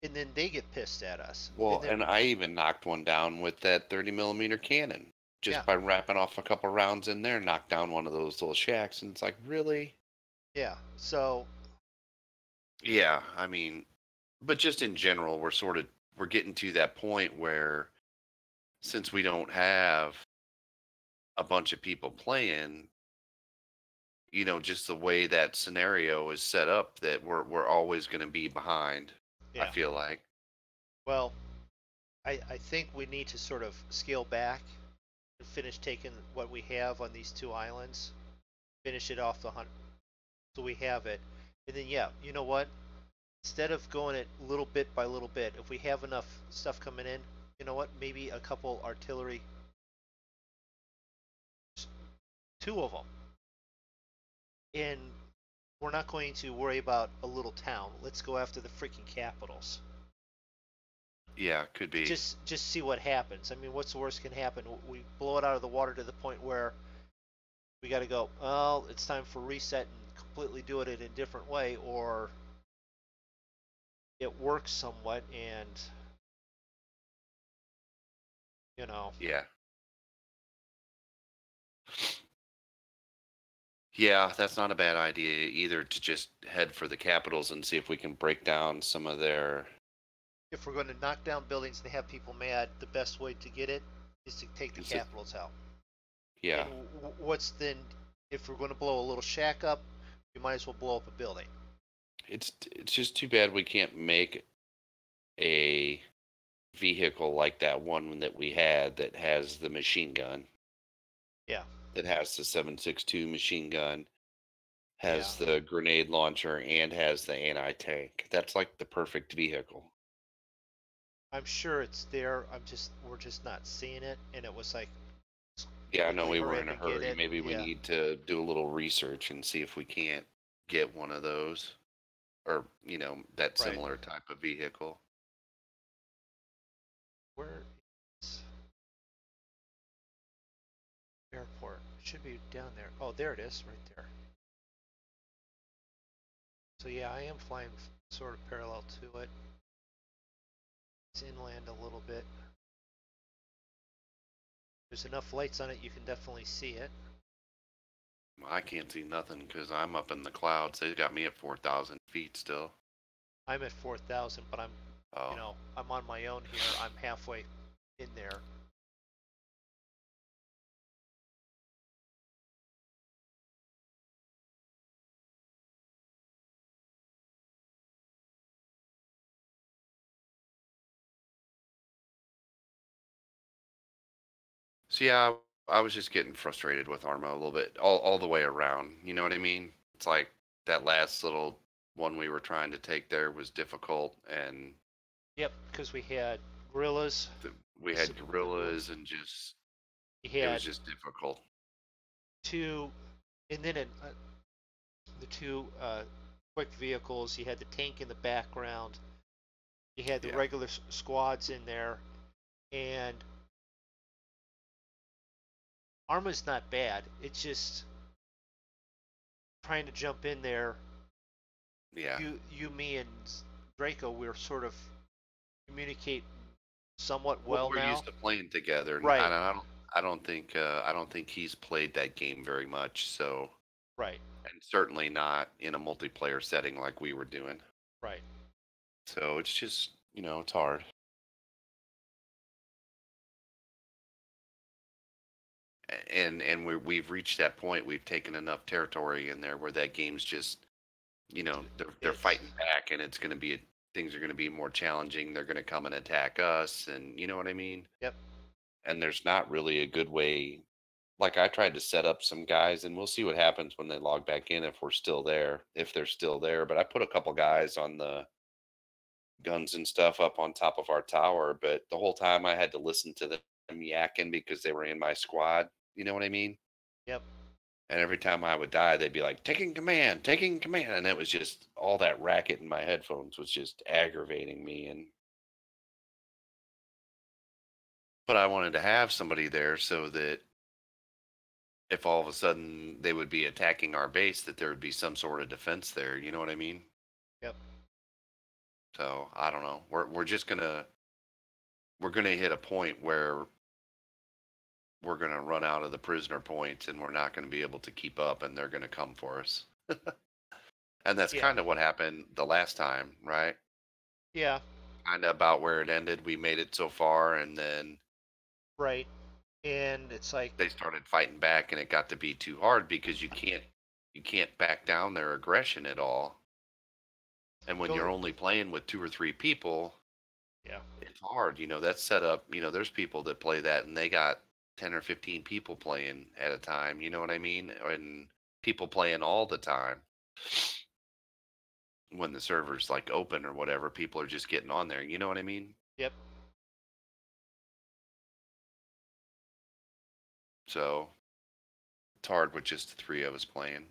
and then they get pissed at us. Well, and I even knocked one down with that 30mm cannon. Just by wrapping off a couple rounds in there, knocked down one of those little shacks, and it's like, really? Yeah, so... Yeah, I mean, but just in general, we're getting to that point where, since we don't have a bunch of people playing, just the way that scenario is set up, that we're always going to be behind. Yeah. I feel like. Well, I think we need to sort of scale back and finish taking what we have on these 2 islands, finish it off the hunt, so we have it, and then yeah, you know what? Instead of going it little bit by little bit, if we have enough stuff coming in, you know what? Maybe a couple artillery, 2 of them, and we're not going to worry about a little town. Let's go after the freaking capitals. Yeah, could be. Just see what happens. I mean, what's the worst can happen? We blow it out of the water to the point where we got to go, well, it's time for reset and completely do it in a different way, or it works somewhat and, you know. Yeah. Yeah, that's not a bad idea either, to just head for the capitals and see if we can break down some of their. If we're going to knock down buildings and have people mad, the best way to get it is to take the capitals out. Yeah. And what's then, if we're going to blow a little shack up, we might as well blow up a building. It's just too bad we can't make a vehicle like that one that we had that has the machine gun. Yeah. That has the 7.62 machine gun, has Yeah. the grenade launcher, and has the anti-tank. That's like the perfect vehicle. I'm sure it's there. We're just not seeing it, and it was like. Yeah, I know we were hurry in a up and get hurry. it. Maybe we Yeah. need to do a little research and see if we can't get one of those, or that Right. similar type of vehicle. Where is airport? It should be down there. Oh, there it is, right there. So yeah, I am flying sort of parallel to it. It's inland a little bit. There's enough lights on it, you can definitely see it. I can't see nothing because I'm up in the clouds. They've got me at 4,000 feet still. I'm at 4,000, but I'm, Oh. I'm on my own here. I'm halfway in there. So yeah, I was just getting frustrated with Arma a little bit, all the way around. You know what I mean? It's like that last little one we were trying to take there was difficult, and Yep, because we had gorillas. we had gorillas, and just We it had was just difficult. 2, and then the 2 quick vehicles. You had the tank in the background. You had the Yeah. regular squads in there, and Arma's not bad. It's just trying to jump in there. Yeah. You, me, and Draco, we're sort of communicate somewhat well we're now. used to playing together, and Right. I don't think he's played that game very much. So, Right. and certainly not in a multiplayer setting like we were doing. Right. So it's just it's hard. And we've reached that point. We've taken enough territory in there where that game's just they're fighting back, and it's going to be things are going to be more challenging. They're going to come and attack us, and you know what I mean? Yep. And there's not really a good way. Like, I tried to set up some guys, and we'll see what happens when they log back in, if we're still there, if they're still there. But I put a couple guys on the guns and stuff up on top of our tower, but the whole time I had to listen to them yakking because they were in my squad. You know what I mean? Yep. And every time I would die, they'd be like, taking command, taking command. And it was just all that racket in my headphones was just aggravating me. But I wanted to have somebody there so that if all of a sudden they would be attacking our base, that there would be some sort of defense there. You know what I mean? Yep. So I don't know. We're just gonna hit a point where we're gonna run out of the prisoner points, and we're not gonna be able to keep up, and they're gonna come for us. And that's Yeah. kind of what happened the last time, right? Yeah. Kind of about where it ended. We made it so far, and then Right. And it's like they started fighting back, and it got to be too hard because you can't back down their aggression at all. And when you're only playing with 2 or 3 people, Yeah. It's hard, that's set up, there's people that play that and they got 10 or 15 people playing at a time, you know what I mean? And people playing all the time. When the server's like open or whatever, people are just getting on there, you know what I mean? Yep. So it's hard with just the three of us playing.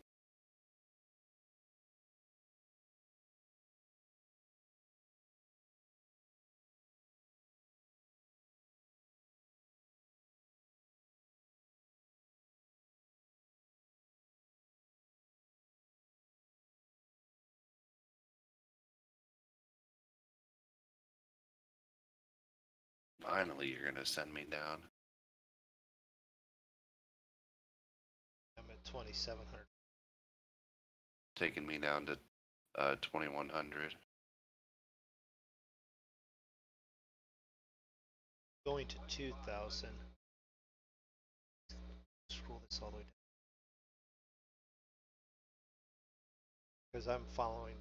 Finally, you're gonna send me down. I'm at 2,700. Taking me down to 2,100. Going to 2,000. Scroll this all the way down. Because I'm following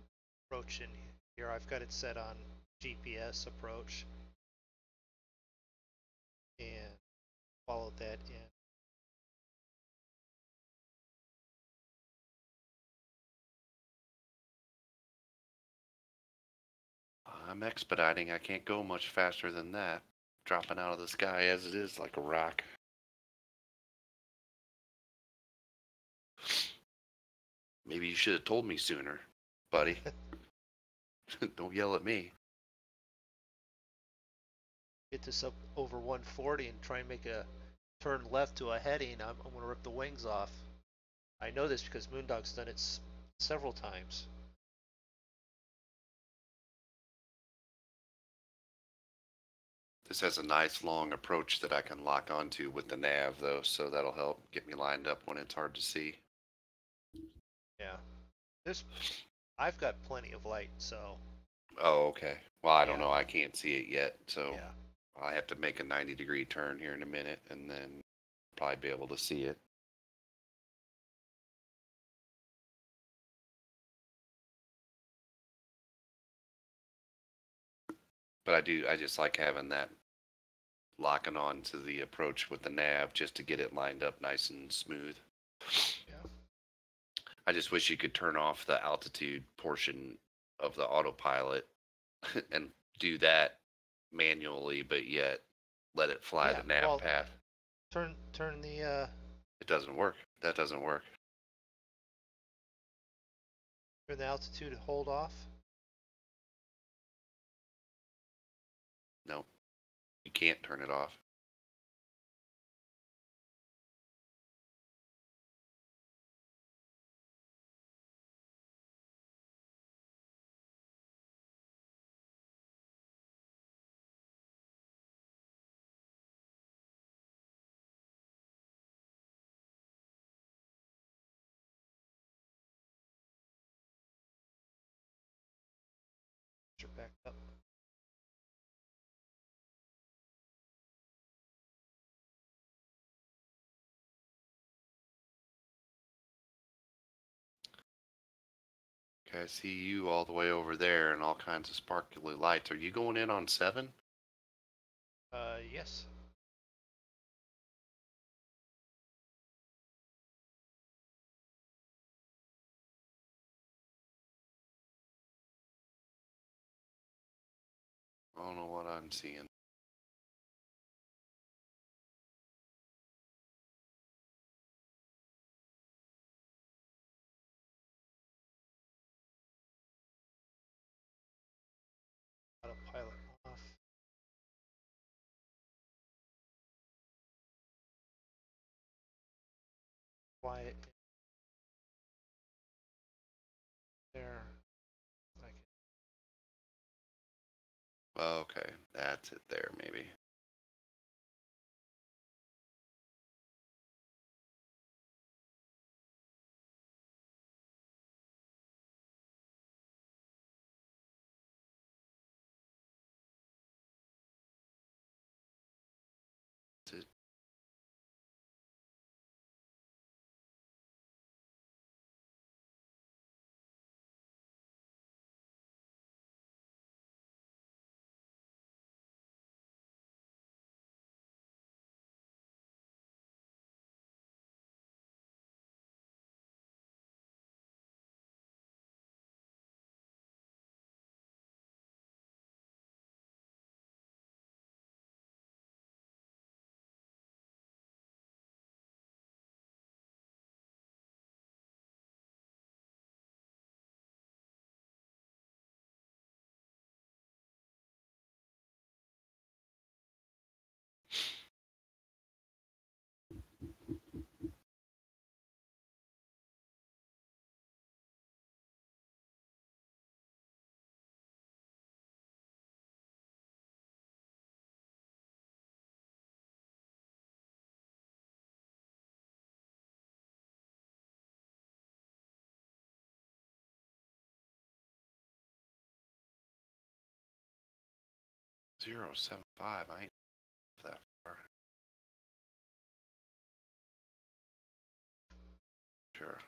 approach in here. I've got it set on GPS approach. And followed that in. I'm expediting. I can't go much faster than that. Dropping out of the sky as it is like a rock. Maybe you should have told me sooner, buddy. Don't yell at me. Get this up over 140 and try and make a turn left to a heading. I'm going to rip the wings off. I know this because MoonDog's done it several times. This has a nice long approach that I can lock onto with the nav though, so that'll help get me lined up when it's hard to see. Yeah. I've got plenty of light, so. Oh, okay. Well, I don't Yeah. know. I can't see it yet, so Yeah. I have to make a 90-degree turn here in a minute and then probably be able to see it. But I just like having that locking on to the approach with the nav just to get it lined up nice and smooth. Yeah. I just wish you could turn off the altitude portion of the autopilot and do that manually, but yet let it fly Yeah, the nav well, path. turn the It doesn't work. That doesn't work. turn the altitude hold off. No, you can't turn it off. You're back up. Okay, I see you all the way over there and all kinds of sparkly lights. Are you going in on 7? Yes. I don't know what I'm seeing. Autopilot off. Quiet. There. Like Okay, that's it there, maybe. That's it. 075. I ain't that far. Sure.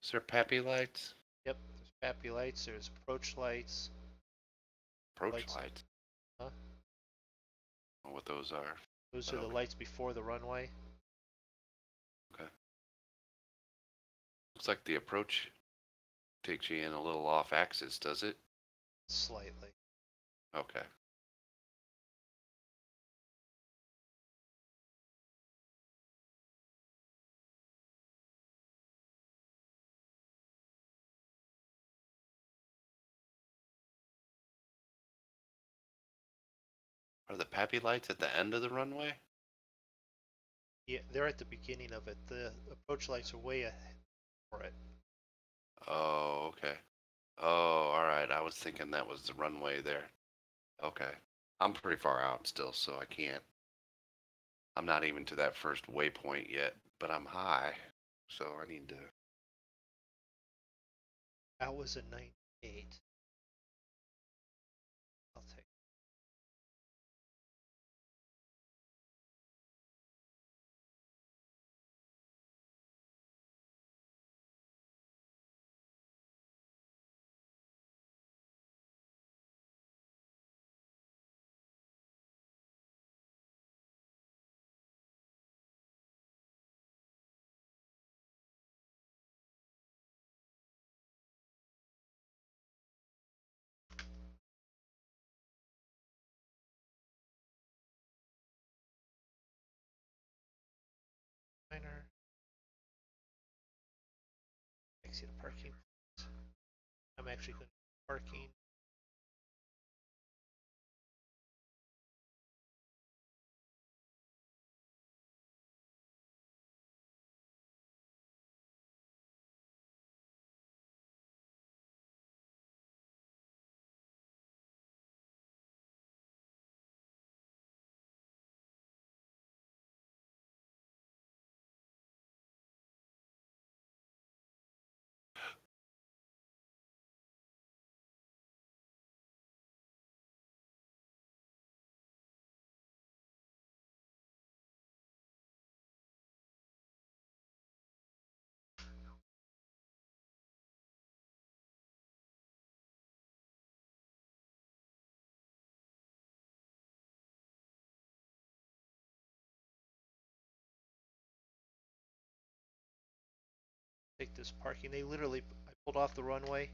Is there Pappy lights? Yep, there's Pappy lights, there's approach lights. Approach Lights. lights. Huh? I don't know what those are. Those But are the okay. lights before the runway. Okay. Looks like the approach takes you in a little off axis, does it? Slightly. Okay. Are the Pappy lights at the end of the runway? Yeah, they're at the beginning of it. The approach lights are way ahead for it. Oh, okay. Oh, all right. I was thinking that was the runway there. Okay. I'm pretty far out still, so I can't. I'm not even to that first waypoint yet, but I'm high, so I need to. That was a 98. I'll take. Minor. Exit parking. I'm actually going to parking. Take this parking. They literally, I pulled off the runway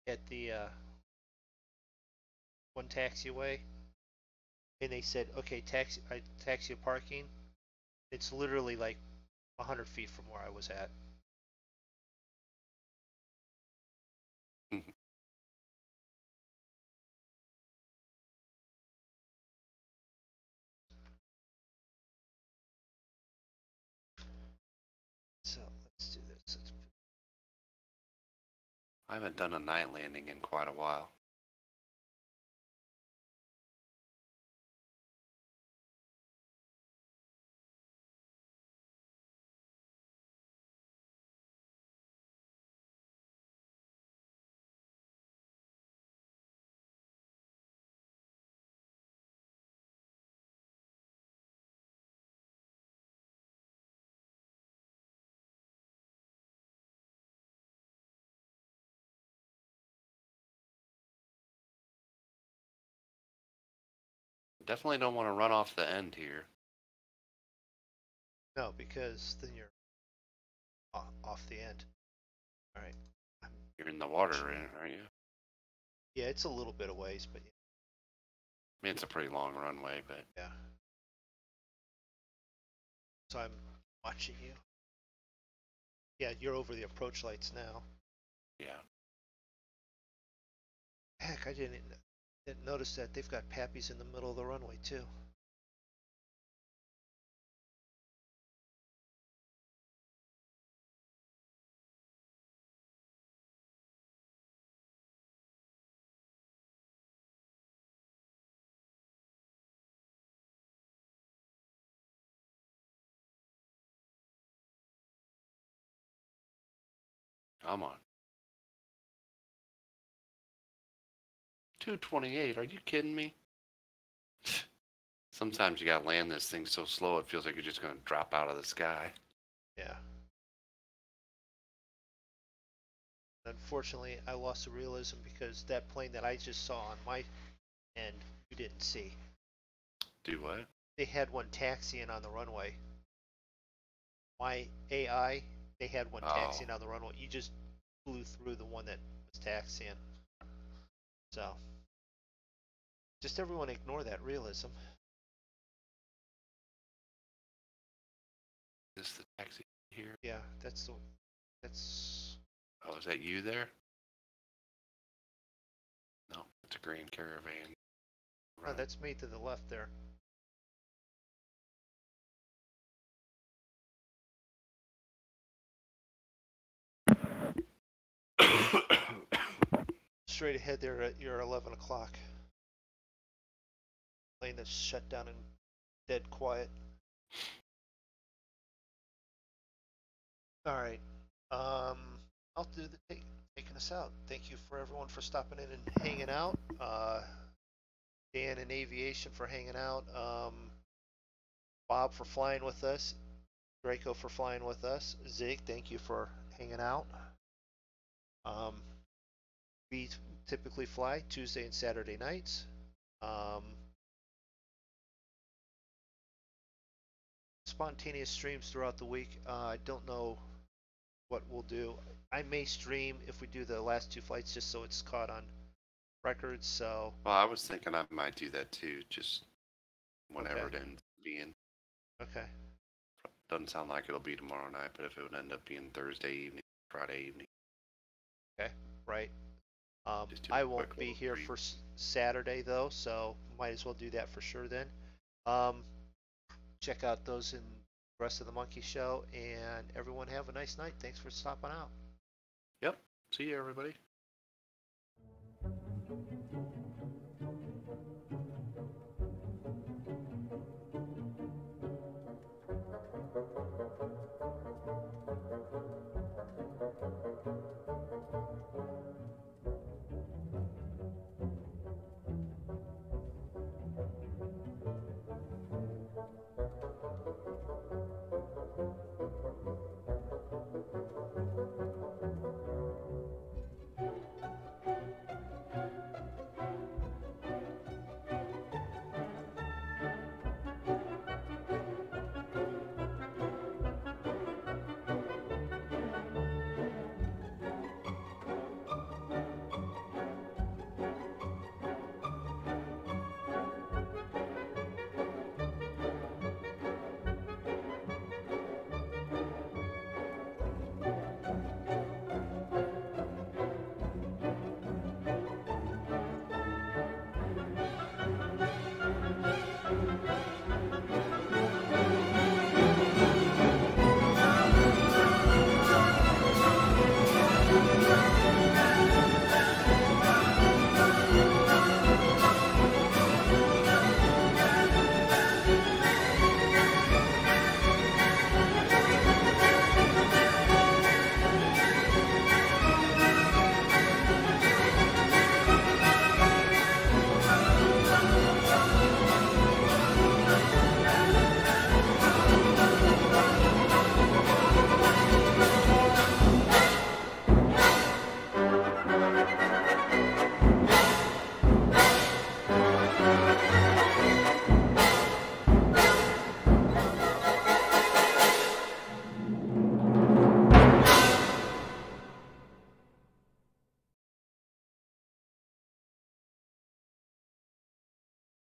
at the one taxiway, and they said, okay, taxi parking. It's literally like 100 feet from where I was at. So let's do this. I haven't done a night landing in quite a while. Definitely don't want to run off the end here. No, because then you're off the end. All right. You're in the water, aren't you? Yeah, it's a little bit of ways, but I mean, it's a pretty long runway, but yeah. So I'm watching you. Yeah, you're over the approach lights now. yeah. Heck, I didn't notice that they've got pappies in the middle of the runway too. Come on. 228. Are you kidding me? Sometimes you gotta land this thing so slow it feels like you're just gonna drop out of the sky. Yeah. Unfortunately, I lost the realism because that plane that I just saw on my end, you didn't see. Do what? They had one taxiing on the runway. My AI, they had one taxiing on the runway. You just flew through the one that was taxiing. So, just everyone ignore that realism. Is this the taxi here? Yeah, that's. Oh, is that you there? No, it's a Grand Caravan. No, that's me to the left there. Straight ahead there at your 11 o'clock. Lane that's shut down and dead quiet. All right. I'll do the taking us out. Thank you for everyone for stopping in and hanging out. Dan and Aviation for hanging out. Bob for flying with us. Draco for flying with us. Zig, thank you for hanging out. We typically fly Tuesday and Saturday nights. Spontaneous streams throughout the week. I don't know what we'll do. I may stream if we do the last two flights just so it's caught on record. So. Well, I was thinking I might do that too, just whenever Okay. it ends up being. Okay. Doesn't sound like it'll be tomorrow night, but if it would end up being Thursday evening, Friday evening. Okay. Right. Just do a I quick won't be little here brief. for Saturday though, so might as well do that for sure then. Check out those in the rest of the Monkey Show, and everyone have a nice night. Thanks for stopping out. Yep. See you, everybody.